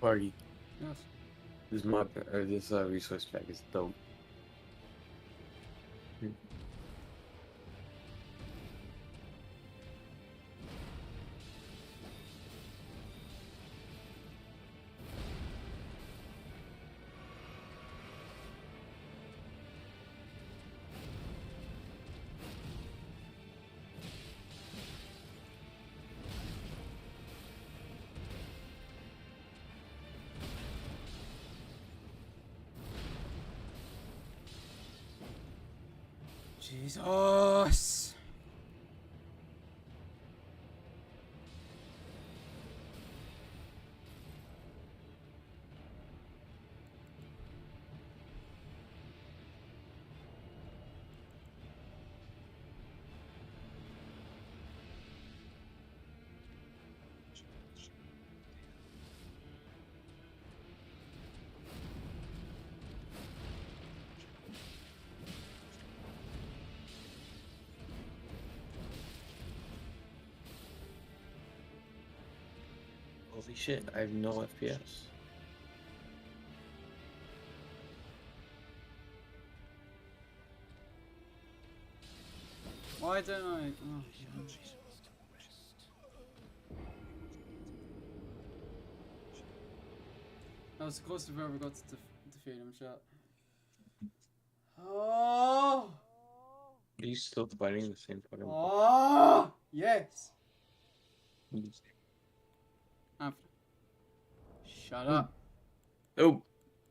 Party. Yes. This resource pack is dope. Jesus. Holy shit, I have no FPS. Why don't I? Oh, yeah. That was the closest I've ever got to defeating him, chat. Oh! Are you still fighting the same fucking Oh! Yes! Anthony. Shut up. Oh!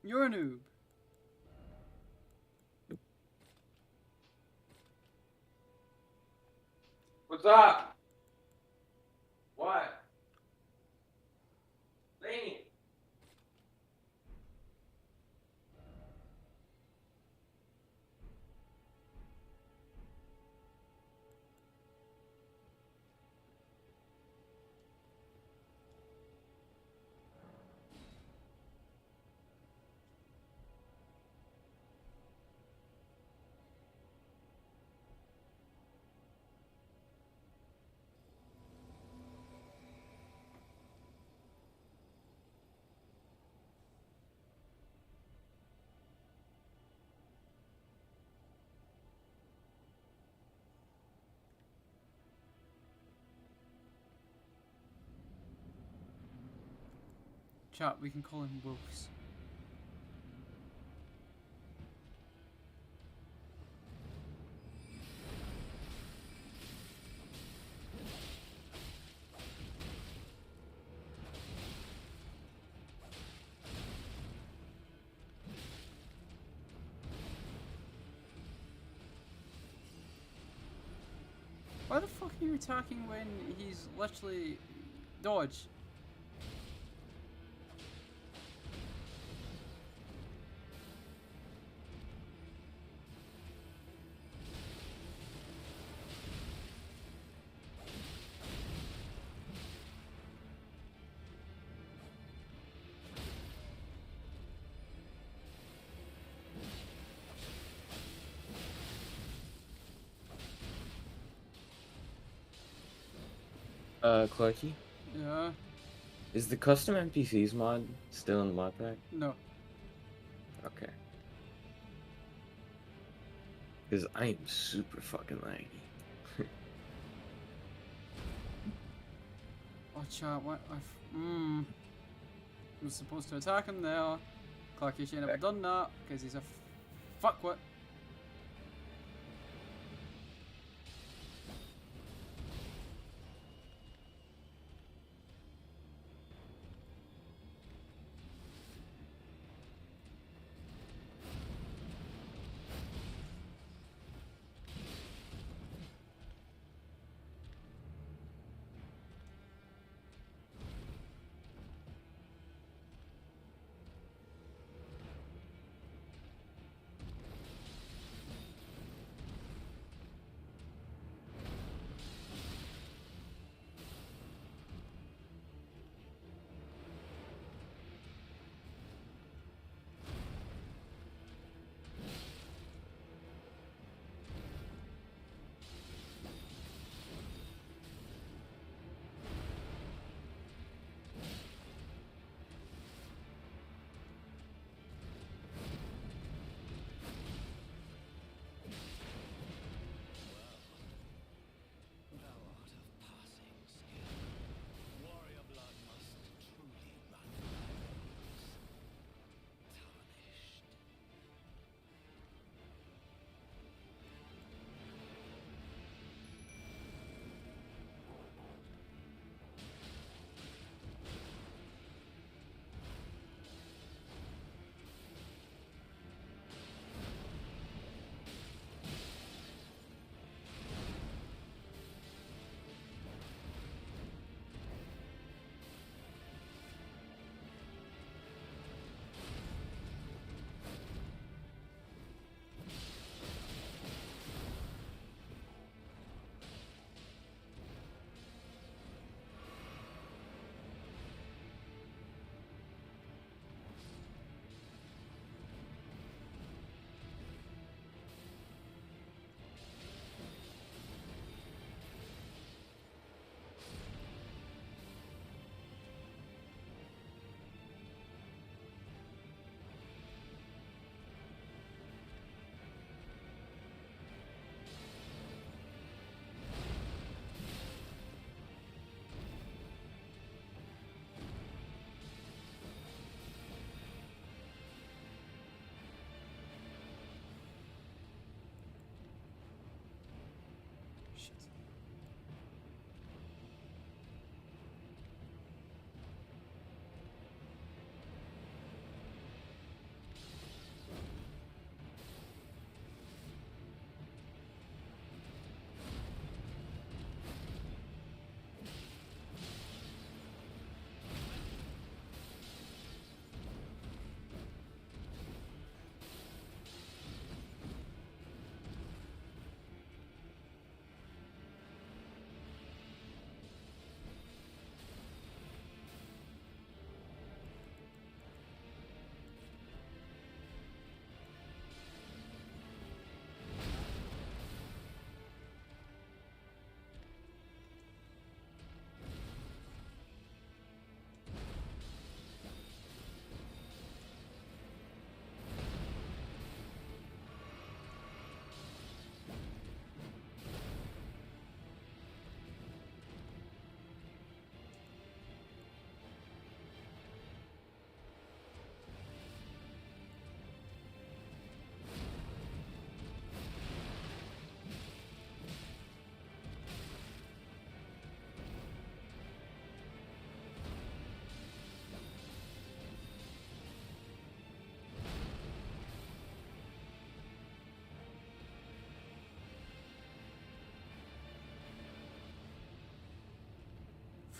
You're a noob. What's up? What? Laney. Chat, we can call him Wolves. Why the fuck are you attacking when he's literally dodge? Clarky, Yeah, is the custom NPCs mod still in the mod pack? no. Okay. Because I am super fucking laggy. Oh, chat, what? I was supposed to attack him there. Clarky should have done that because he's a fuckwit.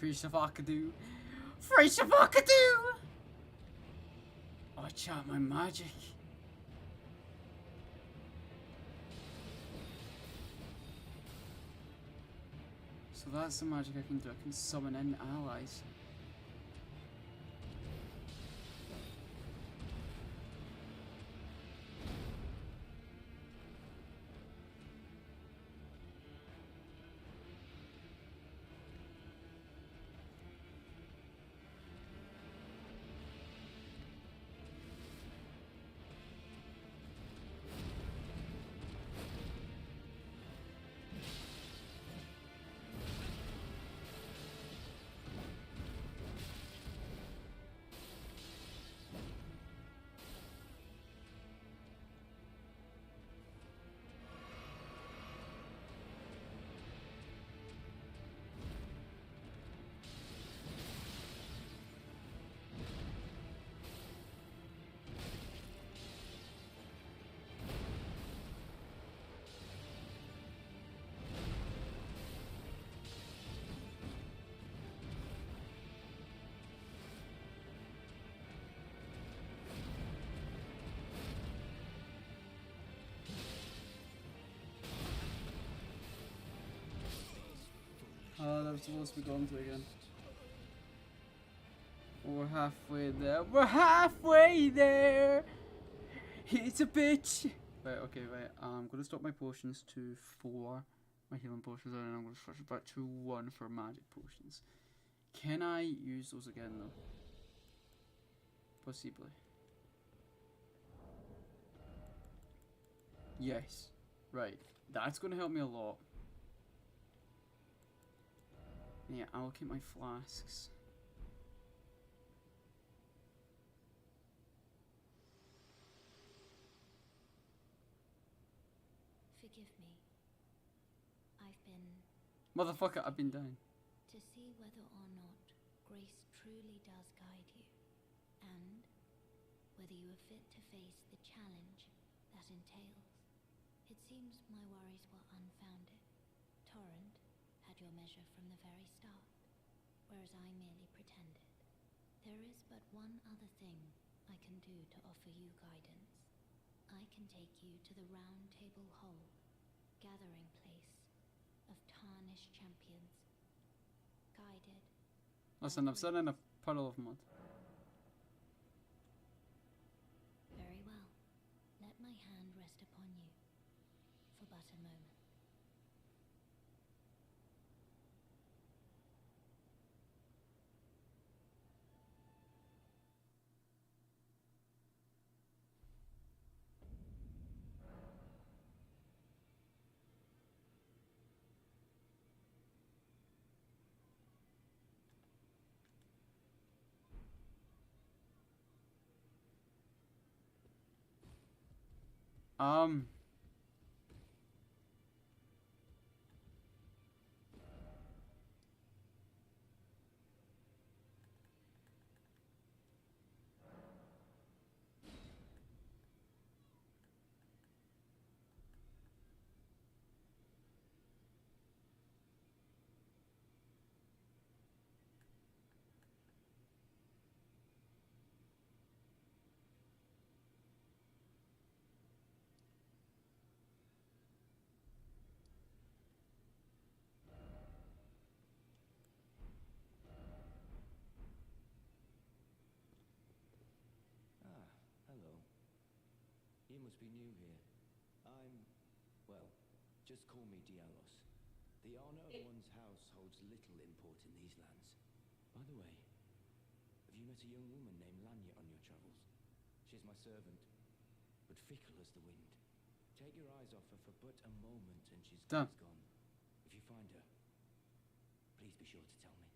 Freeshavakadoo. Freeshavakadoo! Watch out my magic. So that's the magic I can do. I can summon in allies. Oh, that was supposed to be gone to again. We're halfway there. We're halfway there! He's a bitch! Right, okay, right. I'm gonna stop my potions to 4. My healing potions, and then I'm gonna switch it back to 1 for magic potions. Can I use those again, though? Possibly. Yes. Right. That's gonna help me a lot. Yeah, I'll keep my flasks. Forgive me. I've been Motherfucker, I've been down. to see whether or not grace truly does guide you, and whether you are fit to face the challenge that entails. It seems my worries were unfounded. Torrent had your measure from the very start, whereas I merely pretended. There is but one other thing I can do to offer you guidance. I can take you to the Round Table Hall, gathering place of tarnished champions, guided. Listen, I've sat in a puddle of mud. Very well. Let my hand rest upon you for but a moment. Um. Ah, hello. You must be new here. Well, just call me Dialos. The honor of one's house holds little import in these lands. By the way, have you met a young woman named Lanya on your travels? She's my servant, but fickle as the wind. Take your eyes off her for but a moment and she's Done. gone. If you find her, please be sure to tell me.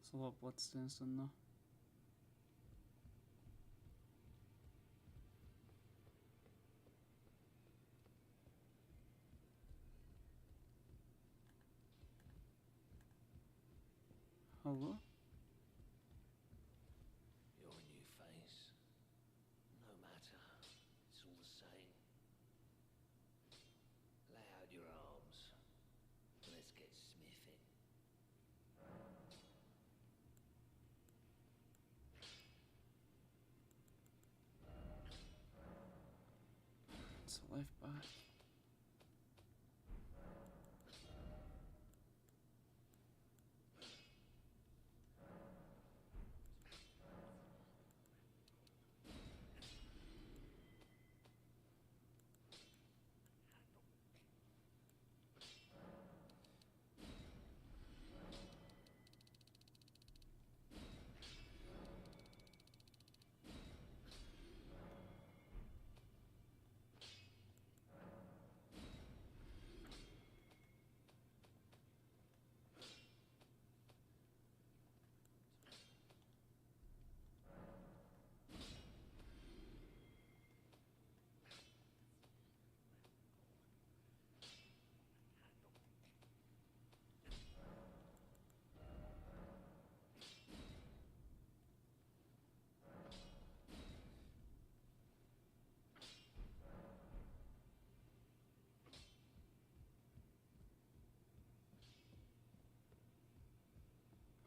It's a lot of bloodstains in there. Hello? Your new face. No matter. It's all the same. to left back.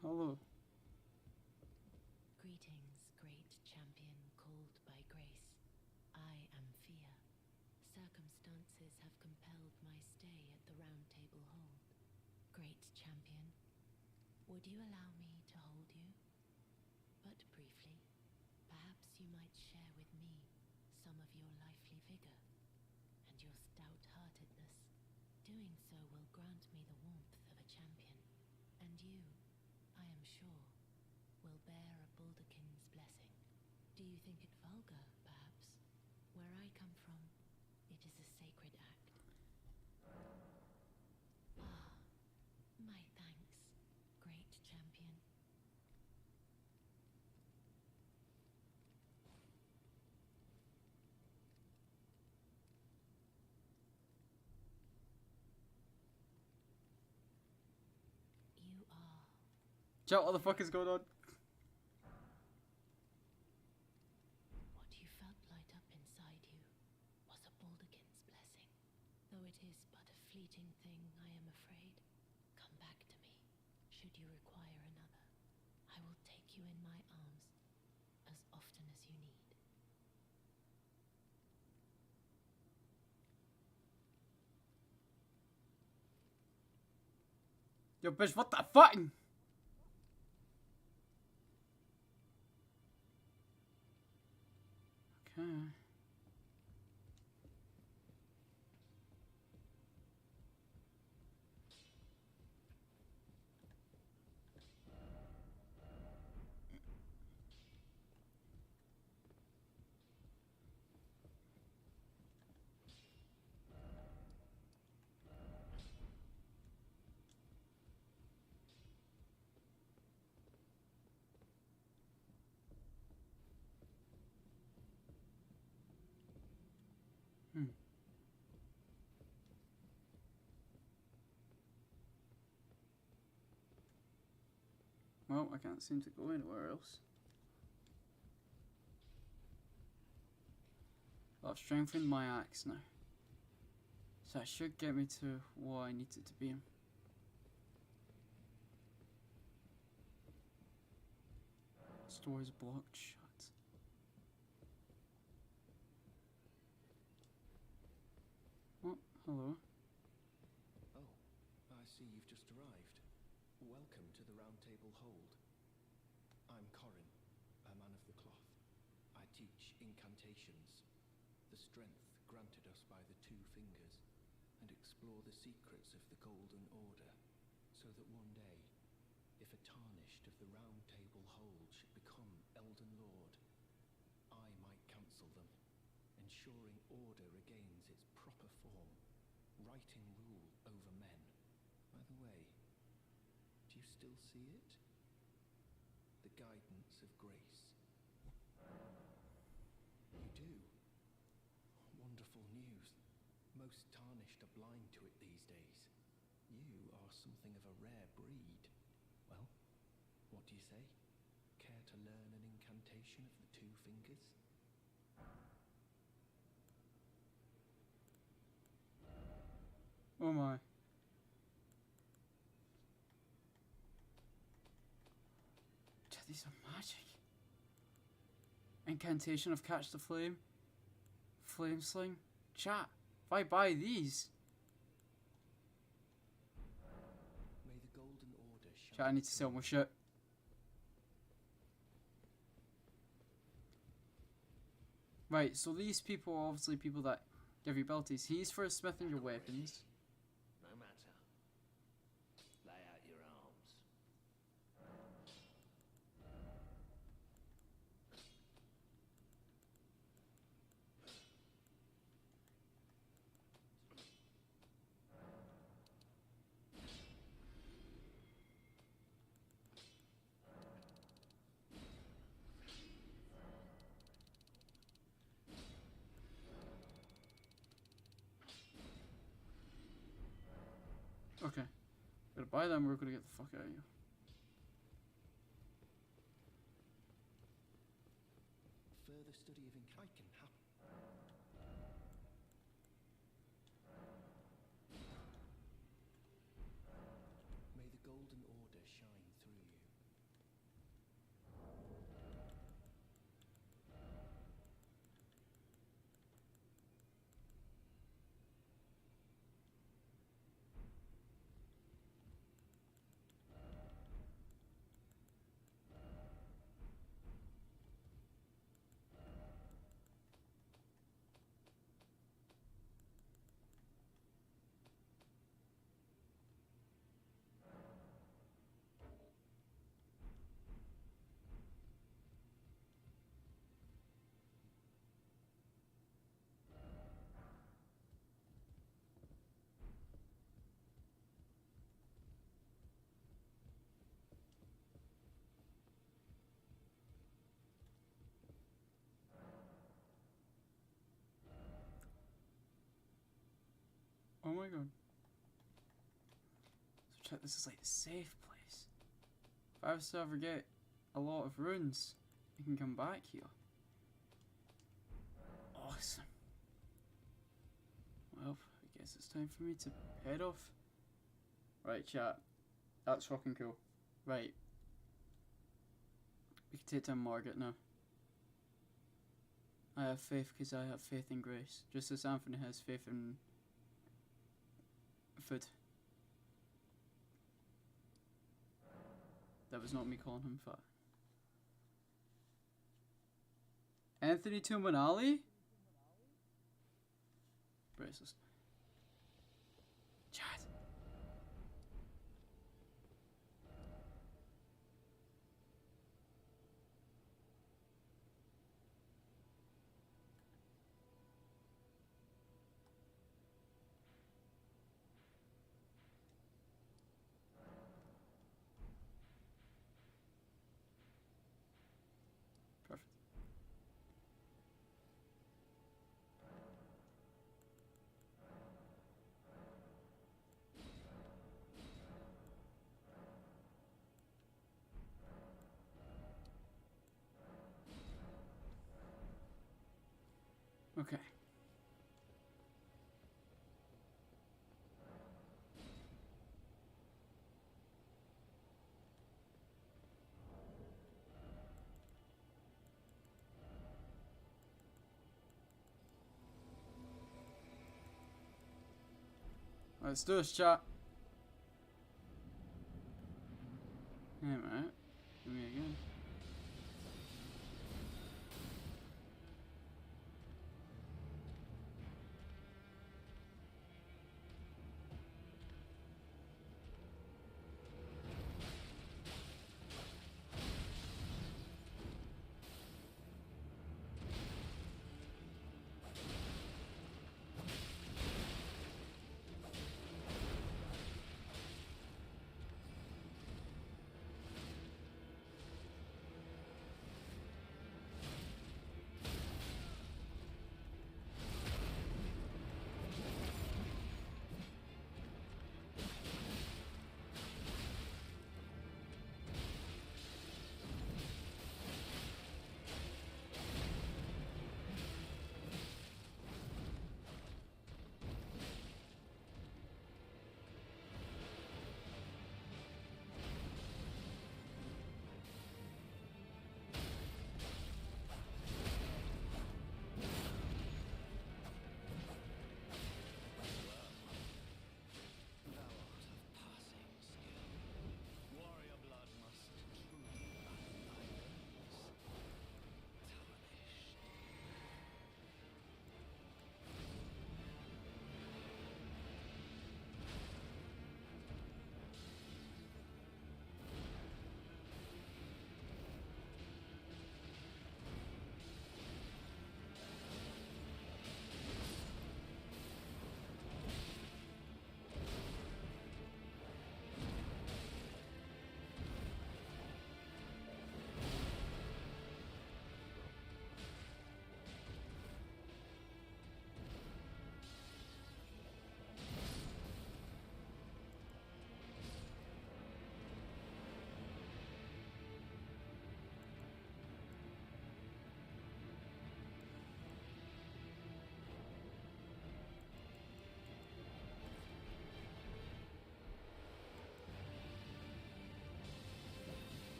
Hello. Greetings, great champion called by grace. I am Fear. Circumstances have compelled my stay at the Round Table Hold. Great champion, would you allow me to hold you? But briefly, perhaps you might share with me some of your lively vigor and your stout-heartedness. Doing so will grant me the warmth of a champion, and you, I am sure, will bear a Baldakin's blessing. Do you think it vulgar, perhaps? Where I come from, it is a sacred act. Ah, my thanks, great champion. You are. Chat, what the fuck is going on? What you felt light up inside you was a Baldakin's blessing. Though it is but a fleeting thing, I am afraid. Come back to me, should you require another. I will take you in my arms as often as you need. Yo, bitch, what the fuck? Okay. Well, I can't seem to go anywhere else. I've strengthened my axe now. So that should get me to what I need it to be. Store is blocked shut. Oh, hello. Oh, I see you've just arrived. Welcome to the Round Table Hold. I'm Corin, a man of the cloth. I teach incantations, the strength granted us by the two fingers, and explore the secrets of the Golden Order, so that one day, if a tarnished of the Round Table Hold should become Elden Lord, I might counsel them, ensuring order regains its proper form, righting rule over men. By the way, do you still see it? The guidance of grace. You do? Wonderful news. Most tarnished are blind to it these days. You are something of a rare breed. Well, what do you say? Care to learn an incantation of the two fingers? Oh my. These are magic. Incantation of Catch the Flame. Flame Sling. Chat, if I buy these... May the golden order shine. Chat, I need to sell more shit. Right, so these people are obviously people that give you abilities. He's for smithing your weapons. No matter. Lay out your arms. Okay. Gotta buy them, we're gonna get the fuck out of here. Further study of I can happen. May the golden order shine through you. Oh my god. So check, this is like the safe place. If I was to ever get a lot of runes, I can come back here. Awesome. Well, I guess it's time for me to head off. Right, chat. That's fucking cool. Right. We can take down Margit now. I have faith because I have faith in grace. Just as Anthony has faith in food. That was not me calling him fat. Anthony Tumanali? Braceless. Chat. Perfect. Okay. Let's do this, chat. Hey, mate. Do me again.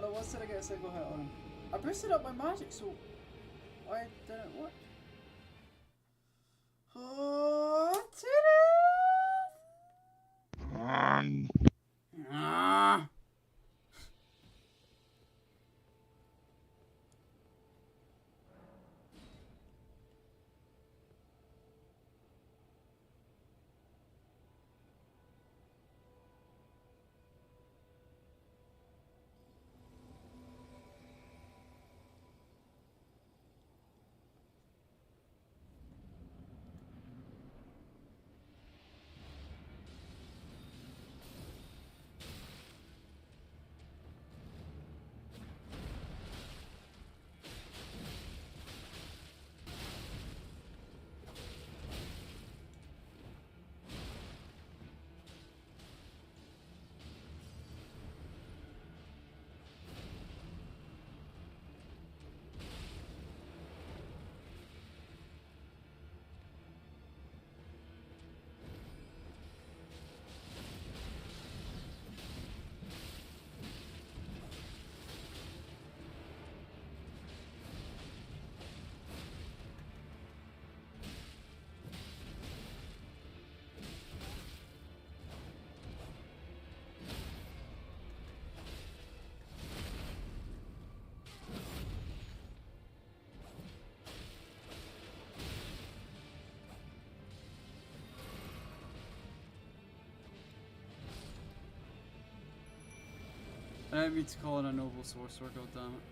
Although once did I get a single hit on him? I boosted up my magic, so why didn't it work? Oh, Ah. I didn't mean to call it a noble sorcerer, goddammit.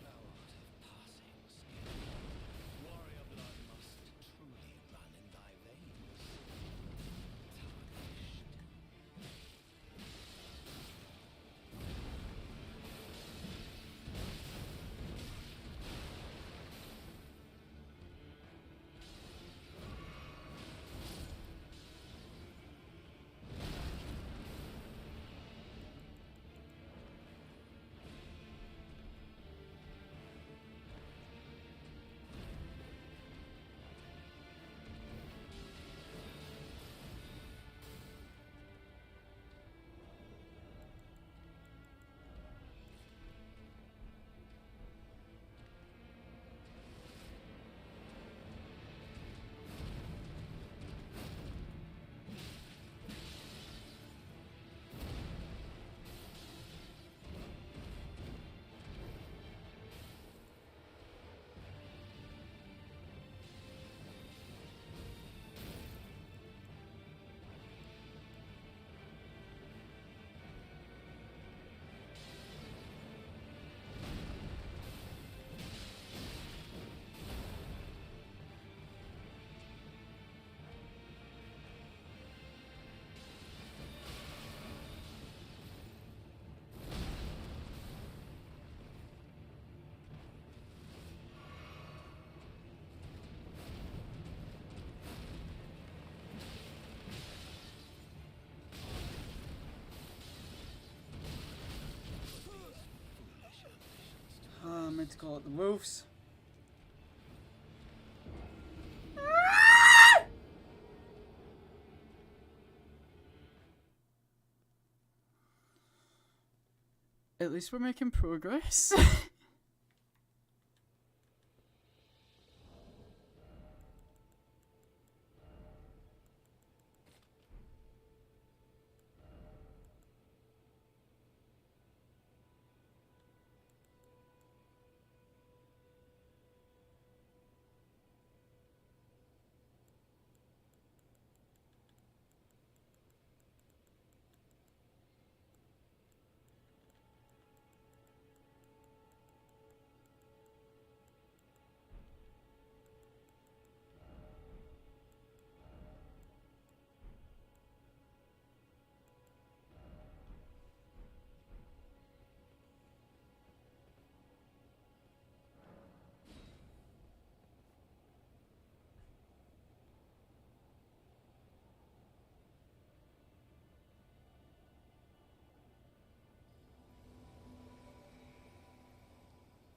Thou art of passing skill. Warrior blood must truly run in thy veins. Tarnished. I meant to call it the wolves. At least we're making progress.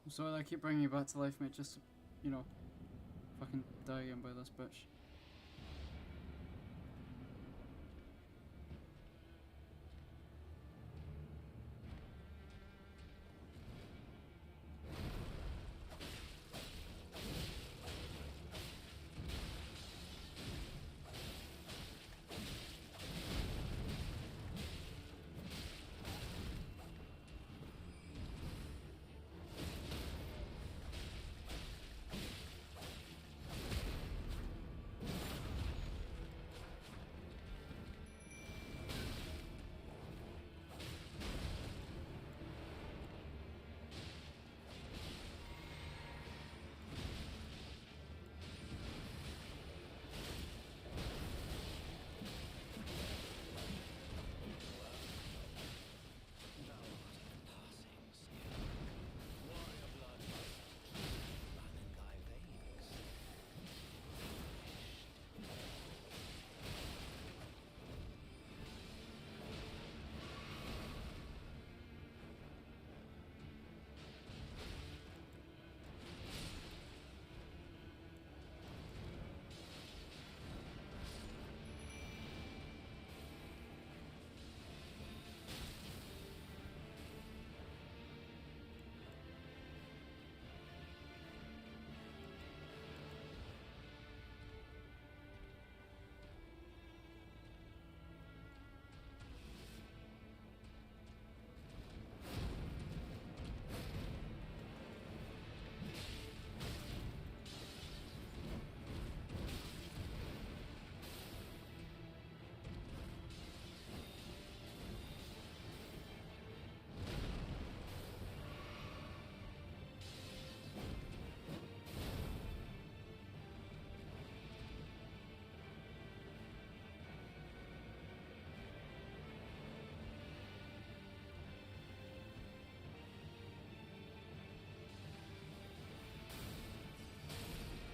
I'm sorry I keep bringing you back to life, mate, just to, you know, fucking die again by this bitch.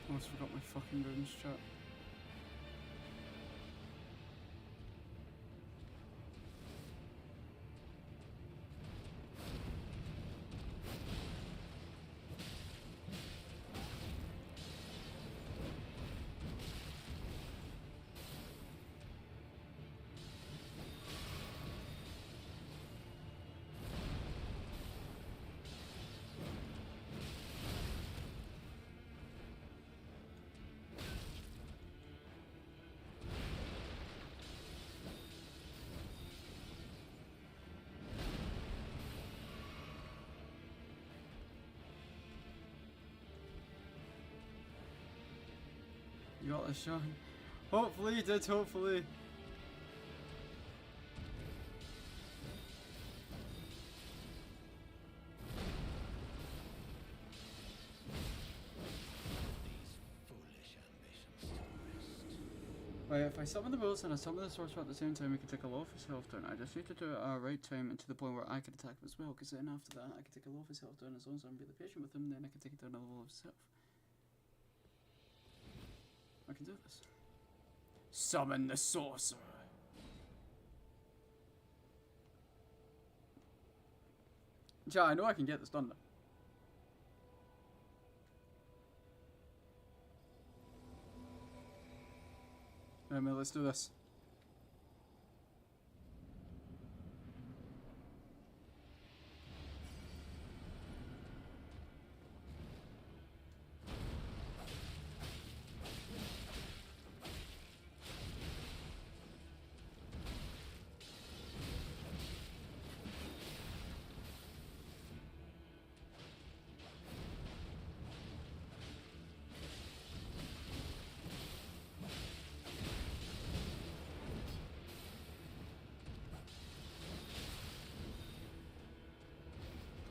Almost forgot my fucking runes chat. You got this, Sean. Hopefully you did, hopefully. Right, if I summon the bulls and I summon the sorcerer at the same time, we can take a lot of his health down. I just need to do it at the right time and to the point where I can attack him as well, because then after that I can take a lot of his health down. As long as I'm really patient with him, then I can take it down a level of his health. I can do this. Summon the sorcerer. Yeah, I know I can get this done though. Alright, mate, let's do this.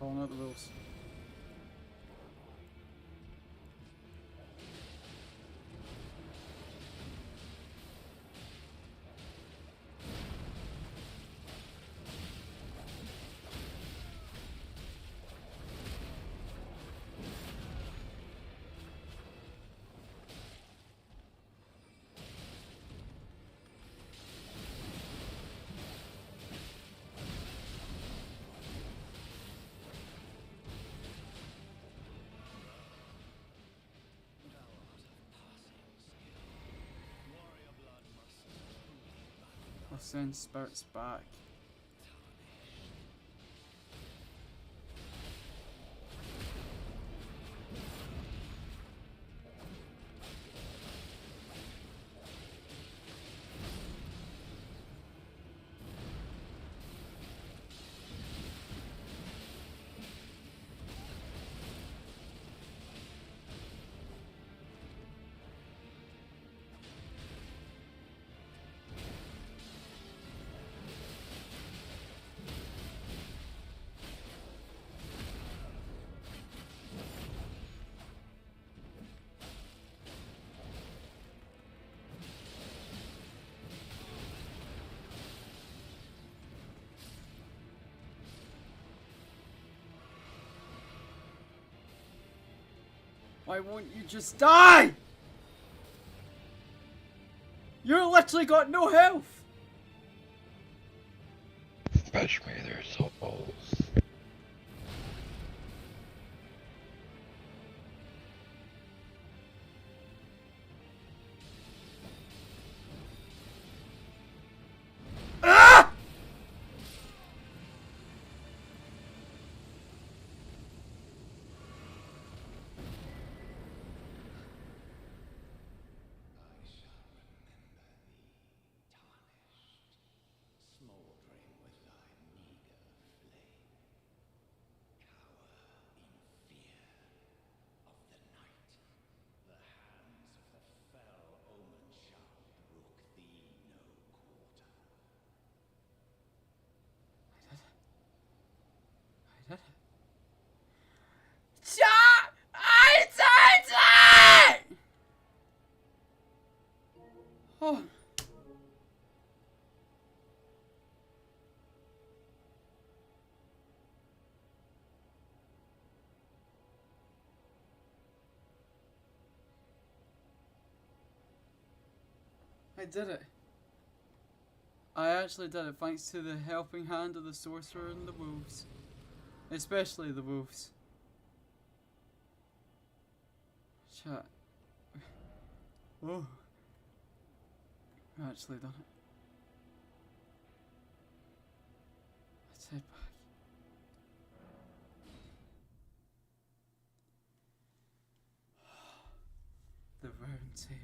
Calling out the rules. I'll send spirits back. Why won't you just die? You're literally got no health. Fetch me their souls. Ah! I shall remember thee, tarnished, smouldering with thy meager flame. Cower in fear of the night. The hands of the fell omen shall brook thee no quarter. I did it. I did it! Oh. I did it. I actually did it thanks to the helping hand of the sorcerer and the wolves. Especially the wolves. Chat. Oh. I actually done it. Let's head back. The round table.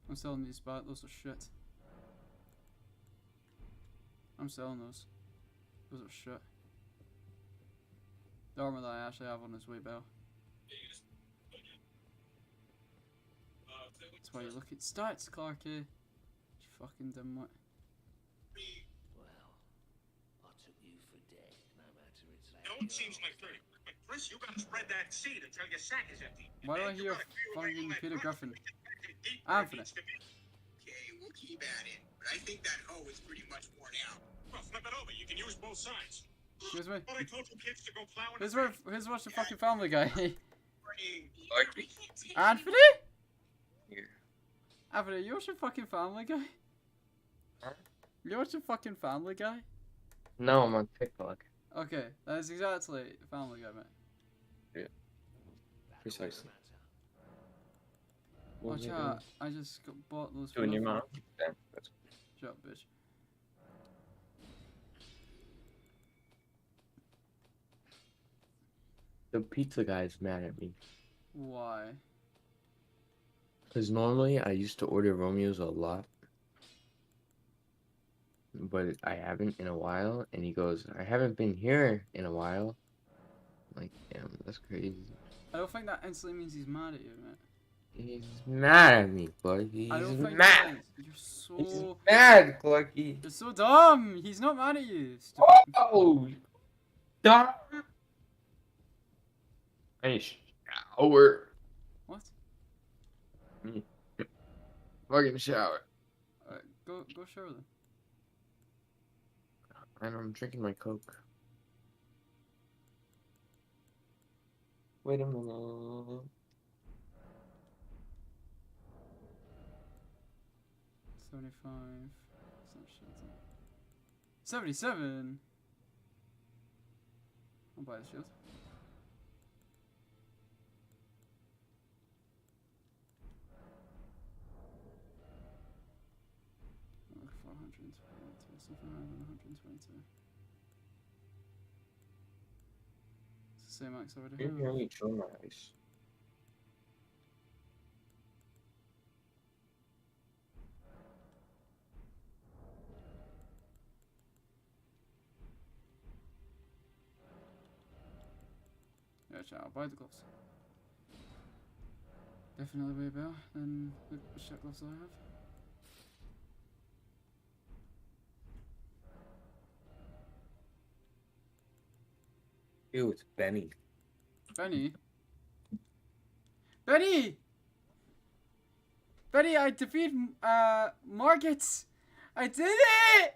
I'm selling these back, those are shit. I'm selling those. Those are shit. The armor that I actually have on is way better. That's why you look at stats, Clarky. You fucking dimwit. Well, I took you for dead, no matter its Don't seems like 30. But Chris, you gotta spread that seed until your sack is empty. Why do I And you hear gotta clear away all fucking that Peter rubbish Griffin? and get back to the deep where it Anthony. needs to be. Okay, we'll keep at it. But I think that hoe is pretty much worn out. Well, flip it over. You can use both sides. Excuse me? Well, I told you kids to go plowing. Who's watching fucking Family Guy? Like, Anthony? Here. Anthony, you watching fucking Family Guy? Huh? You watching fucking Family Guy? No, I'm on TikTok. Okay, that is exactly Family Guy, mate. Precisely. Watch out, I just bought those for Doing your nothing. mom? Yeah, that's Shut up, bitch. The pizza guy's mad at me. Why? Because normally I used to order Romeo's a lot, but I haven't in a while. And he goes, I haven't been here in a while. I'm like, damn, that's crazy. I don't think that instantly means he's mad at you, mate. He's mad at me, Clarky. I He's don't think mad. it is. You're He's so... mad, Clarky. You're so dumb! He's not mad at you. Stupid. Oh, dumb. I shower. What? Fucking shower. Go shower then. And I'm drinking my Coke. Wait a minute. 75. 77. I'll buy the shield. Oh, 422, something higher than 122. It's the same max I already You're have. really nice. Yeah, chat, I'll buy the gloves. Definitely way better than the shit gloves I have. Ew, it's Benny. Benny? Benny! Benny, I defeated, Margit! I did it!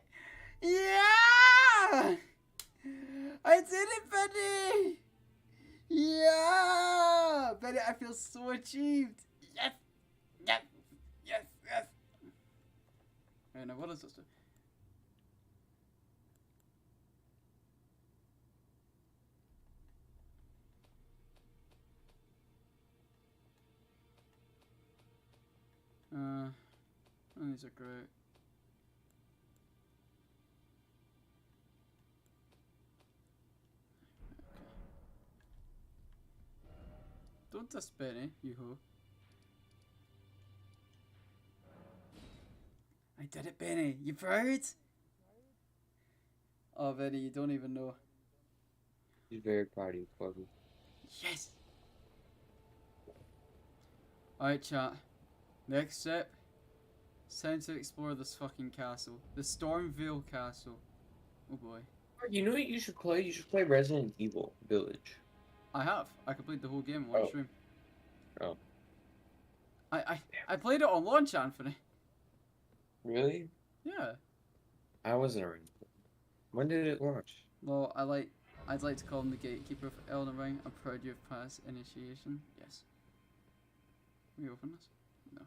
Yeah! I did it, Benny! Yeah! Benny, I feel so achieved! Yes! Yes! Yes! Yes! Right, now what is this? Oh, these are great. Don't diss Benny, you ho. I did it, Benny. You proud? Oh, Benny, you don't even know. He's very proud of you, Clarky. Yes! Alright, chat. Next step. It's time to explore this fucking castle. The Stormvale Castle. Oh boy. You know what you should play? You should play Resident Evil Village. I have. I completed the whole game in one stream. Oh. I played it on launch, Anthony. Really? Yeah. I wasn't around. When did it launch? Well, I'd like to call him the gatekeeper of Elden Ring. I'm proud you have passed initiation. Yes. Can we open this? No.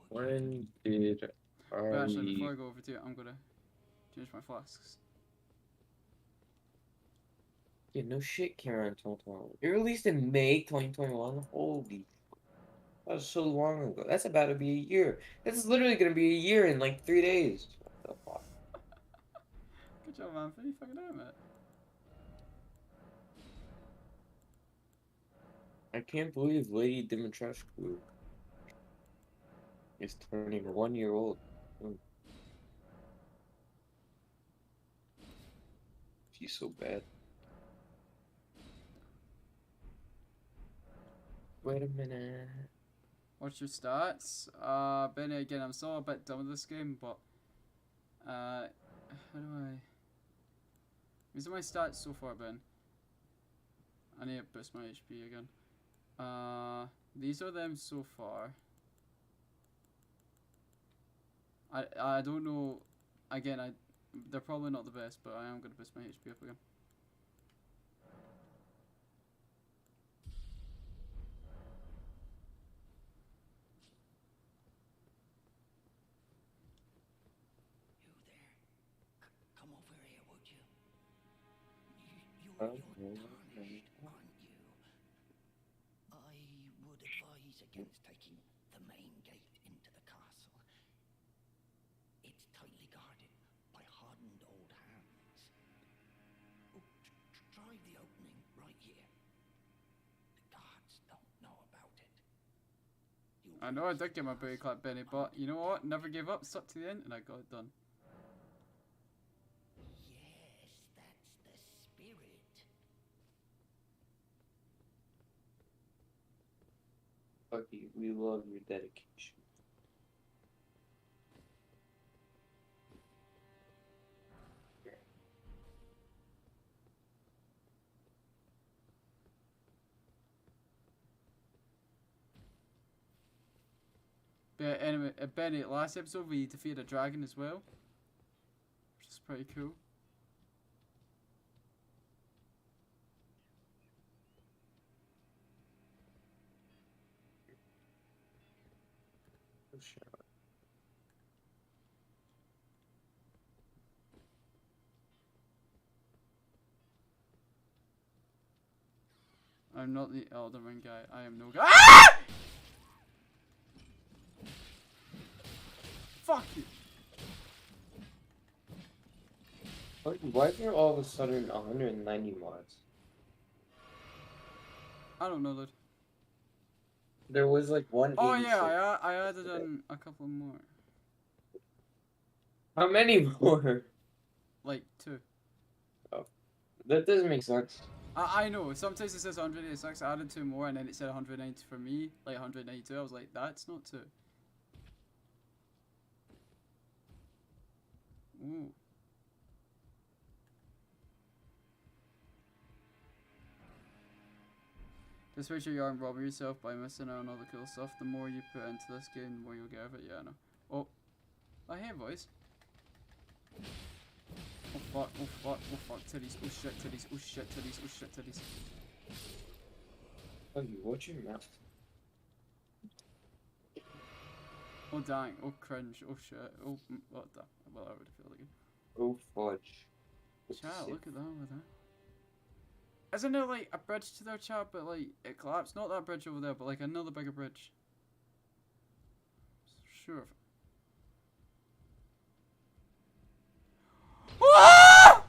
When did But actually, before I I... go over to it, I'm gonna change my flasks. Yeah, no shit, Karen 2021. It released in May 2021. Holy... That was so long ago. That's about to be a year. This is literally gonna be a year in like 3 days. What the fuck? Good job, man. You fucking damn it. I can't believe Lady Dimitrescu is turning 1 year old. She's so bad. Wait a minute. What's your stats? Benny, again, I'm still a bit done with this game, but how do I... These are my stats so far, Ben. I need to boost my HP again. These are them so far. I don't know. Again, they're probably not the best, but I am gonna boost my HP up again. Come over here, would you? You're tarnished, aren't you? I would advise against taking the main gate into the castle. It's tightly guarded by hardened old hands. Oh, try the opening I know I did get my booty clap, Benny, but you know what? Never gave up, stuck to the end, and I got it done. Yes, that's the spirit. Bucky, we love your dedication. But anyway, Benny, last episode we defeated a dragon as well, which is pretty cool. Oh, shit. I'm not the Elden Ring guy. I am no guy. Ah! Fuck you. Why is there all of a sudden 190 mods? I don't know, dude. There was like 186. Oh yeah, I added in a couple more. How many more? Like 2. That doesn't make sense. I know. Sometimes it says 186. I added 2 more, and then it said 190 for me, like 192. I was like, that's not 2. Ooh. Just make sure you aren't robbing yourself by missing out on all the cool stuff. The more you put into this game, the more you'll get of it. Yeah, I know. Oh. I hear voice. Oh fuck, oh fuck, oh fuck, titties, oh shit, titties, oh shit, titties, oh shit, titties. Bucky, watch your mouth. Oh dang, oh cringe, oh shit, oh what the, well I would feel like it. Oh fudge. Chat, look at that over there. Isn't there like a bridge to their chat, but like it collapsed? Not that bridge over there, but like another bigger bridge. Sure. Ah!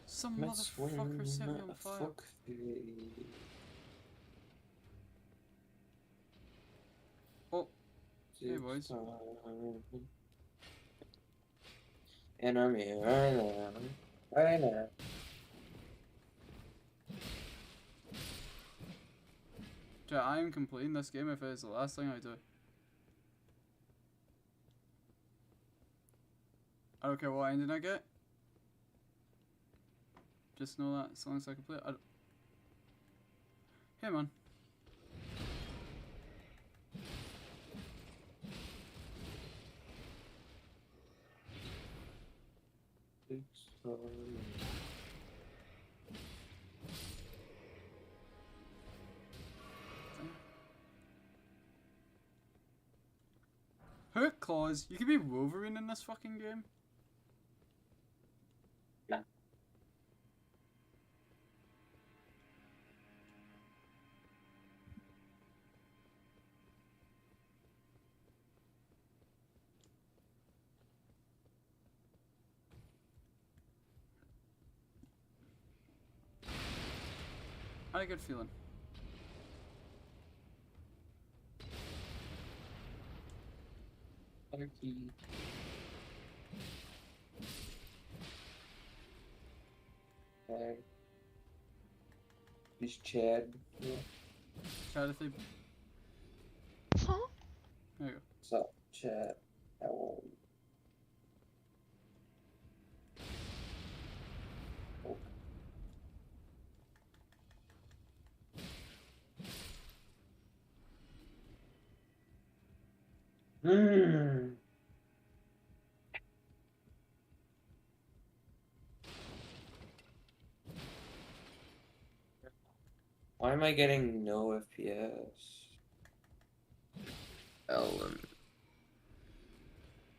Some motherfucker set me on fire. Oh, hey boys. And I'm here right now. Right now. Chat, I am completing this game if it is the last thing I do. I don't care what ending I get. Just know that as long as I complete it. Hey man. Hook claws? You can be Wolverine in this fucking game? Nah. I had a good feeling. Turkey. Okay. Is Chad? Yeah. Chad, if they... Huh? There you go. What's up, Chad? How are you? Hmm. Why am I getting no FPS? Elden.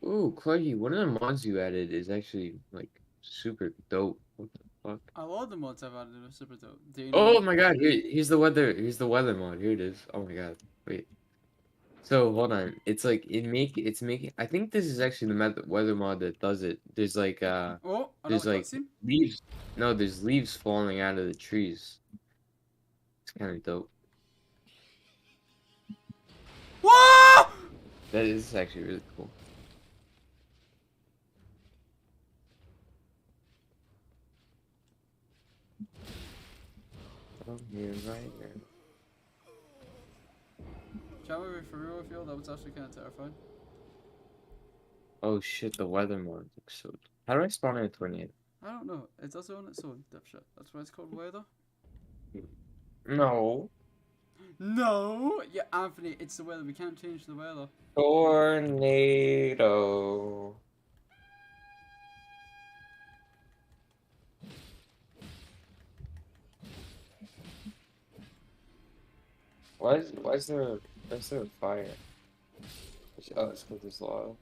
Ooh, Cluggy, one of the mods you added is actually like super dope. What the fuck? A lot of the mods I've added are super dope. Do you know Oh my god, here's the weather. Here's the weather mod. Here it is. Oh my god. Wait. So hold on. It's like it's making. I think this is actually the weather mod that does it. There's like Oh, there's another like cutscene? leaves. No, there's leaves falling out of the trees. It's kind of dope. Whoa! That is actually really cool. Oh, you're right here. Shall we be for real with you? That was actually kind of terrifying. Oh shit, the weather mode looks so. How do I spawn in a tornado? I don't know. It does it on its own, dipshit. That's why it's called weather. No. No! Yeah, Anthony, it's the weather. We can't change the weather. Tornado. Why is there a fire? Oh, it's because there's lava.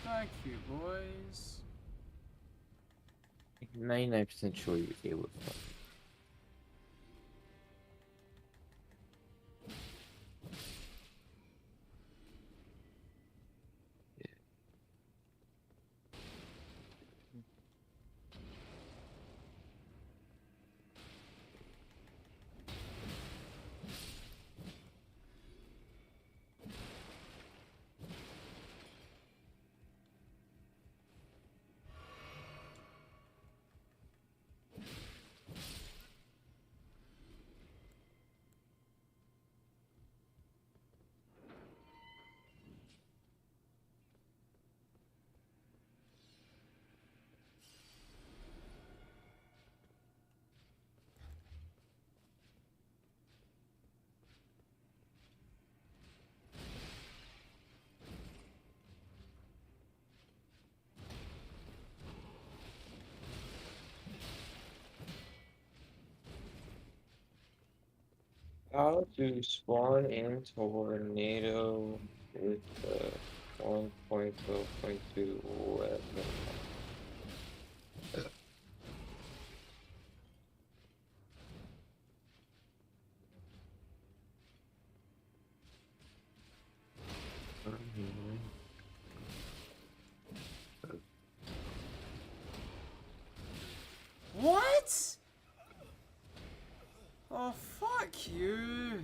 Thank you, boys. 99% sure you're able to find. How to spawn in tornado with the 1.0.2 weapon? What? Oh, fuck you.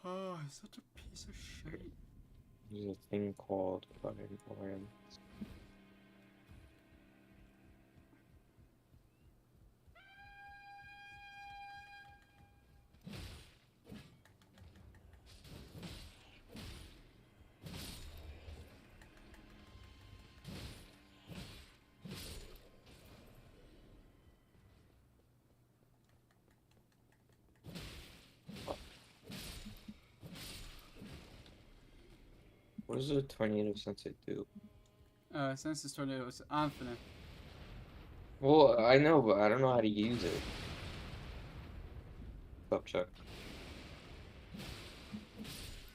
Oh, such a piece of shit. There's a thing called fucking orange. What does a tornado sensor do? Since this tornado is Anthony. Well, I know, but I don't know how to use it. Stop, Chuck.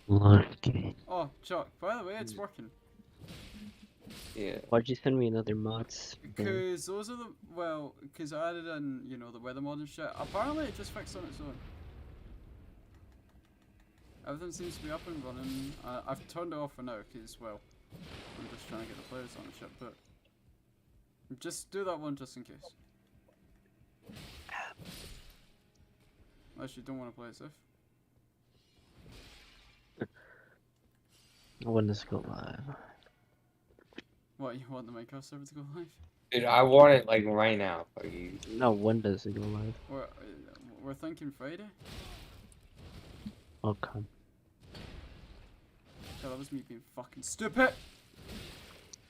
Margit. Oh, Chuck, by the way, it's working. Yeah. Why'd you send me another mods? Because those are the, well, because I added in, you know, the weather mod and shit. Apparently it just fixed on its own. Everything seems to be up and running. I've turned it off for now, because, well, I'm just trying to get the players on and shit, but just do that one just in case. Unless you don't want to play it safe. When does it go live? What, you want the Minecraft server to go live? Dude, I want it like right now. Like, No, when does it go live? We're thinking Friday? Okay. Yeah, that was me being fucking stupid!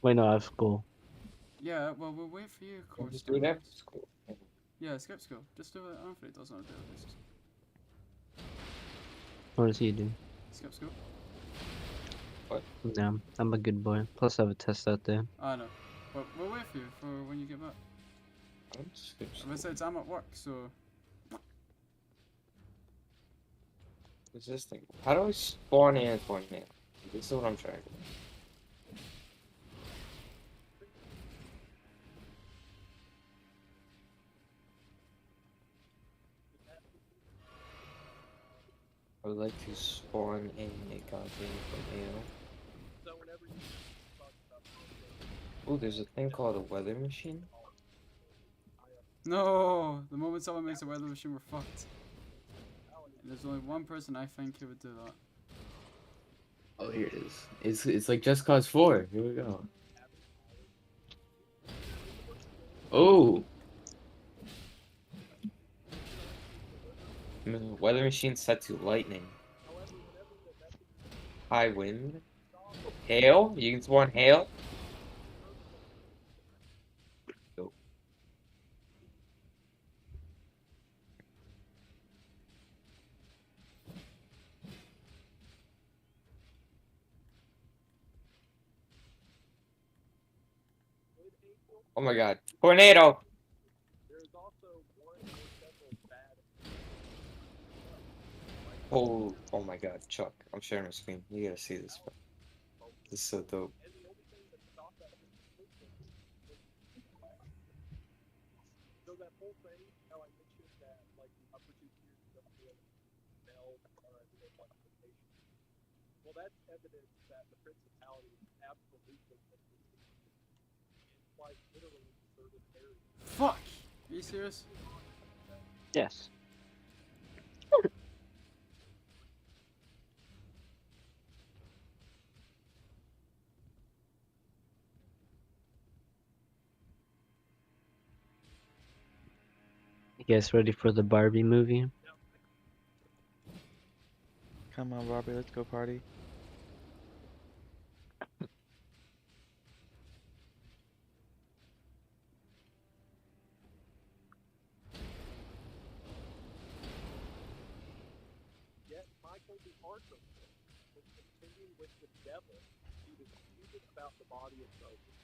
Wait, no, I have school. Yeah, well, we'll wait for you, of course. just do it after school. Yeah, skip school. Just do it after it does on a daily basis. What does he do? Skip school. Yeah, I'm a good boy. Plus, I have a test that day. I know. But we'll wait for you for when you get back. I'm skip school. Besides, I'm at work, so... What's this thing? How do I spawn in a tornado? This is what I'm trying to do. I would like to spawn a goddamn tornado. Oh, there's a thing called a weather machine. No! The moment someone makes a weather machine, we're fucked. And there's only one person I think who would do that. Oh, here it is. It's like Just Cause 4. Here we go. Oh! Weather machine set to lightning. High wind. Hail? You can spawn hail? Go. Oh my god. Tornado! Oh my god, Chuck. I'm sharing a screen. You gotta see this, bro. This is so dope. Fuck! Are you serious? Yes. You guys ready for the Barbie movie? Come on, Barbie, let's go party.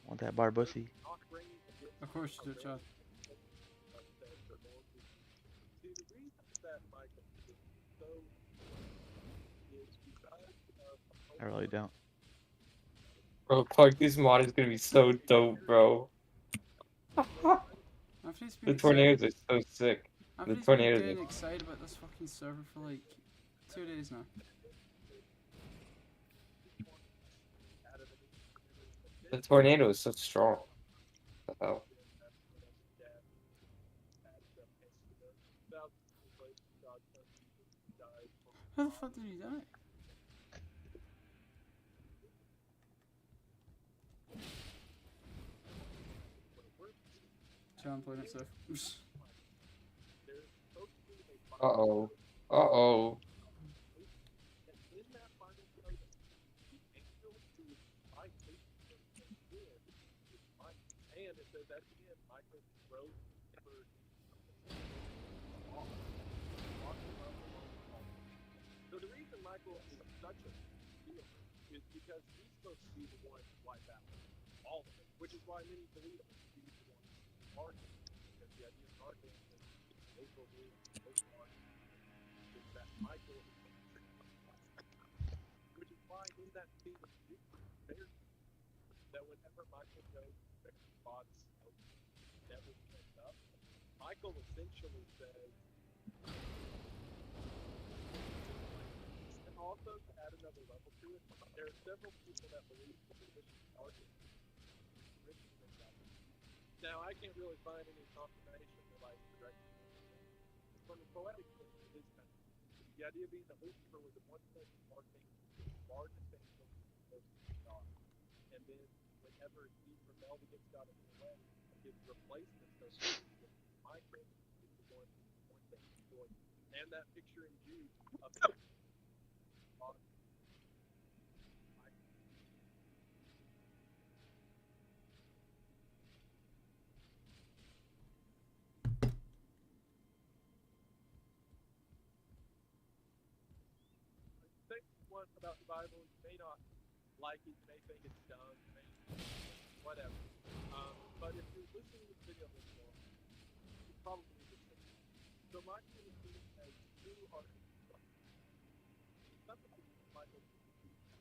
Want that Barbussy? Of course you do, Chad. I really don't. Bro, Clark, this mod is gonna be so dope, bro. Anthony's been The excited. tornadoes are so sick. The Anthony's been tornadoes getting are... excited about this fucking server for like 2 days now. The tornado is so strong. What the hell? How the fuck did he die? Chad, I'm playing it safe. Uh-oh. Uh-oh.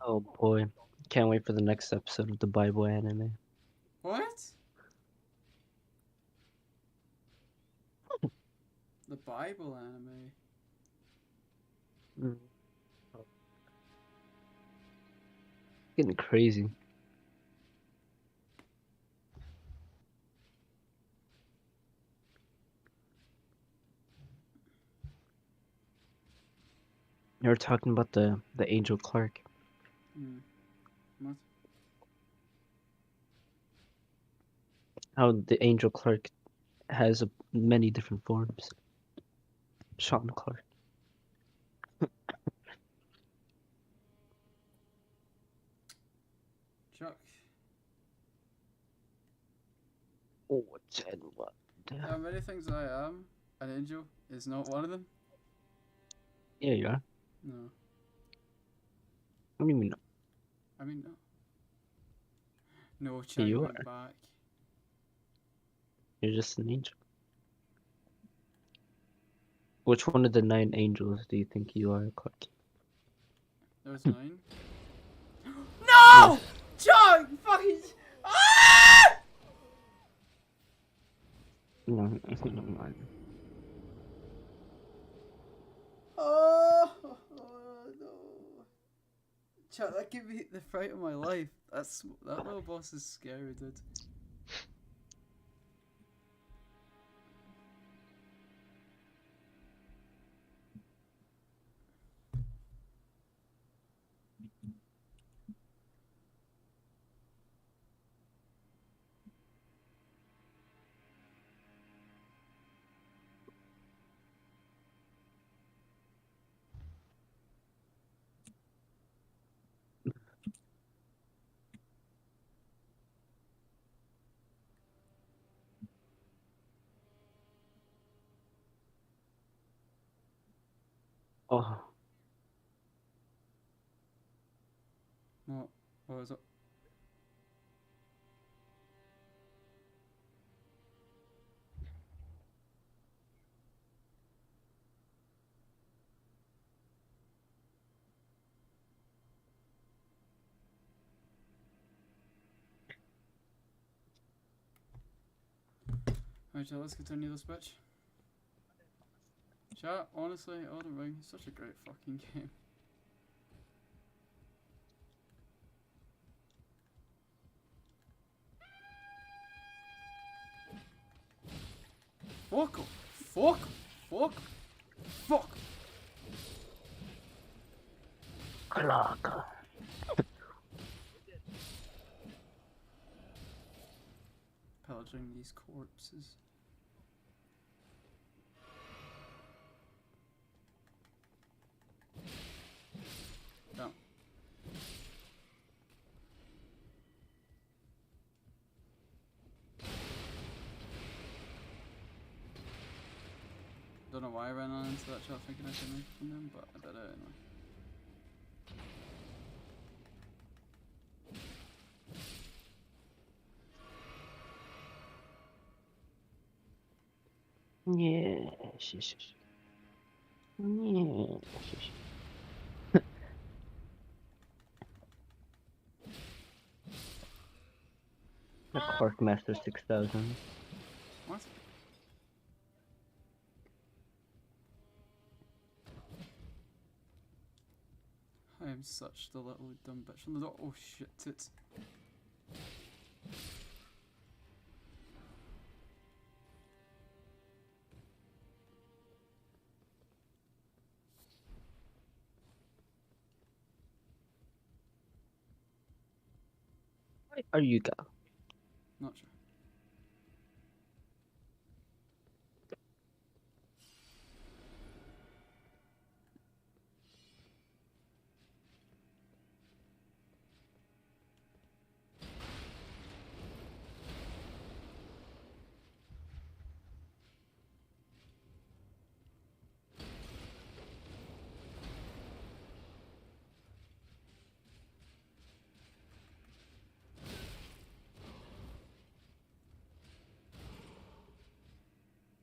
Oh boy. Can't wait for the next episode of the Bible anime. What? The Bible anime. getting crazy. You were talking about the Angel Clark. What? How the Angel Clark has many different forms. Sean Clark. Chuck. Oh, and what? There are many things I am. An angel is not one of them. Yeah, you are. No. What do you mean? I mean, no. No, Yeah, Chuck you went are. back. You're just an angel. Which one of the 9 angels do you think you are, Clark? There's 9. No! Chuck! Fucking. Ah! No, never mind. Oh, no. Chuck, that gave me the fright of my life. That little boss is scary, dude. Oh, What? What was it? Alright, Chuck, let's continue this bitch. Chat, honestly, Elden Ring is such a great fucking game. Fuck him! Fuck him! Fuck him! Fuck! Clark. Pillaging these corpses. No. Don't know why I ran on into that shot thinking I could make it from them, but I did it anyway. Yes, yes, yes. Yes, yes. The Clark Master 6000. What? I am such the little dumb bitch on the door. Oh shit, tits. Where are you go? Not sure.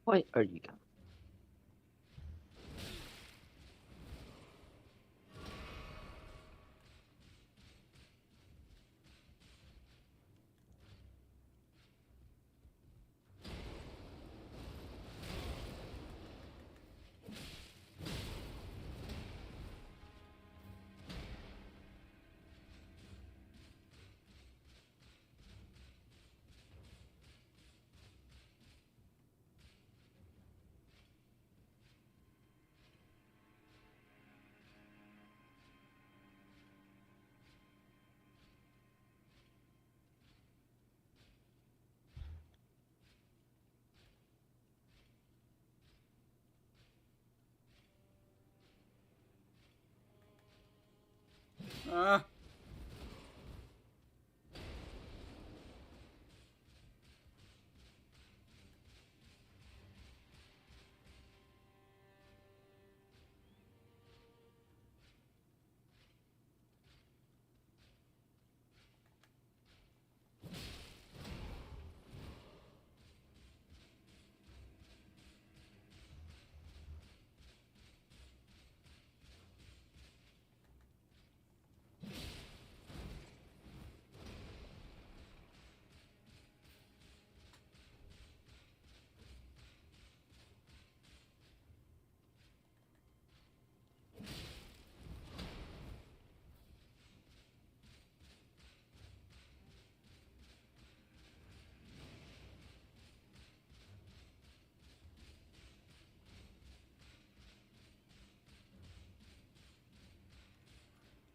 Where are you go?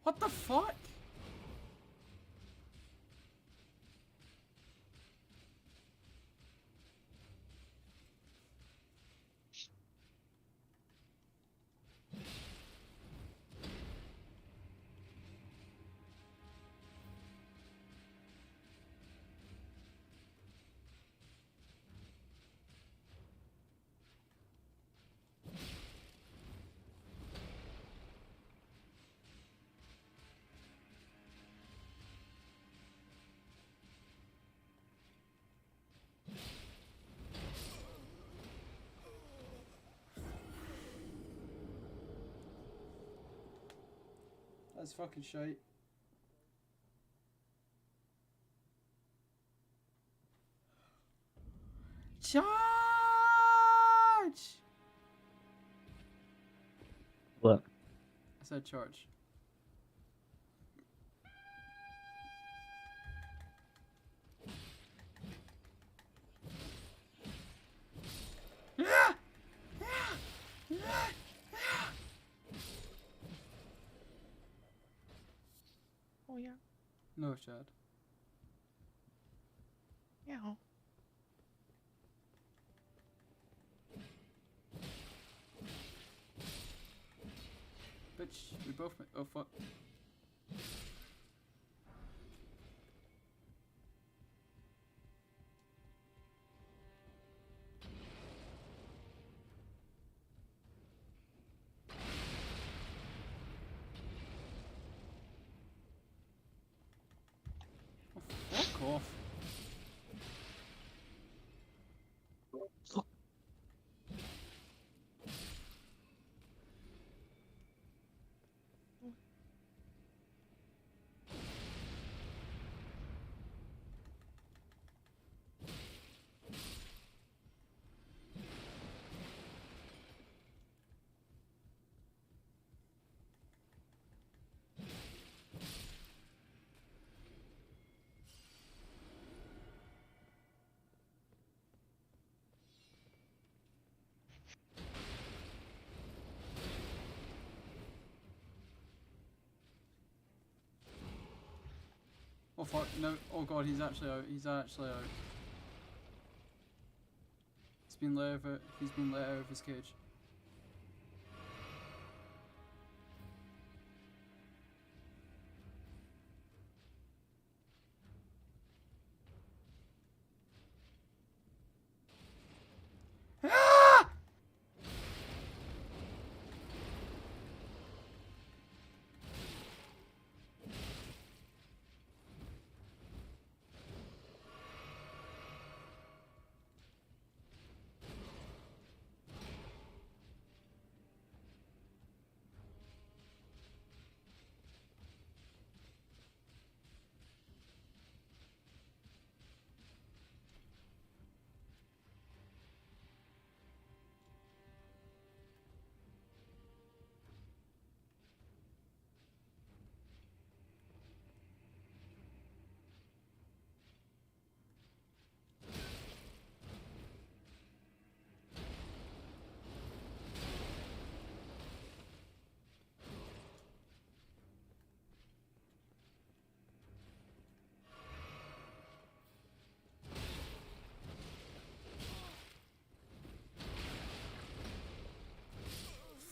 What the fuck? That's fucking shite. Charge! What? I said charge. Oh yeah. No, Chad. Yeah. Bitch, we both. Oh fuck. Oh, fuck off. Oh fuck, no. Oh god, he's actually out. He's actually out. He's been let out of his cage. Ah!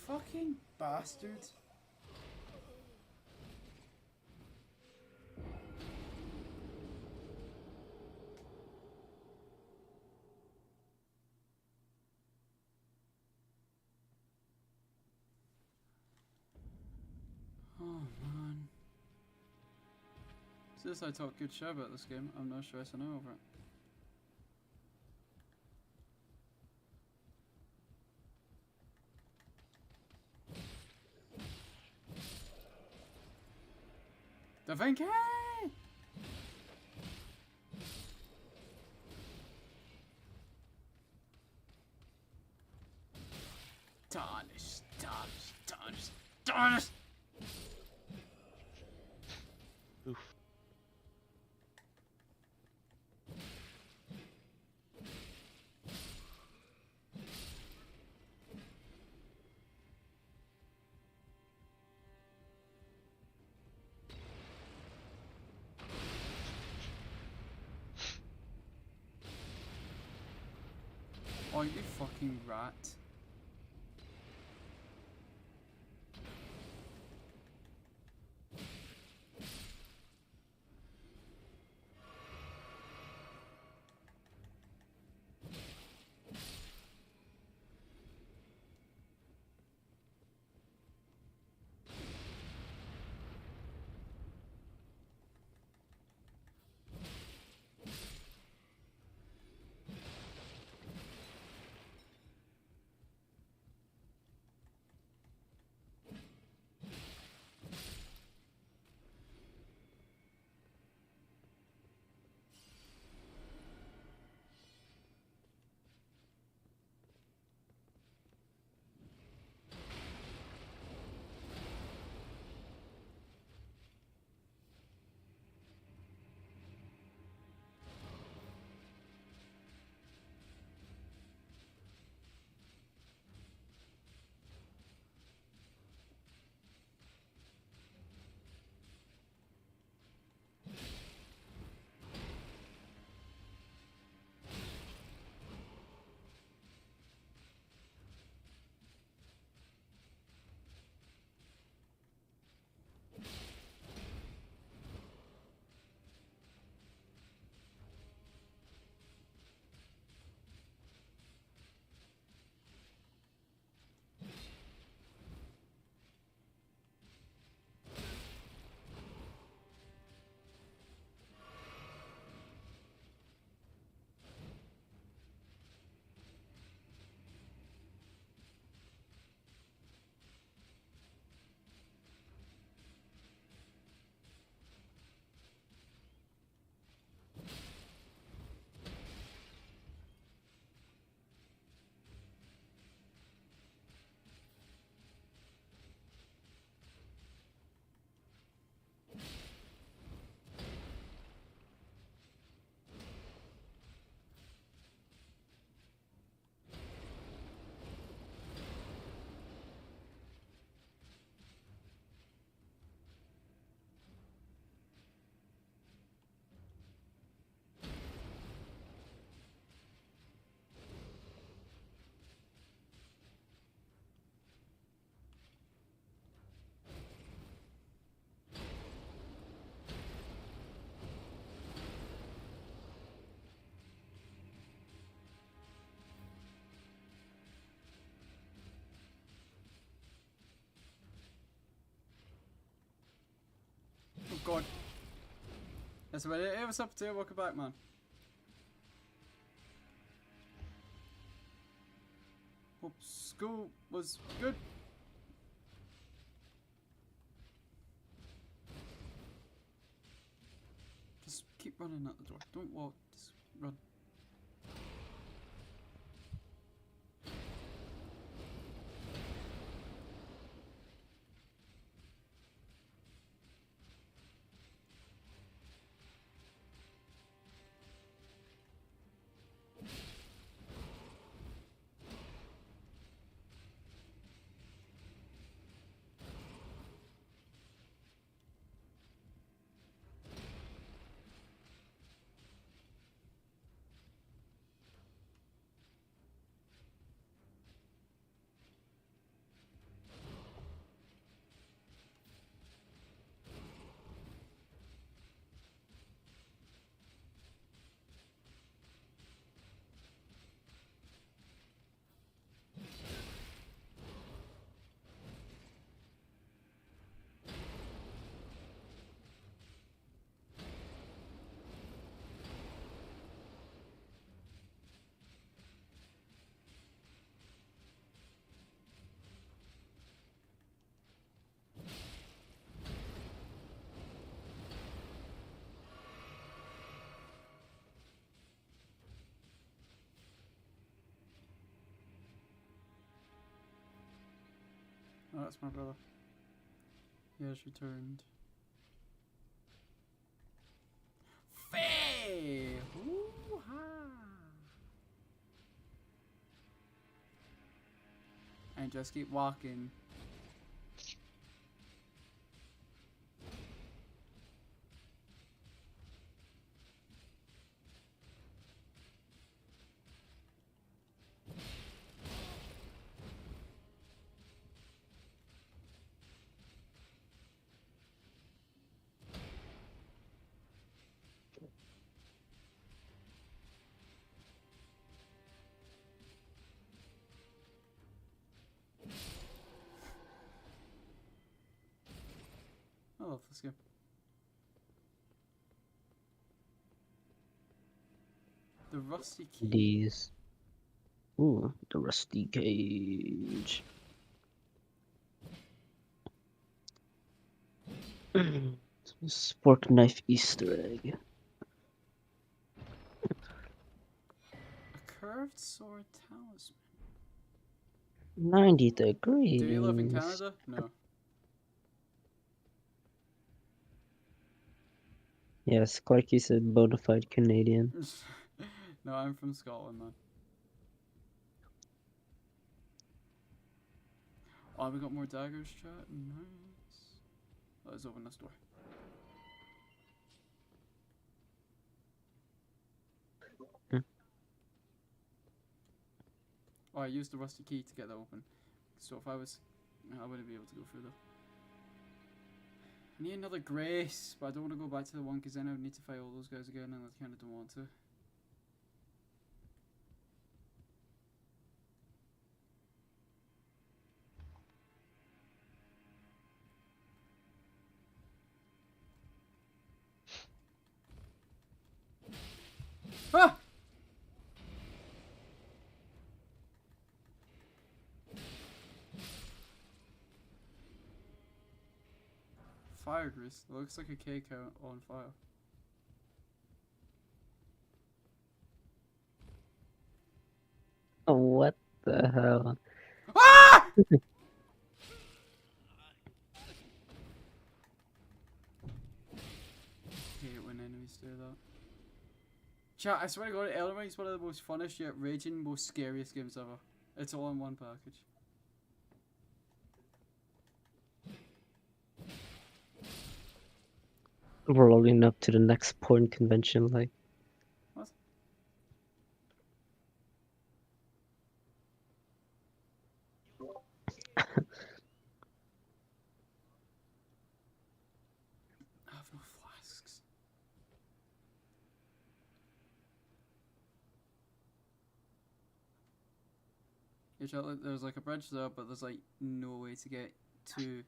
Fucking bastard. Oh man. Since I talk good shit about this game, I'm no stressing over it. Da Vinci! Tarnish, tarnish, tarnish, tarnish! Oof. Oh, you fucking rat. Oh god. That's about it. Hey, what's up, too? Welcome back, man. Hope school was good. Just keep running out the door. Don't walk. Just run. Oh, that's my brother. He has returned. Faye! Woo-ha! And just keep walking. love this game. The rusty key. These. Ooh, the rusty cage. Spork knife Easter egg. A curved sword talisman. 90 degrees. Do you live in Canada? No. Yes, Clarky's a bona fide Canadian. No, I'm from Scotland, man. Oh, we got more daggers, chat. Nice. Let's open this door. Oh, I used the rusty key to get that open. So if I wouldn't be able to go through though. I need another grace, but I don't want to go back to the one because then I would need to fight all those guys again, and I kind of don't want to. Ah! Fire grease. It looks like a cake out on fire. Oh, what the hell? Ah! Hate when enemies do that. Chat, I swear to God, Elden Ring is one of the most funnest yet raging, most scariest games ever. It's all in one package. We're rolling up to the next porn convention, like. What? I have no flasks. Yeah, chat, there's like a bridge there, but there's like no way to get to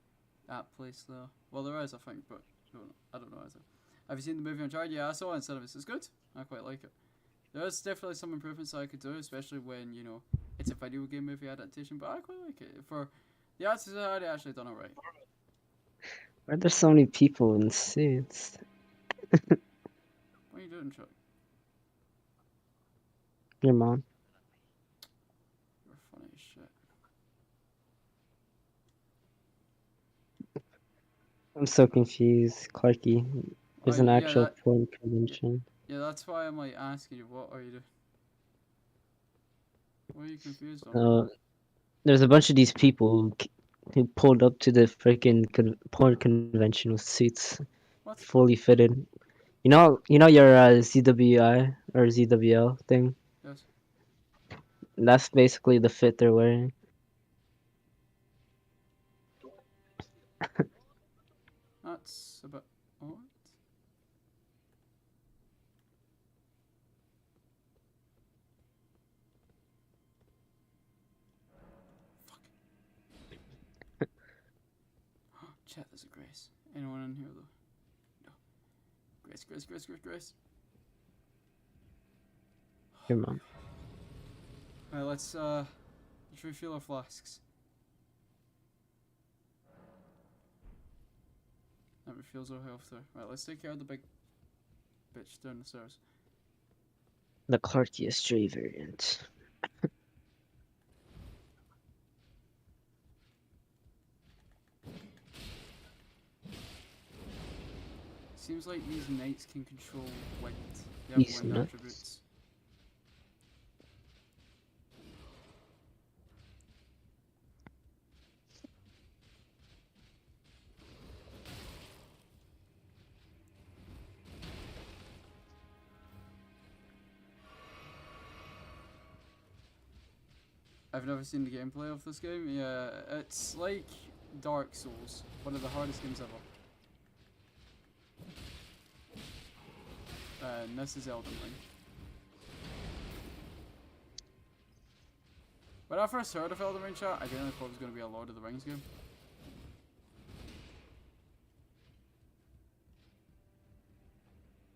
that place there. Well, there is, I think, but I don't know. Is it? Have you seen the movie Uncharted? Yeah, I saw it instead of it. It's good. I quite like it. There is definitely some improvements I could do, especially when, you know, it's a video game movie adaptation, but I quite like it. For the artists that had actually done it right. Why are there so many people in suits? What are you doing, Chuck? Your mom. You're funny as shit. I'm so confused, Clarky. There's an actual porn convention. Yeah, that's why I'm like asking you, what are you doing? What are you confused on? There's a bunch of these people who pulled up to the freaking porn convention with suits, What? fully fitted. You know your ZWI or ZWL thing. Yes. That's basically the fit they're wearing. That's about odd. Chat, there's a Grace. Anyone in here though? No. Grace. Your mom. Alright, let's refill our flasks. That refills our health there. Right, let's take care of the big bitch down the stairs. The Clarky Stray variant. Seems like these knights can control wind. They These have wind nuts. attributes. I've never seen the gameplay of this game. Yeah, it's like Dark Souls, one of the hardest games ever. And this is Elden Ring. When I first heard of Elden Ring, chat, I didn't thought it was going to be a Lord of the Rings game.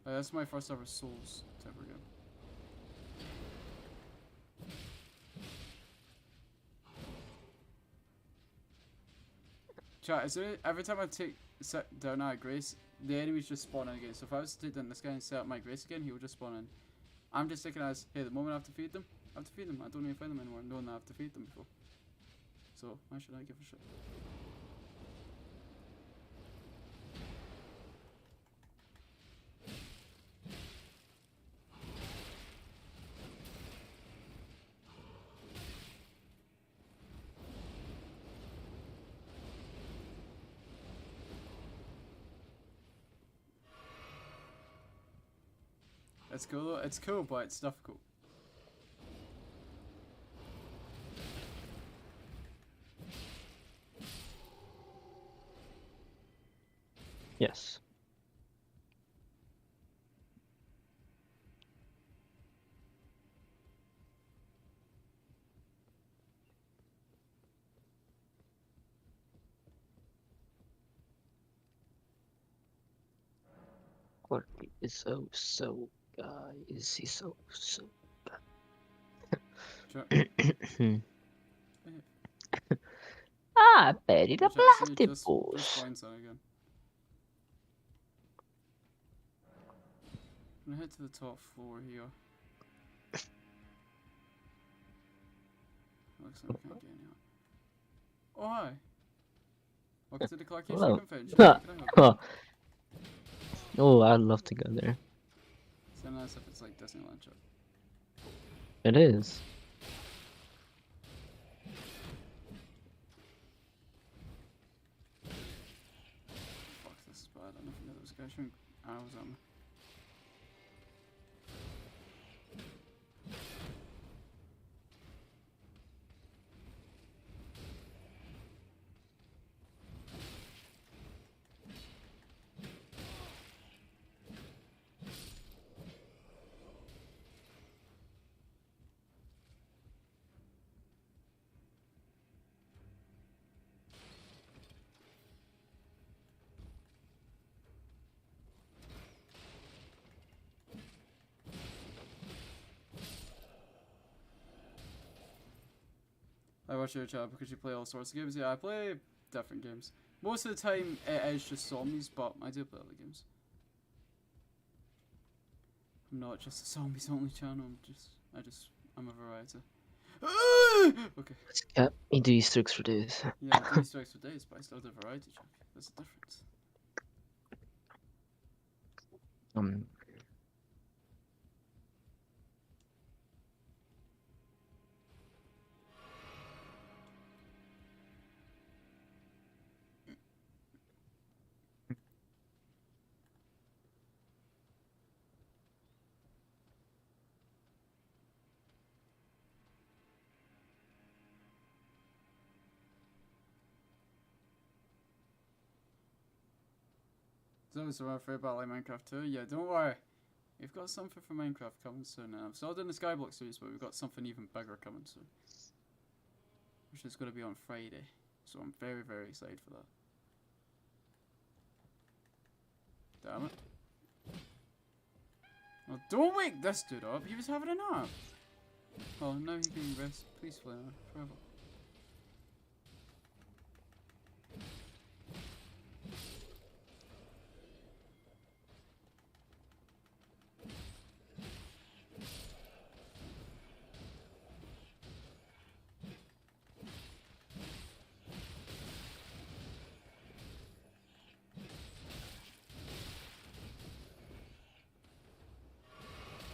That's my first ever Souls type of game. Chat, is it every time I set down out Grace, the enemies just spawn in again. So if I was to take down this guy and set up my Grace again, he would just spawn in. I'm just thinking as, hey, the moment I have to feed them, I have to feed them. I don't need to find them anymore, knowing that I have to feed them before. So why should I give a shit? It's cool, it's cool, but it's difficult. Yes. Corky is so guys, he's so Sure. Ah, Betty the Chat, see, just Platypus. points on again. I'm gonna head to the top floor here. Looks like I can't get any. Oh hi! Welcome to the Clarkian Hello. Convention. How can I help you? Oh, I'd love to go there. It's so nice if it's like Disneyland chat. It is. Fuck, this is bad. I don't know if those guys shooting arrows at me. I watch your chat because you play all sorts of games. Yeah, I play different games. Most of the time it is just zombies, but I do play other games. I'm not just a zombies only channel. I'm a variety. Okay. Yeah, you do Easter eggs for days. Yeah, I do Easter eggs for days, but I still do variety champion. There's a difference. So I'm afraid about like Minecraft too. Yeah, don't worry. We've got something for Minecraft coming soon. I've still done the Skyblock series, but we've got something even bigger coming soon. Which is going to be on Friday. So I'm very, very excited for that. Damn it. Well, don't wake this dude up. He was having a nap. Oh, now he can rest peacefully now, forever.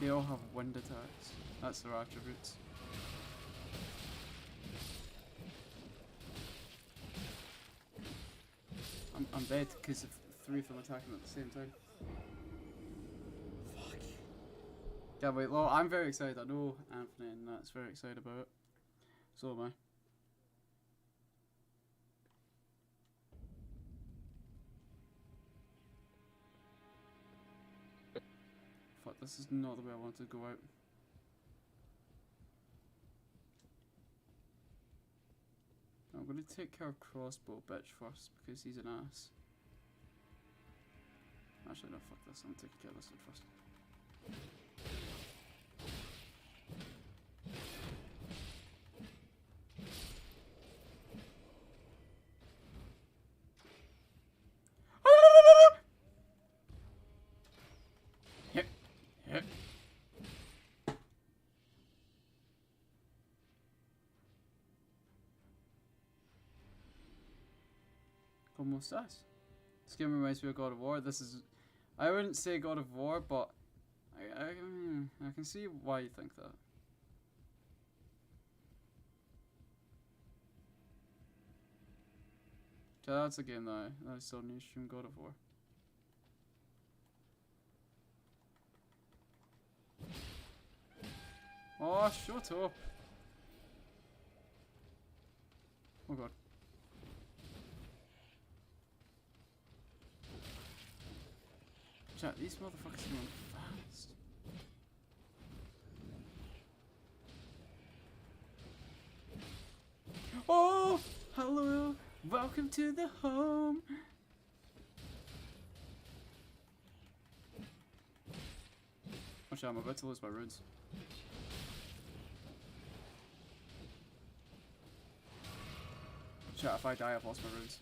They all have wind attacks. That's their attributes. I'm dead because of 3 of them attacking at the same time. Fuck. Yeah, wait, well, I'm very excited. I know Anthony and that's very excited about it. So am I. Fuck, this is not the way I wanted to go out. I'm gonna take care of Crossbow Bitch first because he's an ass. Actually, no, fuck this. I'm taking care of this one first. Hit. Hit. ¿Cómo estás? This game reminds me of God of War. This is, I wouldn't say God of War, but I can see why you think that. Yeah, that's a game that I still need to stream God of War. Oh, shut up. Oh god. Chat, these motherfuckers are going fast. Oh, hello. Welcome to the home. Oh shit, I'm about to lose my runes. Chat, if I die, I've lost my runes.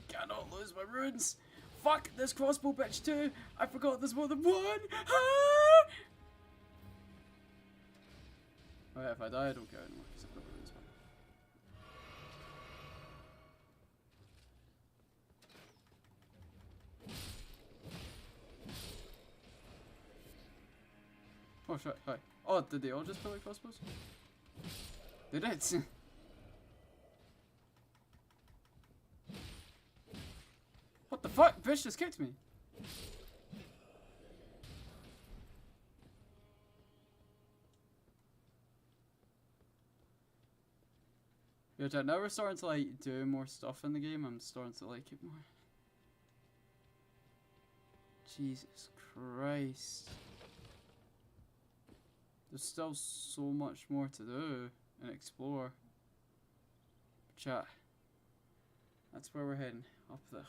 Cannot lose my runes. Fuck, there's crossbow bitch too. I forgot there's more than one. Ah! Oh yeah, if I die, I don't care anymore because I've got runes back. Oh shit, hi. Oh, did they all just put like crossbows? They did. What the fuck? Bitch just kicked me. Yeah, Chat, now we're starting to like do more stuff in the game. I'm starting to like it more. Jesus Christ. There's still so much more to do and explore. Chat. That's where we're heading. Up there.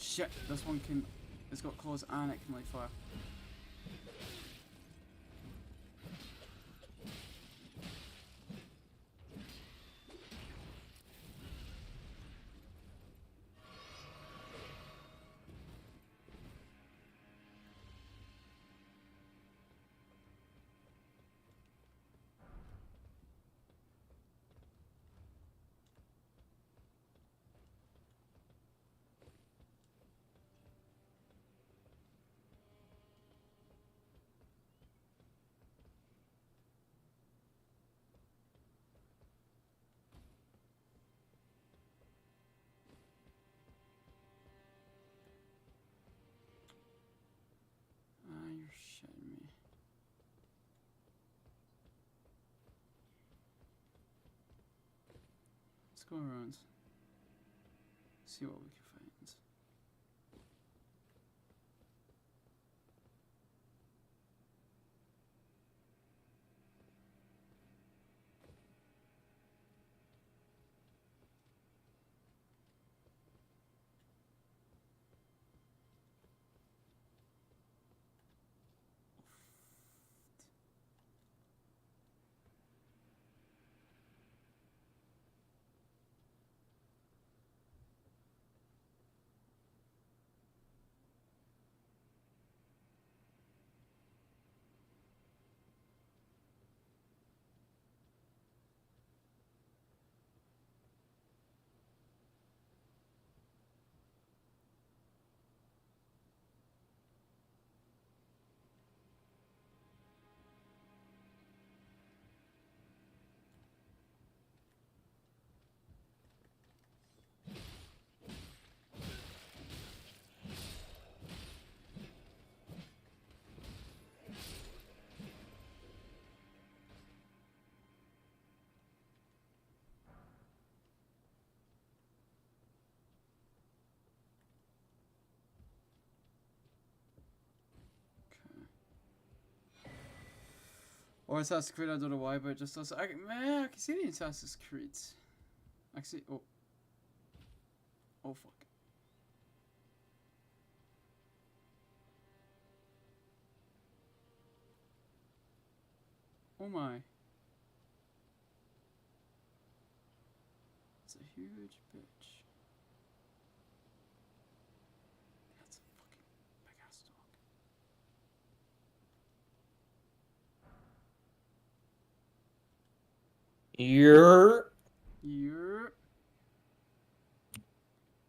Shit, this one can. It's got claws and it can light fire. Ah, you're shitting me. Let's go around. See what we can find. Or Assassin's Creed, I don't know why, but it just does. Man, I can see the Assassin's Creed. I can see. Oh. Oh, fuck. Oh my. It's a huge bitch. That's a fucking big ass dog. You're. Yep.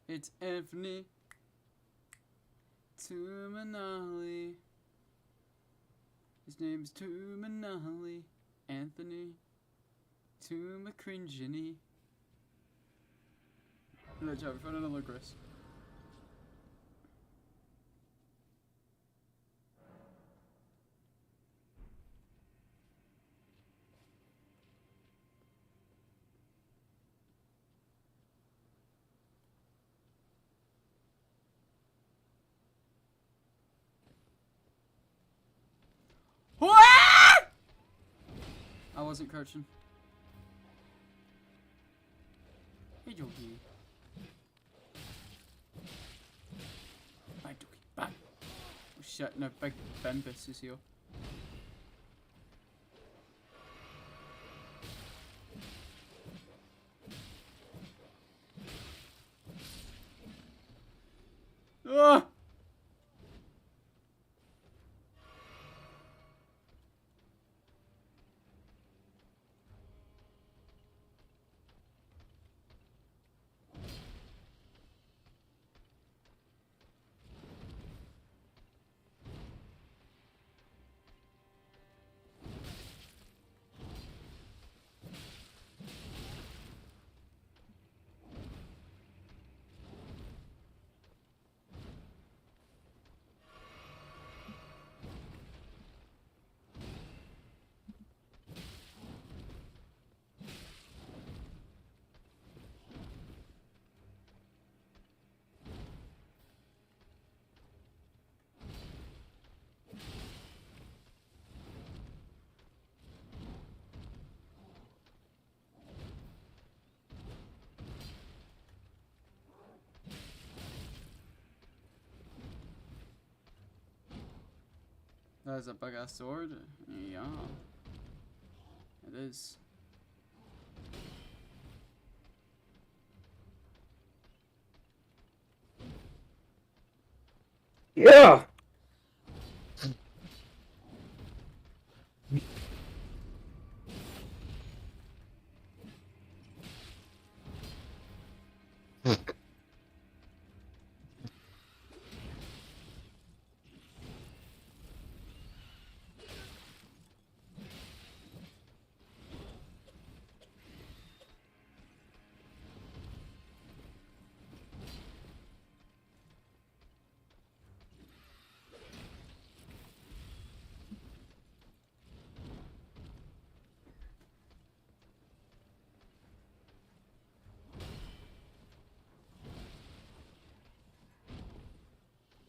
It's Anthony Tuminali. His name's Tuminali. Anthony Tumacringini. Good job, we found another Chris. I wasn't crouching. Hey, Jogi. Bye, Jogi. Bye. Oh shit, no, big Bimbus is here. Ah! That is a big ass sword. Yeah. It is. Yeah.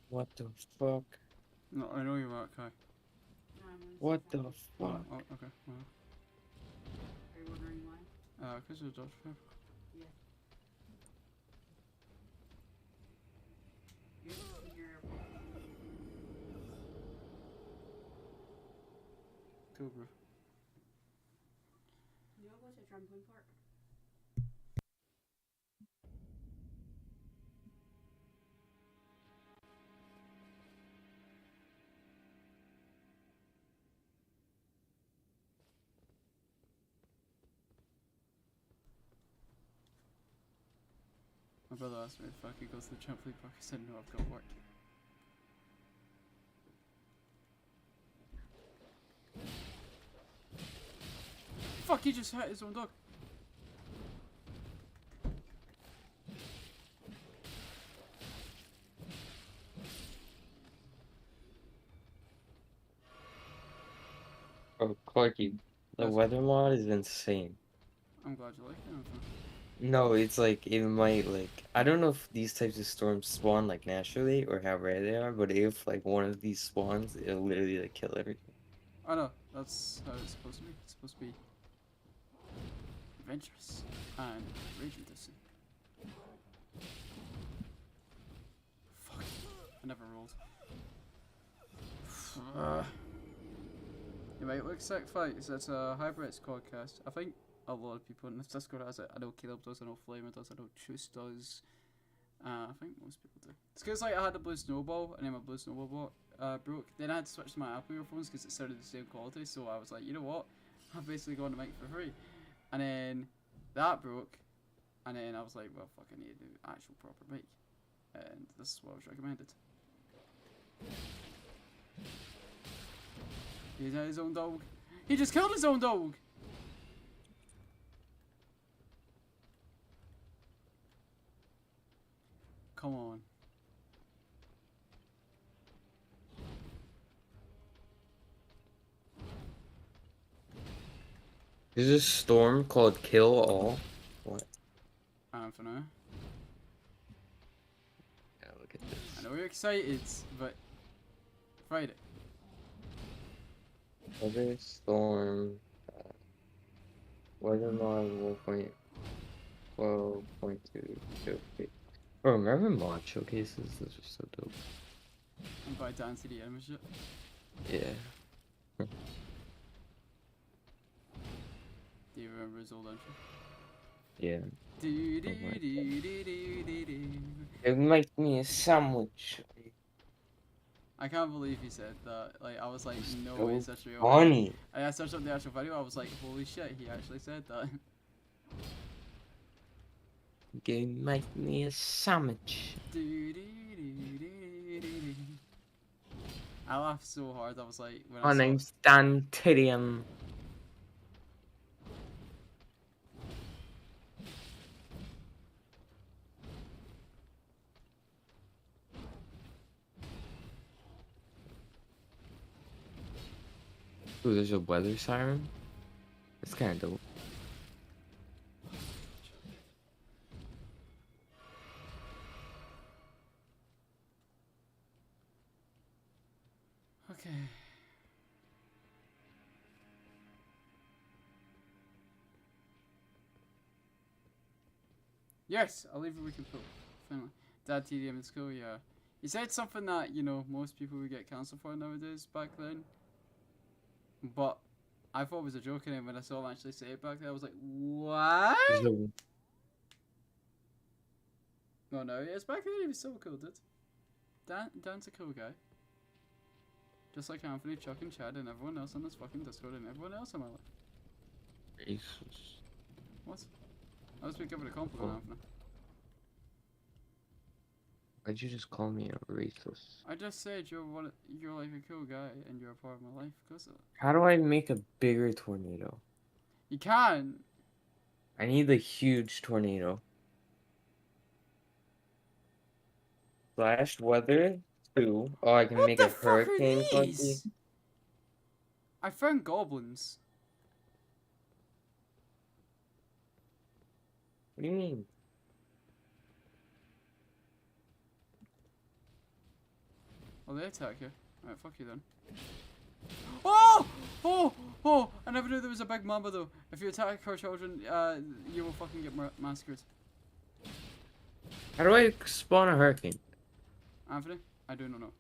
What the fuck? No, I know you're right, Kai. What the Oh, fuck? oh, okay. Well. Are you wondering why? Because of Dr. Pepper. Yeah. You're Cool, bro. you know what's a trampoline park? My brother asked me if I could go to the trampoline park. I said no, I've got work. Fuck, he just hit his own dog. Oh, Clarky, the Yes. weather mod is insane. I'm glad you like it. Okay. No, it's like it might like I don't know if these types of storms spawn like naturally or how rare they are, but if like one of these spawns, it'll literally like kill everything. Oh no, that's how it's supposed to be. It's supposed to be adventurous and rage-inducing. Fuck. I never rolled. You might look sick fights. It's a hybrids podcast. I think a lot of people in this Discord has it. I know Caleb does, I know Flamer does, I know Chus does. I think most people do. It's because like I had a blue snowball and then my blue snowball broke. Then I had to switch to my Apple earphones because it sounded the same quality. So I was like, you know what? I've basically got the mic for free. And then that broke. And then I was like, well, fuck, I need to do actual proper mic. And this is what was recommended. He's his own dog. He just killed his own dog! Come on. There's a storm called Kill All. What? For now. Yeah, look at this. I know you're excited, but Friday. Weather storm. Weather mod 1.12.2 showcase. Bro, remember mod showcases? Those are so dope. And by dancing the enemy shit. Yeah. Do you remember his old entry? Yeah. Do, do, do, do, do, do. It make me a sandwich. I can't believe he said that. Like, I was like, no so way, it's actually real. funny. I searched up the actual video, I was like, holy shit, he actually said that. You make me a sandwich. Do, do, do, do, do, do. I laughed so hard, I was like, when My I saw name's Dan Tidium. Ooh, there's a weather siren. It's kind of dope. Okay. Yes, I'll leave it we can put finally. Dad TDM in school, yeah. He said something that, you know, most people would get cancelled for nowadays back then. But I thought it was a joke, and then when I saw him actually say it back then, I was like, what? No, no, it's back then, he was so cool, dude. Dan's a cool guy. Just like Anthony, Chuck, and Chad, and everyone else on this fucking Discord, and everyone else in my life. Jesus. What? I was giving a compliment, Anthony. Why'd you just call me a racist? I just said you're like a cool guy, and you're a part of my life because of it. How do I make a bigger tornado? You can! I need a huge tornado. Slash weather 2. Oh, I can What make the a fuck are hurricane these? I found goblins. What do you mean? Oh, they attack you. Alright, fuck you then. Oh! Oh! Oh! I never knew there was a big mamba though. If you attack her children, you will fucking get massacred. How do I spawn a hurricane? Anthony, I do not know.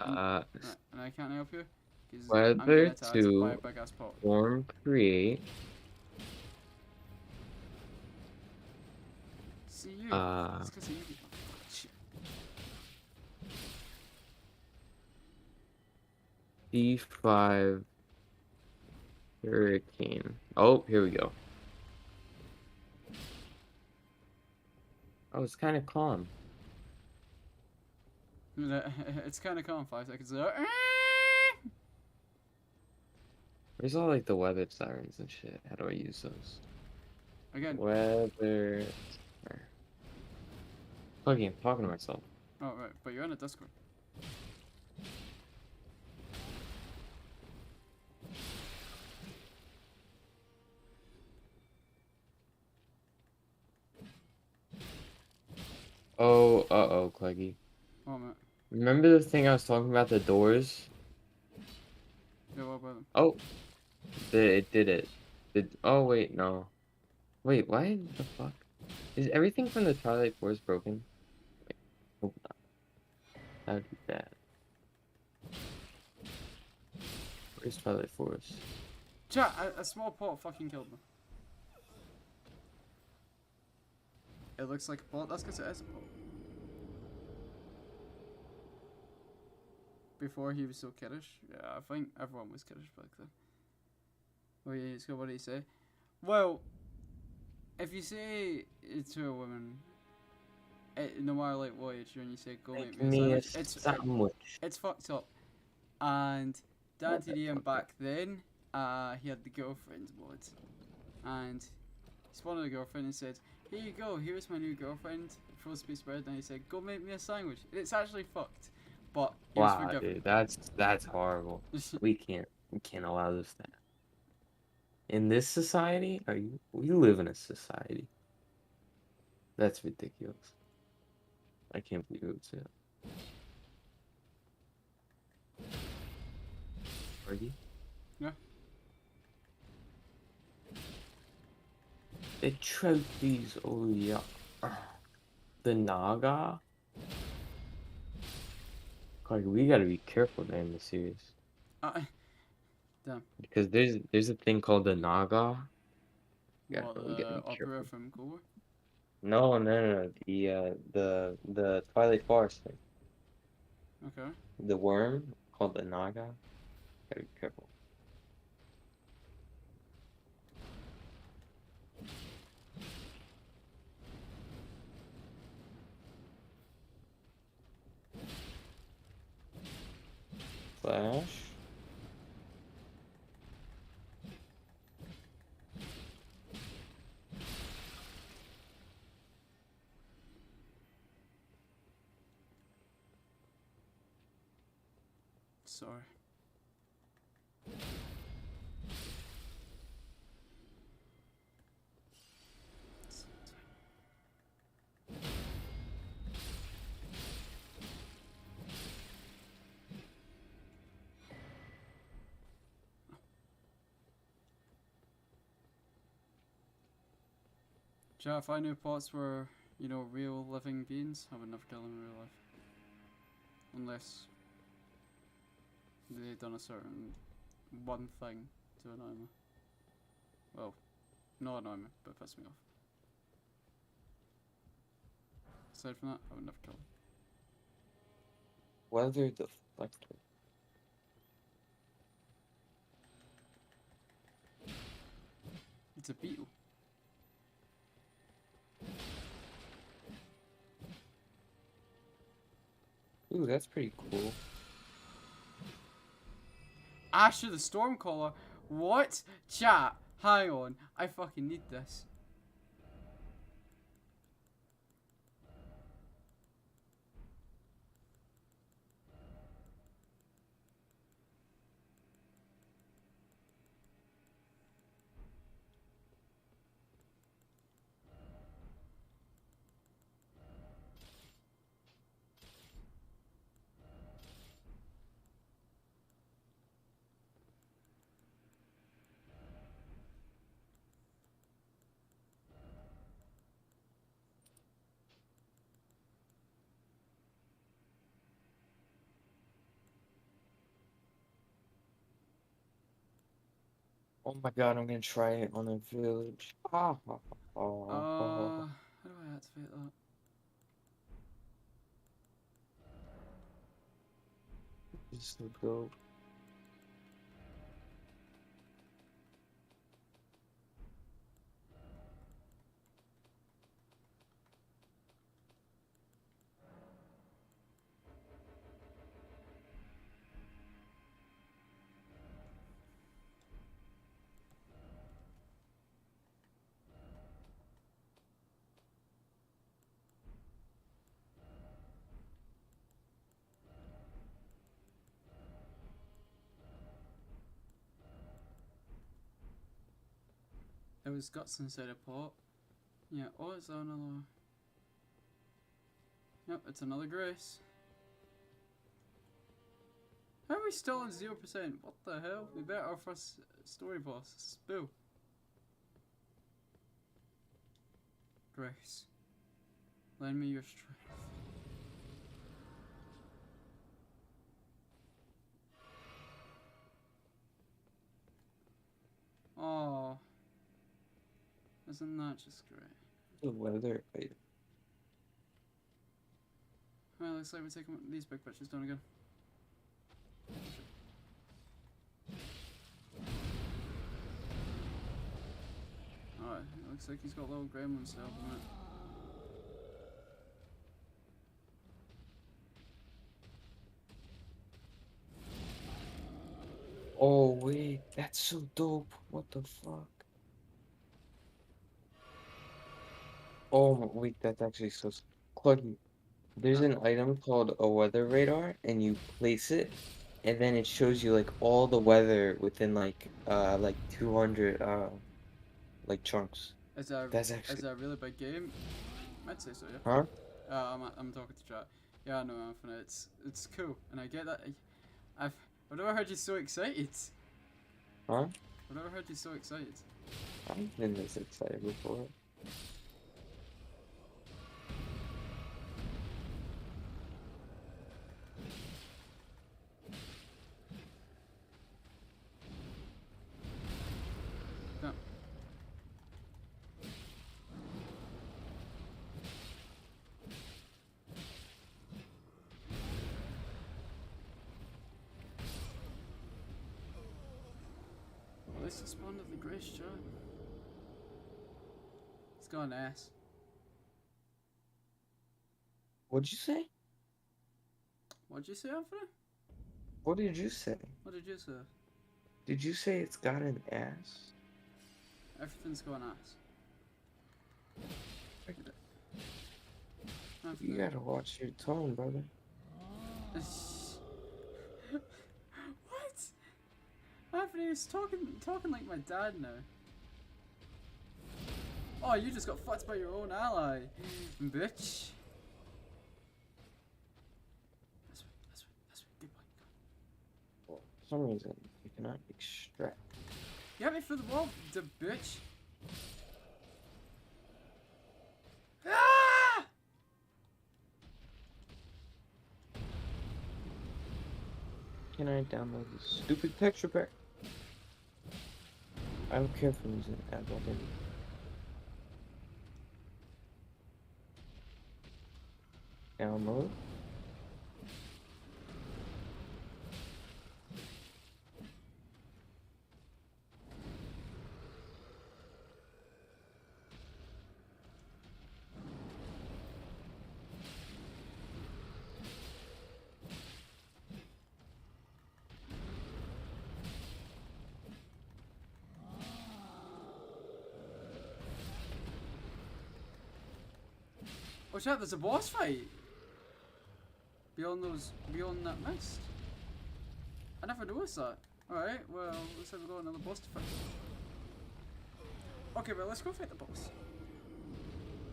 Uh, Right, and I can't help you. 'Cause I'm weather getting attacked by 2, a big ass pot. storm create. See you. It's 'cause of you. Shit. D5 hurricane. Oh, here we go. Oh, it's kind of calm. It's kind of calm. 5 seconds ago. Where's all like the weather sirens and shit? How do I use those? Again. Weather. Fucking, I'm talking to myself. Oh right, but you're on a Discord. Oh, uh-oh, Cleggy. Oh man. Remember the thing I was talking about, the doors? Yeah, what about them? Oh, it did it. Oh wait, no. Wait, why the fuck? Is everything from the Twilight Forest broken? Wait, hope not. That would be bad. Where's Twilight Forest? Chat, a small pot fucking killed me. It looks like a pot. That's because it is a pot. Before he was so kiddish. Yeah, I think everyone was kiddish back then. Oh yeah, so what do you say? Well, if you say it to a woman, no matter like what age you're in, you say go make Make me a me a sandwich. sandwich. It's fucked up. And Daddy Ian back then, he had the girlfriend mod, and he spawned a girlfriend and said, "Here you go. Here's my new girlfriend. Frozen piece of bread." And he said, "Go make me a sandwich." It's actually fucked, but he was Wow, forgiven. dude, that's horrible. We can't allow this to happen. In this society, we live in a society. That's ridiculous. I can't believe it would say that. Margie? Yeah. The trophies, oh yeah. The Naga? Like, we gotta be careful there in the series. Damn. Because there's a thing called the Naga. Yeah, What, we gotta the be opera careful. from Cold War? No. The Twilight Forest thing. Okay. The worm called the Naga. Gotta be careful. Flash. Sorry. Chat, if I knew pots were, real living beings, I would never kill them in real life. Unless they'd done a certain one thing to annoy me. Well, not annoy me, but piss me off. Aside from that, I would never kill them. Weather deflector. It's a beetle. Ooh, that's pretty cool. Asher the Stormcaller? What? Chat, hang on. I fucking need this. Oh my god, I'm gonna try it on a village. Ah, How do I activate that? just to go. There was guts inside a pot. Yeah, oh, it's another... Yep, it's another Grace. How are we still on 0%? What the hell? We better our first story boss. Spill. Grace. Lend me your strength. Oh. Isn't that just great? The weather. Wait. Well, looks like we're taking these big bitches down again. Alright, it looks like he's got little gremlins to help him out. Oh wait, that's so dope. What the fuck? Oh my, wait, that's actually so Clucky. There's an item called a weather radar, and you place it, and then it shows you like all the weather within like 200 like chunks. Is That's actually that a really big game? I'd say so, yeah. huh? I'm talking to chat. Yeah, no, Anthony, it's cool, and I get that. I've never heard you so excited. Huh? I've never heard you so excited. I've been this excited before. No. Well, this is spawned of the Grace chat. It's got an S. What'd you say? What'd you say, Anthony? What did you say? What did you say? Did you say it's got an ass? Everything's got an ass. You gotta watch your tone, brother. What? Anthony is talking like my dad now. Oh, you just got fucked by your own ally, bitch. This way, good boy. For some reason, you cannot extract. You hit me through the wall, the bitch. Ah! Can I download this stupid texture pack? I don't care for using ad already. Download. Watch out, there's a boss fight. Beyond that mist. I never noticed that. Alright, well, looks like we've got another boss to fight. Okay, well, let's go fight the boss.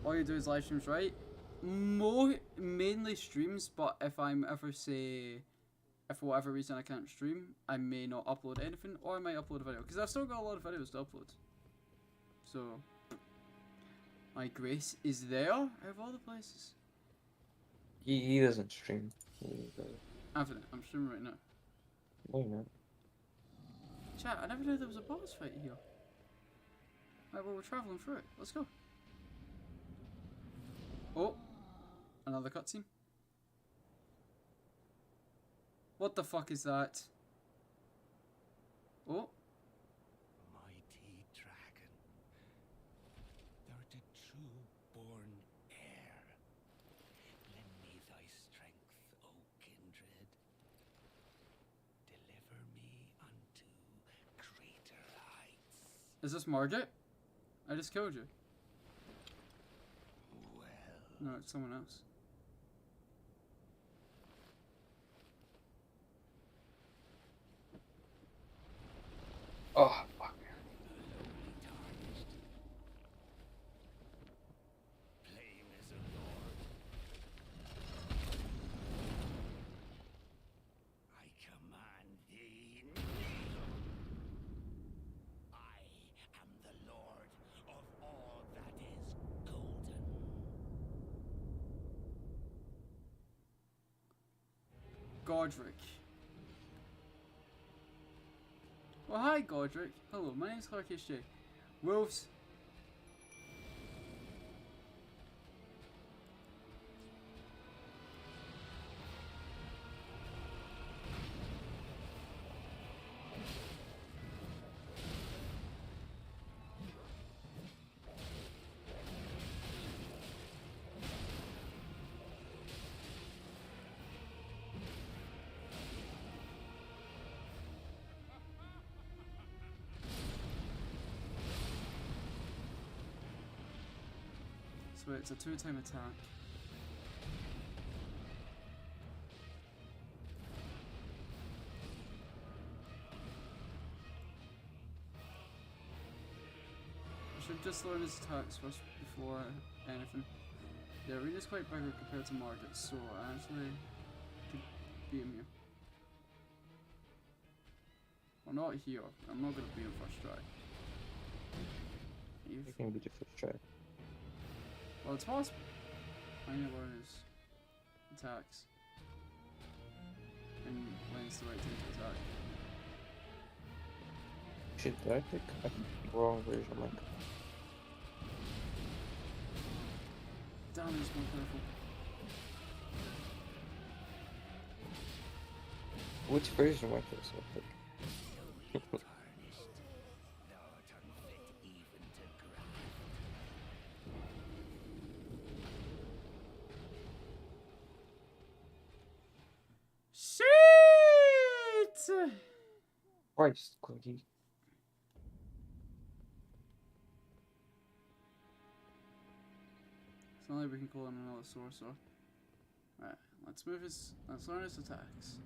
All you do is live streams, right? Mainly streams, but if for whatever reason I can't stream, I may not upload anything, or I might upload a video, because I've still got a lot of videos to upload. So, my Grace is there, out of all the places. He doesn't stream. Anthony, I'm streaming right now. No, you're not. Chat, I never knew there was a boss fight here. Right, well, we're travelling through it. Let's go. Oh, another cutscene. What the fuck is that? Oh. Mighty dragon, thou art a true born heir. Lend me thy strength, O kindred. Deliver me unto greater heights. Is this Margit? I just killed you. Well, No, it's someone else. Oh, fuck. lowly tarnished. Plain as a lord. I command Godric. Well, hi Godric. Hello, my name's Clark HJ. Wolves. So it's a 2-time attack. I should just learn his attacks first before anything. Yeah, Rena's quite bigger compared to Margit, so I actually could beat him here. Well, not here. I'm not gonna beat him first try. It can be the first try. Well, it's possible. I need to learn his attacks. And when's the right time to attack. Shit, did I pick a wrong version? Like, Damn, it's more powerful. which version am I supposed to pick? Shit! Christ, Cookie. It's not like we can call in another sorcerer. Right, let's learn his attacks.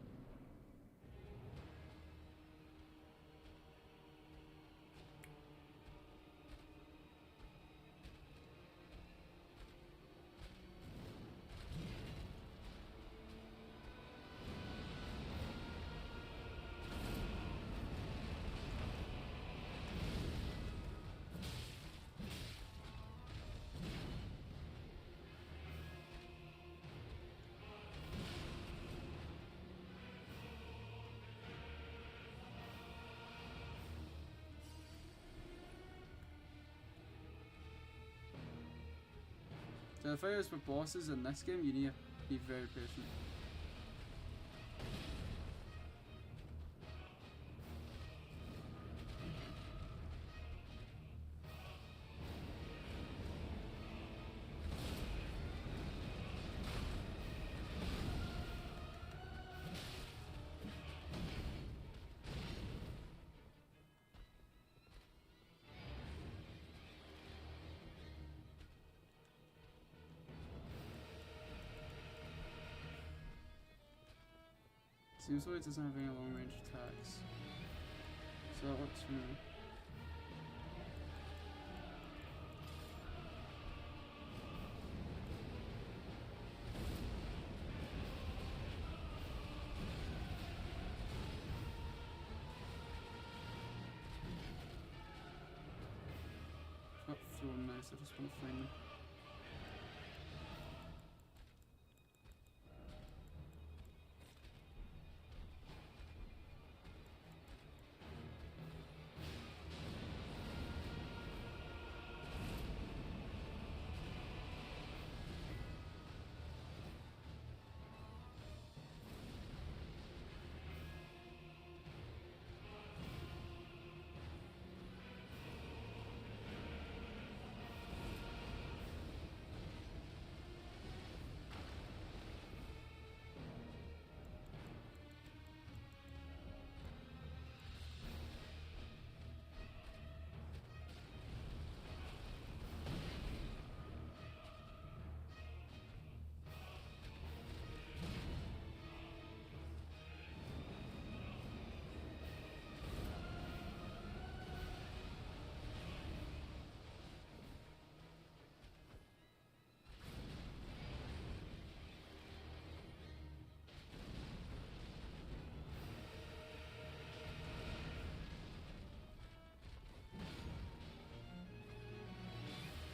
So the fight is with bosses in this game, you need to be very patient. Seems like it doesn't have any long range attacks. So that works for me. Not feeling nice, I just want to find them.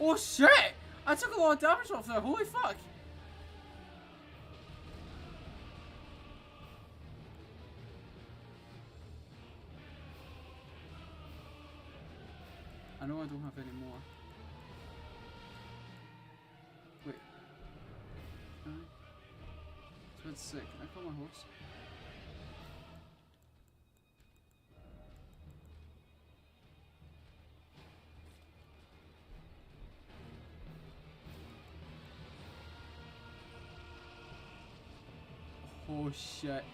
Oh shit! I took a lot of damage off there, holy fuck! know I don't have any more. Wait. Can I? So it's sick. Can I call my horse? Oh shit.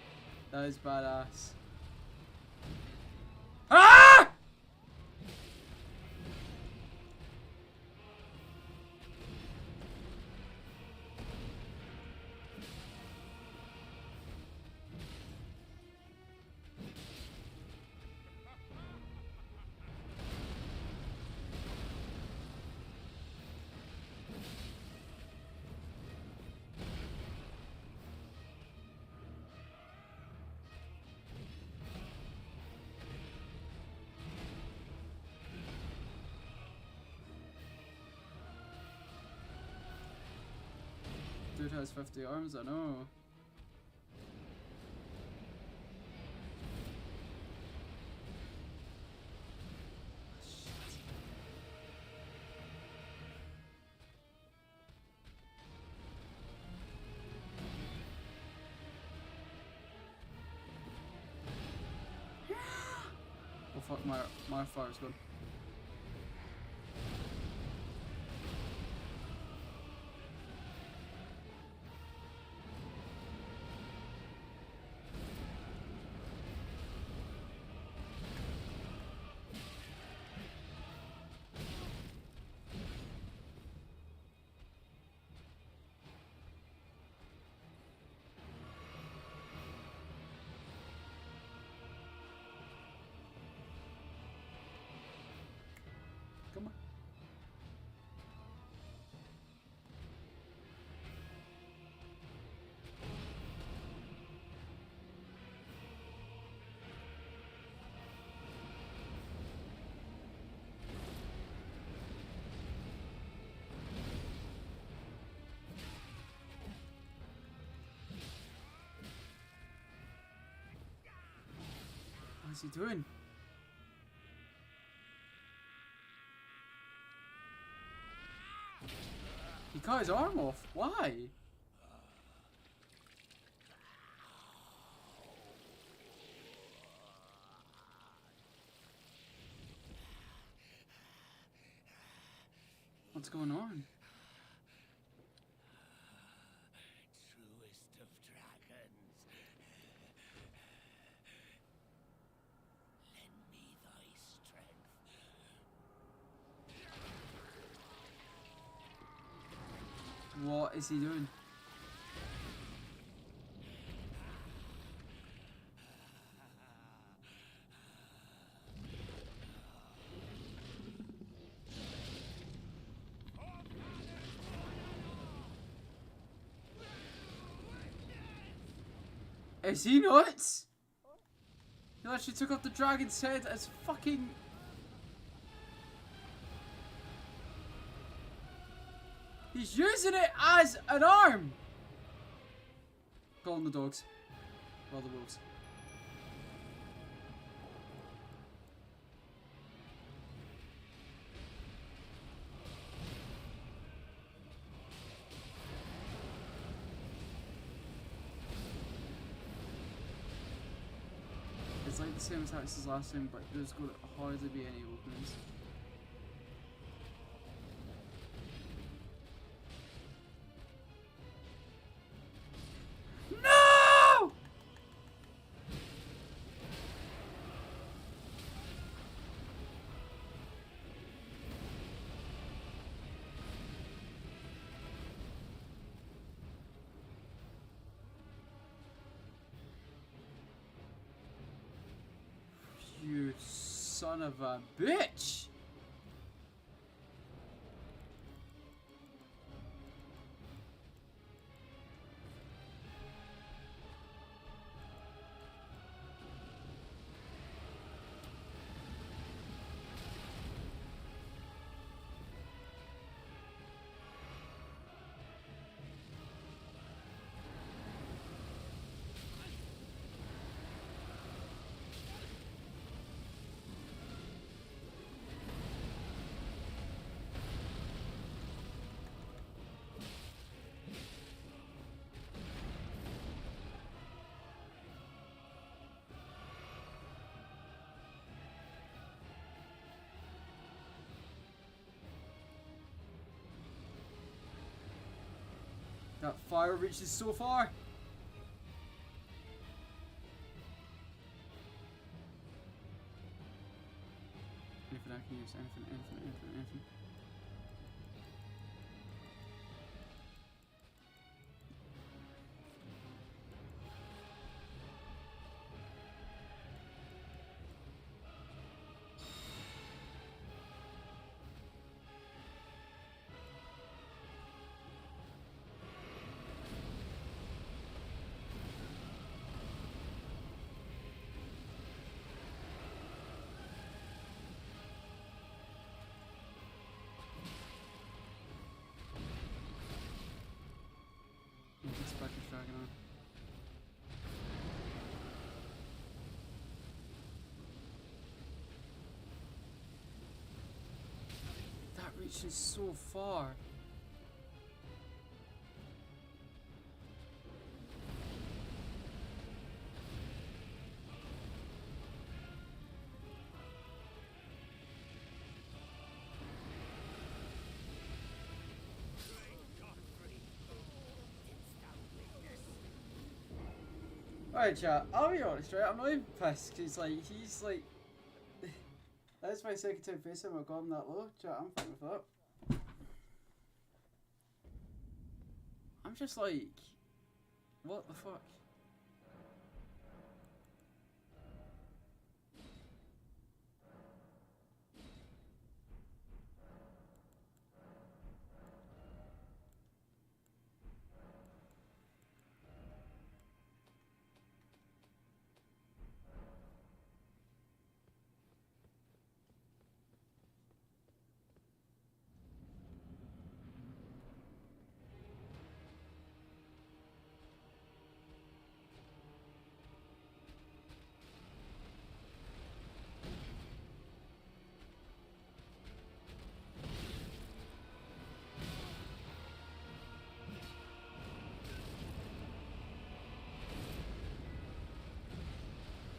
That is badass. Ah! Dude has 50 arms, I know. Oh fuck, my fire's gone. Come on. What's he doing? He cut his arm off. Why? What's going on? Truest of dragons. Lend me thy strength. What is he doing? Is he nuts? He actually took off the dragon's head as fucking... He's using it as an arm! Calling the dogs. Well, the wolves. It's like the same attacks as last time, but there's going to hardly be any openings. No! You son of a bitch! That fire reaches so far. Anything I can use, anything. Let's back this dragon on. That reaches so far. Alright, chat, I'll be honest, right? I'm not even pissed, because, like, he's, like... That's my second time facing him, I got him that low. Chat, I'm fine with that. I'm just like... What the fuck?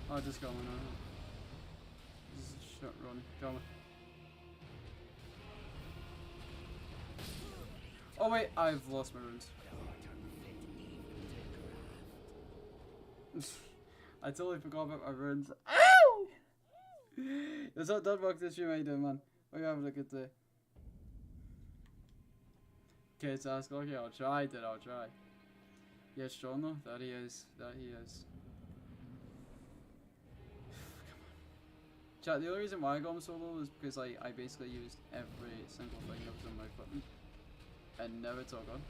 Oh, just go on. This is a short run. Go on. Oh wait, I've lost my runes. I totally forgot about my runes. Ow! It's not done work this stream, how you doing, man? What are you having a good day? Okay, so ask, okay, I'll try, dude, I'll try. Yeah, strong though, that he is. Chat, the only reason why I got him solo is because I basically used every single thing that was in my equipment and never took on.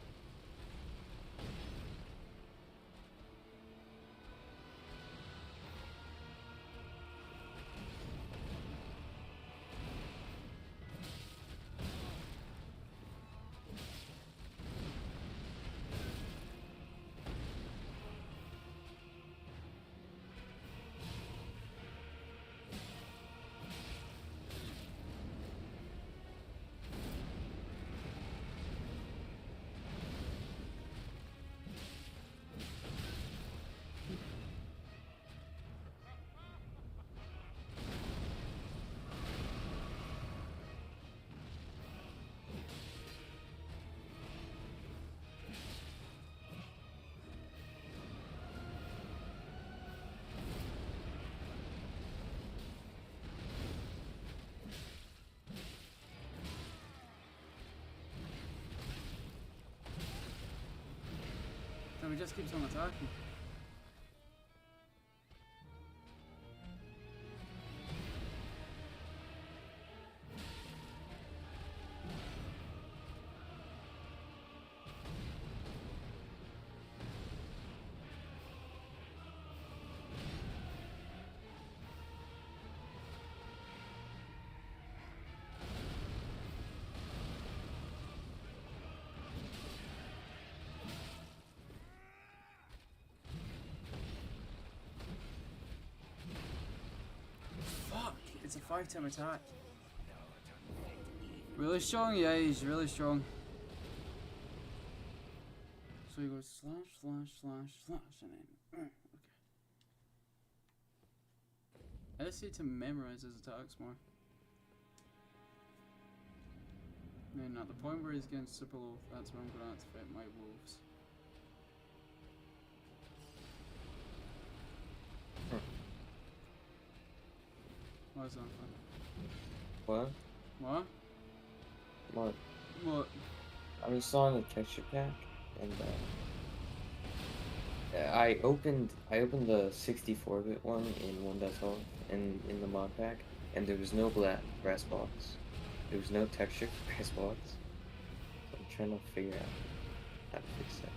So he just keeps on attacking. It's a 5-time attack. Really strong? Yeah, he's really strong. So he goes slash, and then... Okay. I just need to memorize his attacks more. And then at the point where he's getting super low, that's where I'm going to activate my wolves. Why is that fun? What? What? What? What? I'm installing the texture pack, and I opened the 64-bit one in 1.12 and in the mod pack, and there was no brass box. There was no texture brass box. So I'm trying to figure out how to fix that.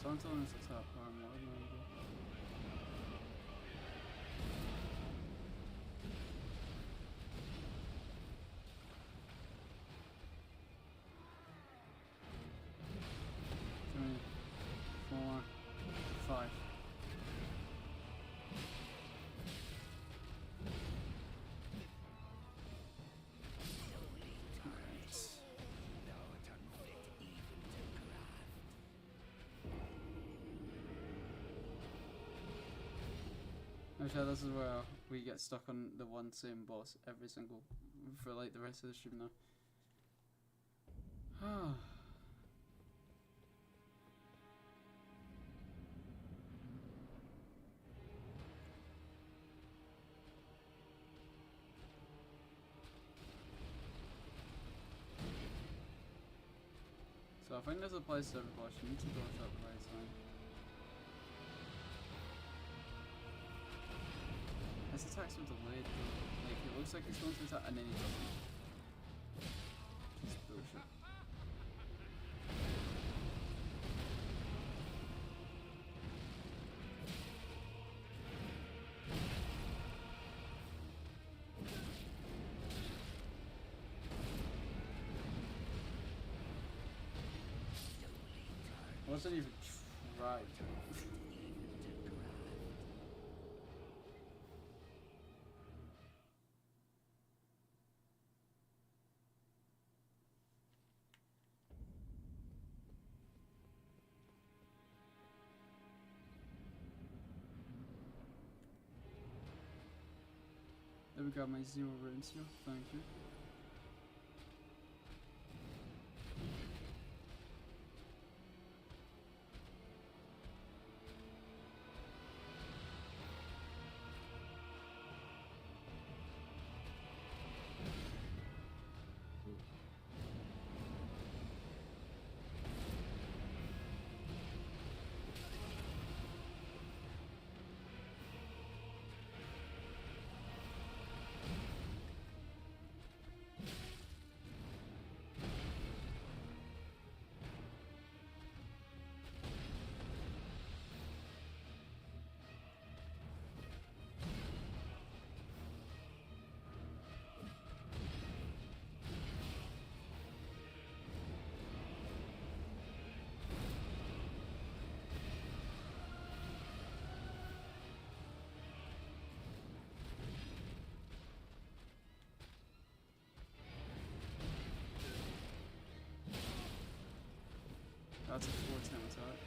Someone telling us to tap arm. What am I doing? Three, 4, 5. Actually, this is where we get stuck on the one same boss every single for like the rest of the stream now. So I think there's a place to every boss. You need to dodge at the right time. His attacks are delayed though. Like, it looks like he's going to attack and then he doesn't. It's bullshit. I wasn't even tried. There we go, my 0 runes here, thank you. That's a 4-10 attack.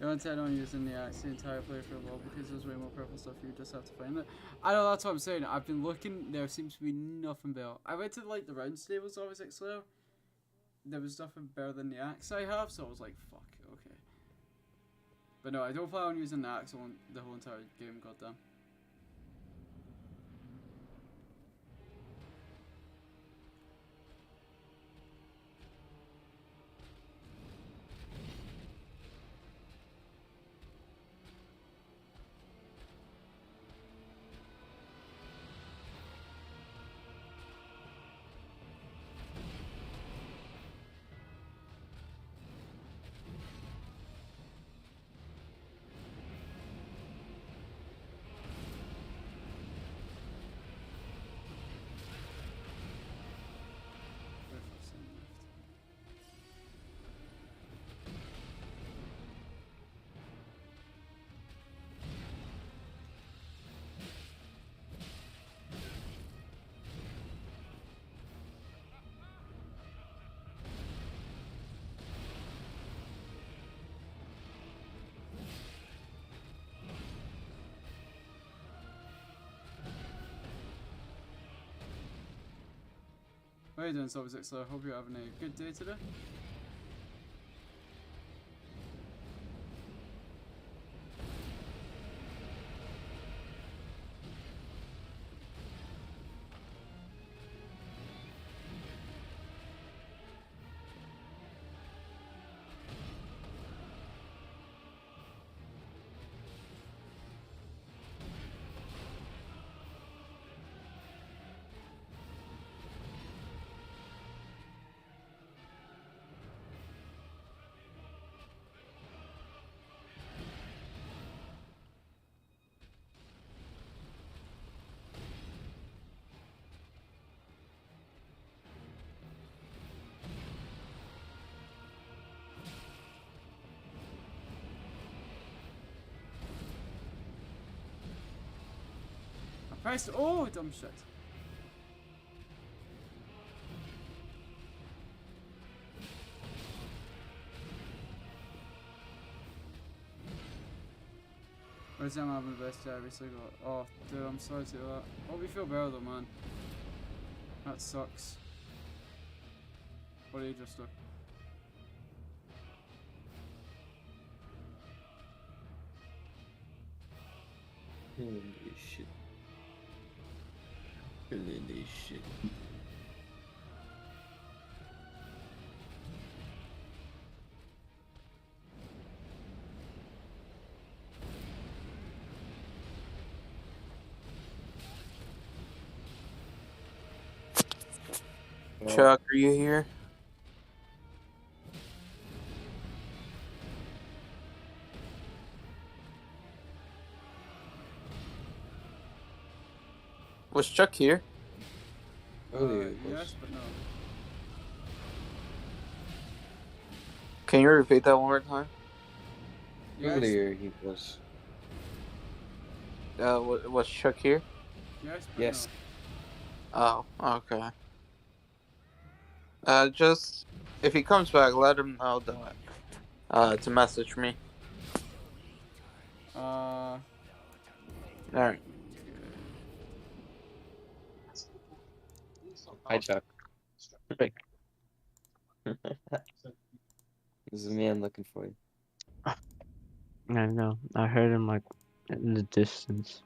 Don't intend on using the axe the entire playthrough level because there's way more purple stuff. You just have to find it. I know, that's what I'm saying. I've been looking. There seems to be nothing better. I went to like the round stables always like Slayer. There was nothing better than the axe I have, so I was like, fuck, okay. But no, I don't plan on using the axe on the whole entire game. Goddamn. How are you doing, Silver Six? I hope you're having a good day today. I pressed. Oh, dumb shit. Where's I'm having the best day I recently got? Oh, dude, I'm sorry to hear that. Hope you feel better though, man. That sucks. What did you just do? Shit. Really shit. Chuck, are you here? Was Chuck here? Yes, but no. Can you repeat that one more time? Yes. Earlier he was. Was Chuck here? Yes, but Yes. Oh, okay. Just if he comes back, let him know that to message me. No. Alright. Hi, Chuck. There's a man looking for you. I know. I heard him like in the distance.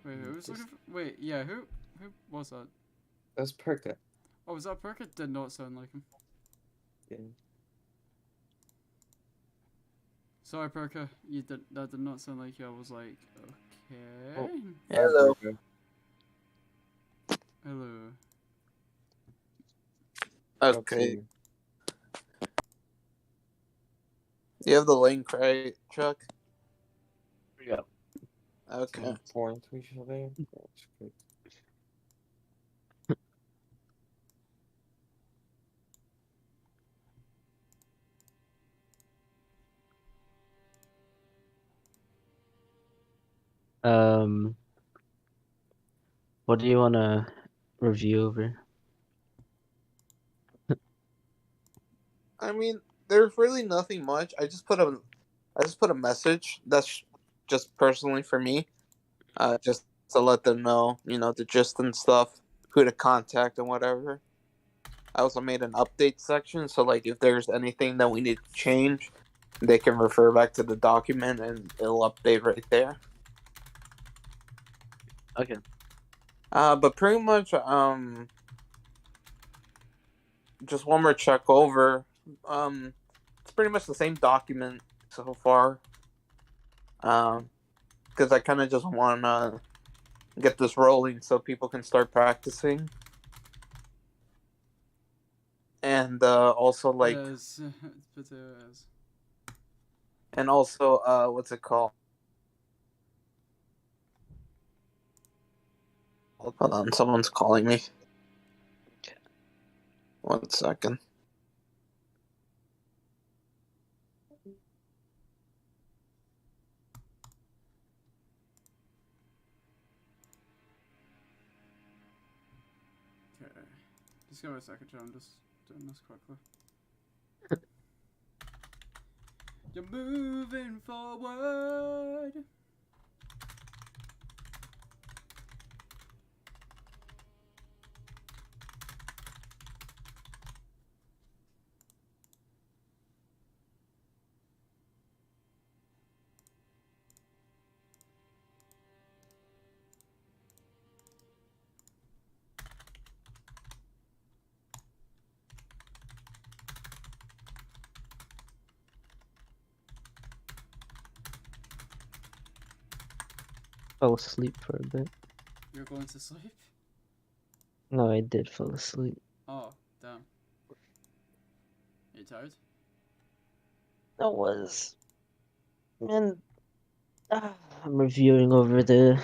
Wait, who was looking for? Wait, yeah, who was that? That's Perka. Oh, was that Perka? Did not sound like him. Yeah. Sorry, Perka. That did not sound like you. I was like, okay. Oh. Hello. Hello. Okay. You have the link, right, Chuck? Yeah. Okay. Point we shall there. That's great. What do you want to review over? I mean, there's really nothing much. I just put I just put a message. That's just personally for me. Just to let them know, the gist and stuff, who to contact and whatever. I also made an update section, so like if there's anything that we need to change, they can refer back to the document and it'll update right there. Okay. But pretty much, just one more check over. It's pretty much the same document so far. Because I kind of just want to get this rolling so people can start practicing. And also like, Yes, but yes. and also what's it called? Hold on, someone's calling me. 1 second. Okay. Just give me a second, Joe. I'm just doing this quickly. You're moving forward. Fell asleep for a bit. You're going to sleep? No, I did fall asleep. Oh, damn. Are you tired? I was. Man, I'm reviewing over the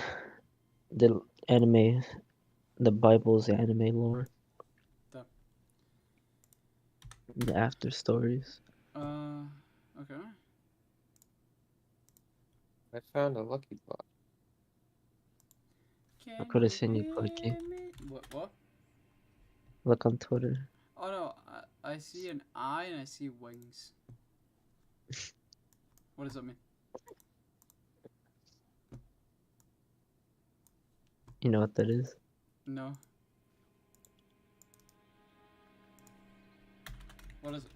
anime, the Bible's anime lore. Damn. The after stories. Okay. I found a lucky block. I could have seen you, Clarky. What? Look on Twitter. Oh no, I see an eye and I see wings. What does that mean? You know what that is? No. What is it?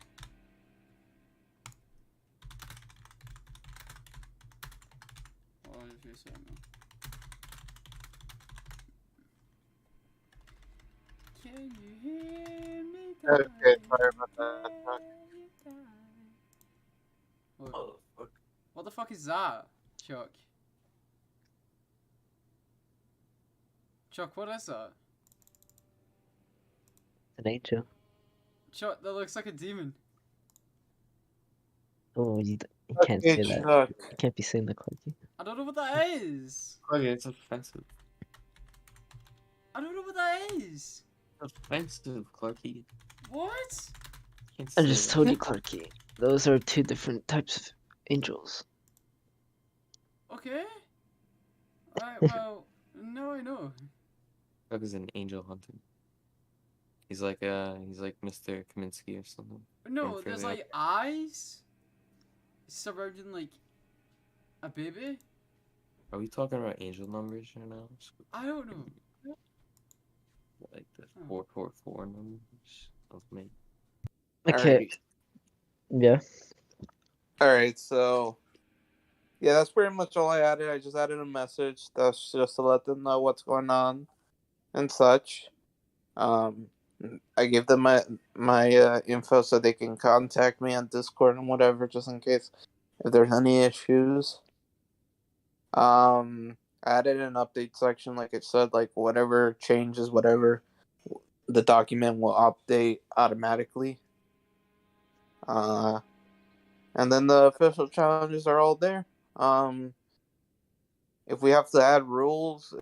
Oh, if you say no. Can you hear me? Okay, sorry about that. What the fuck is that, Chuck? Chuck, what is that? An angel. Chuck, that looks like a demon. Oh, you can't Okay, say that. Chuck. You can't be saying that, Clarky. I don't know what that is. Okay, it's offensive. I don't know what that is. Offensive, Clarky. What? Can't I say just that. told you, Clarky. Those are two different types of angels. Okay. Alright, well, now I know. Clark is an angel hunter. He's like Mr. Kaminsky or something. No, From there's Fairly like eyes surrounding like a baby. Are we talking about angel numbers right now? I don't know. Like the Oh. 444 numbers of me. Okay. Alright. Yeah. Alright, so yeah, that's pretty much all I added. I just added a message. That's just to let them know what's going on and such. I gave them my info so they can contact me on Discord and whatever, just in case if there's any issues. I added an update section, like I said, like whatever changes, whatever, the document will update automatically. And then the official challenges are all there. If we have to add rules,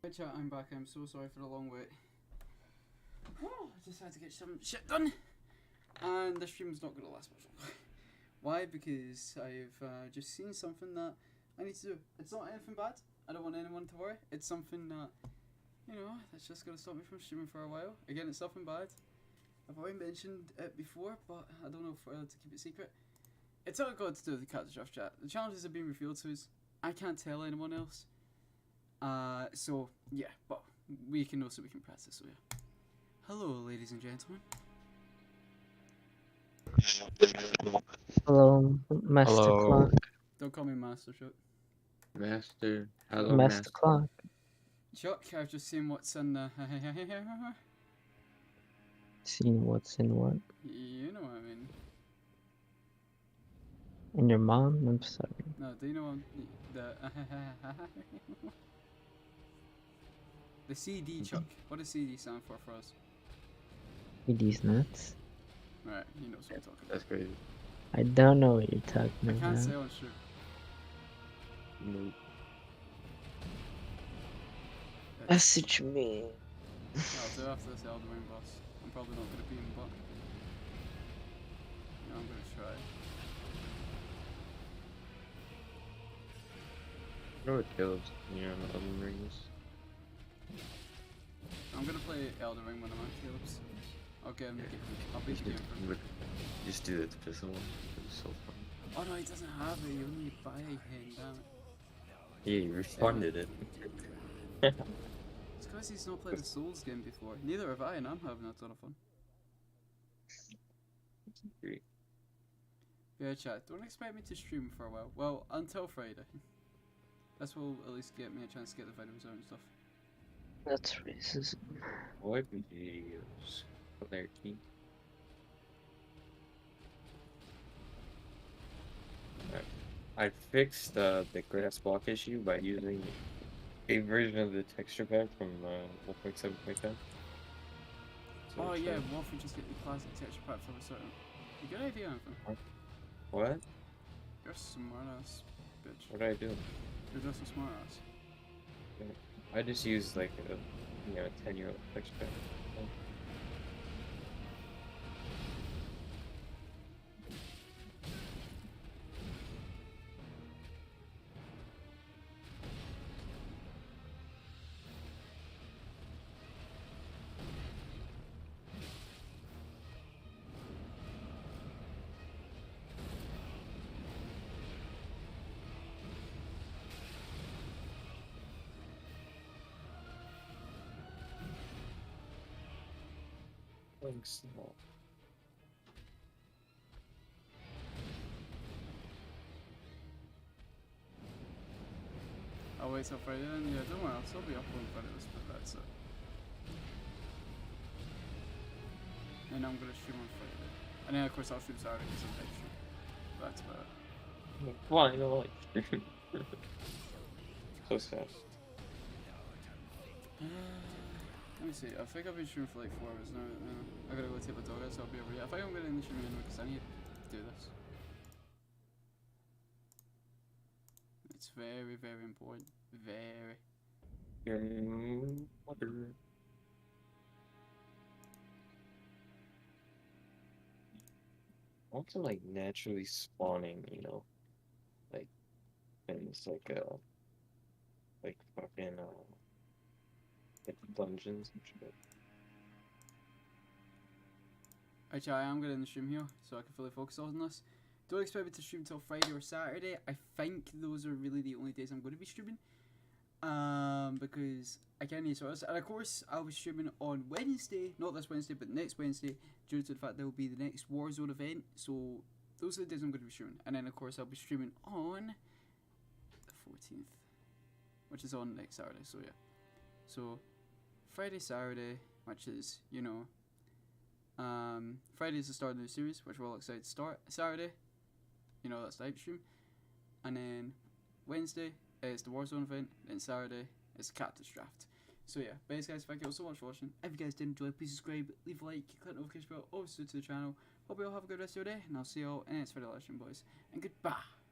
Hey chat, I'm back. I'm so sorry for the long wait. I just had to get some shit done. And the stream's not going to last much longer. Why? Because I've just seen something that I need to do. It's not anything bad. I don't want anyone to worry. It's something that, you know, that's just going to stop me from streaming for a while. Again, it's nothing bad. I've already mentioned it before, but I don't know if we're allowed to keep it secret. It's all got to do with the catastrophe chat. The challenges have been revealed to us. I can't tell anyone else. So, yeah, but we can know so we can press this, so yeah. Hello, ladies and gentlemen. Hello, Master Hello. Clock. Don't call me Master Chuck. Master. Hello, Master Clock. Chuck, I've just seen what's in the... Seeing what's in what? You know what I mean. And your mom? I'm sorry. No, do you know what the... the CD, Chuck. What does CD stand for us? These nuts. Right, he knows what I'm talking about. That's crazy. I don't know what you're talking I about. can't say on shoot. Nope. Message me. I'll do after this Elden Ring boss. I'm probably not going to beat him, but... Yeah, I'm going to try. I know what kills Elden Rings. I'm going to play Elden Ring when I'm at Caleb's. I'll get him. I'll beat the game for him. Just do that to piss him off. It's so fun. Oh no, he doesn't have it. You only buy him, damn it. Yeah, you refunded it. It's because he's not played the Souls game before. Neither have I, and I'm having a ton of fun. Yeah, chat. Don't expect me to stream for a while. Well, until Friday. This will at least get me a chance to get the videos out and stuff. That's racism. What videos? 13. I fixed the grass block issue by using a version of the texture pack from 1.7.10. So oh yeah, what if we just get the classic texture pack for a certain... A good idea, Anthony. What? You're a smart ass bitch. What did I do? You're just a smart ass. I just used like a 10-year-old texture pack. Thanks. I'll wait till Friday then. Yeah, don't worry, I'll still be uploading videos, but that's it. And I'm gonna stream on Friday. And then of course I'll stream Saturday because I'm extra. That's about it. Why not? So sad. Let me see, I think I've been streaming for like 4 hours now. I gotta go take my dog out, so I'll be over here. I think I'm gonna end the stream anyway because I need to do this. It's very, very important. Very. Your mother. I want to like naturally spawning, like things like fucking like dungeons and shit. Alright, I am gonna end the stream here so I can fully focus on this. Don't expect me to stream till Friday or Saturday. I think those are really the only days I'm going to be streaming. Because I can't need source. And of course, I'll be streaming on Wednesday, not this Wednesday, but next Wednesday, due to the fact there will be the next Warzone event. So those are the days I'm going to be streaming. And then of course, I'll be streaming on the 14th, which is on next Saturday. So yeah. So Friday, Saturday, which is, Friday is the start of the new series, which we're all excited to start. Saturday, that's the hype stream. And then Wednesday is the Warzone event. And Saturday is the Captain's Draft. So yeah, but anyways guys, thank you all so much for watching. If you guys did enjoy, please subscribe, leave a like, click the notification bell, always subscribe to the channel. Hope you all have a good rest of your day, and I'll see you all in the next video live stream, boys. And goodbye.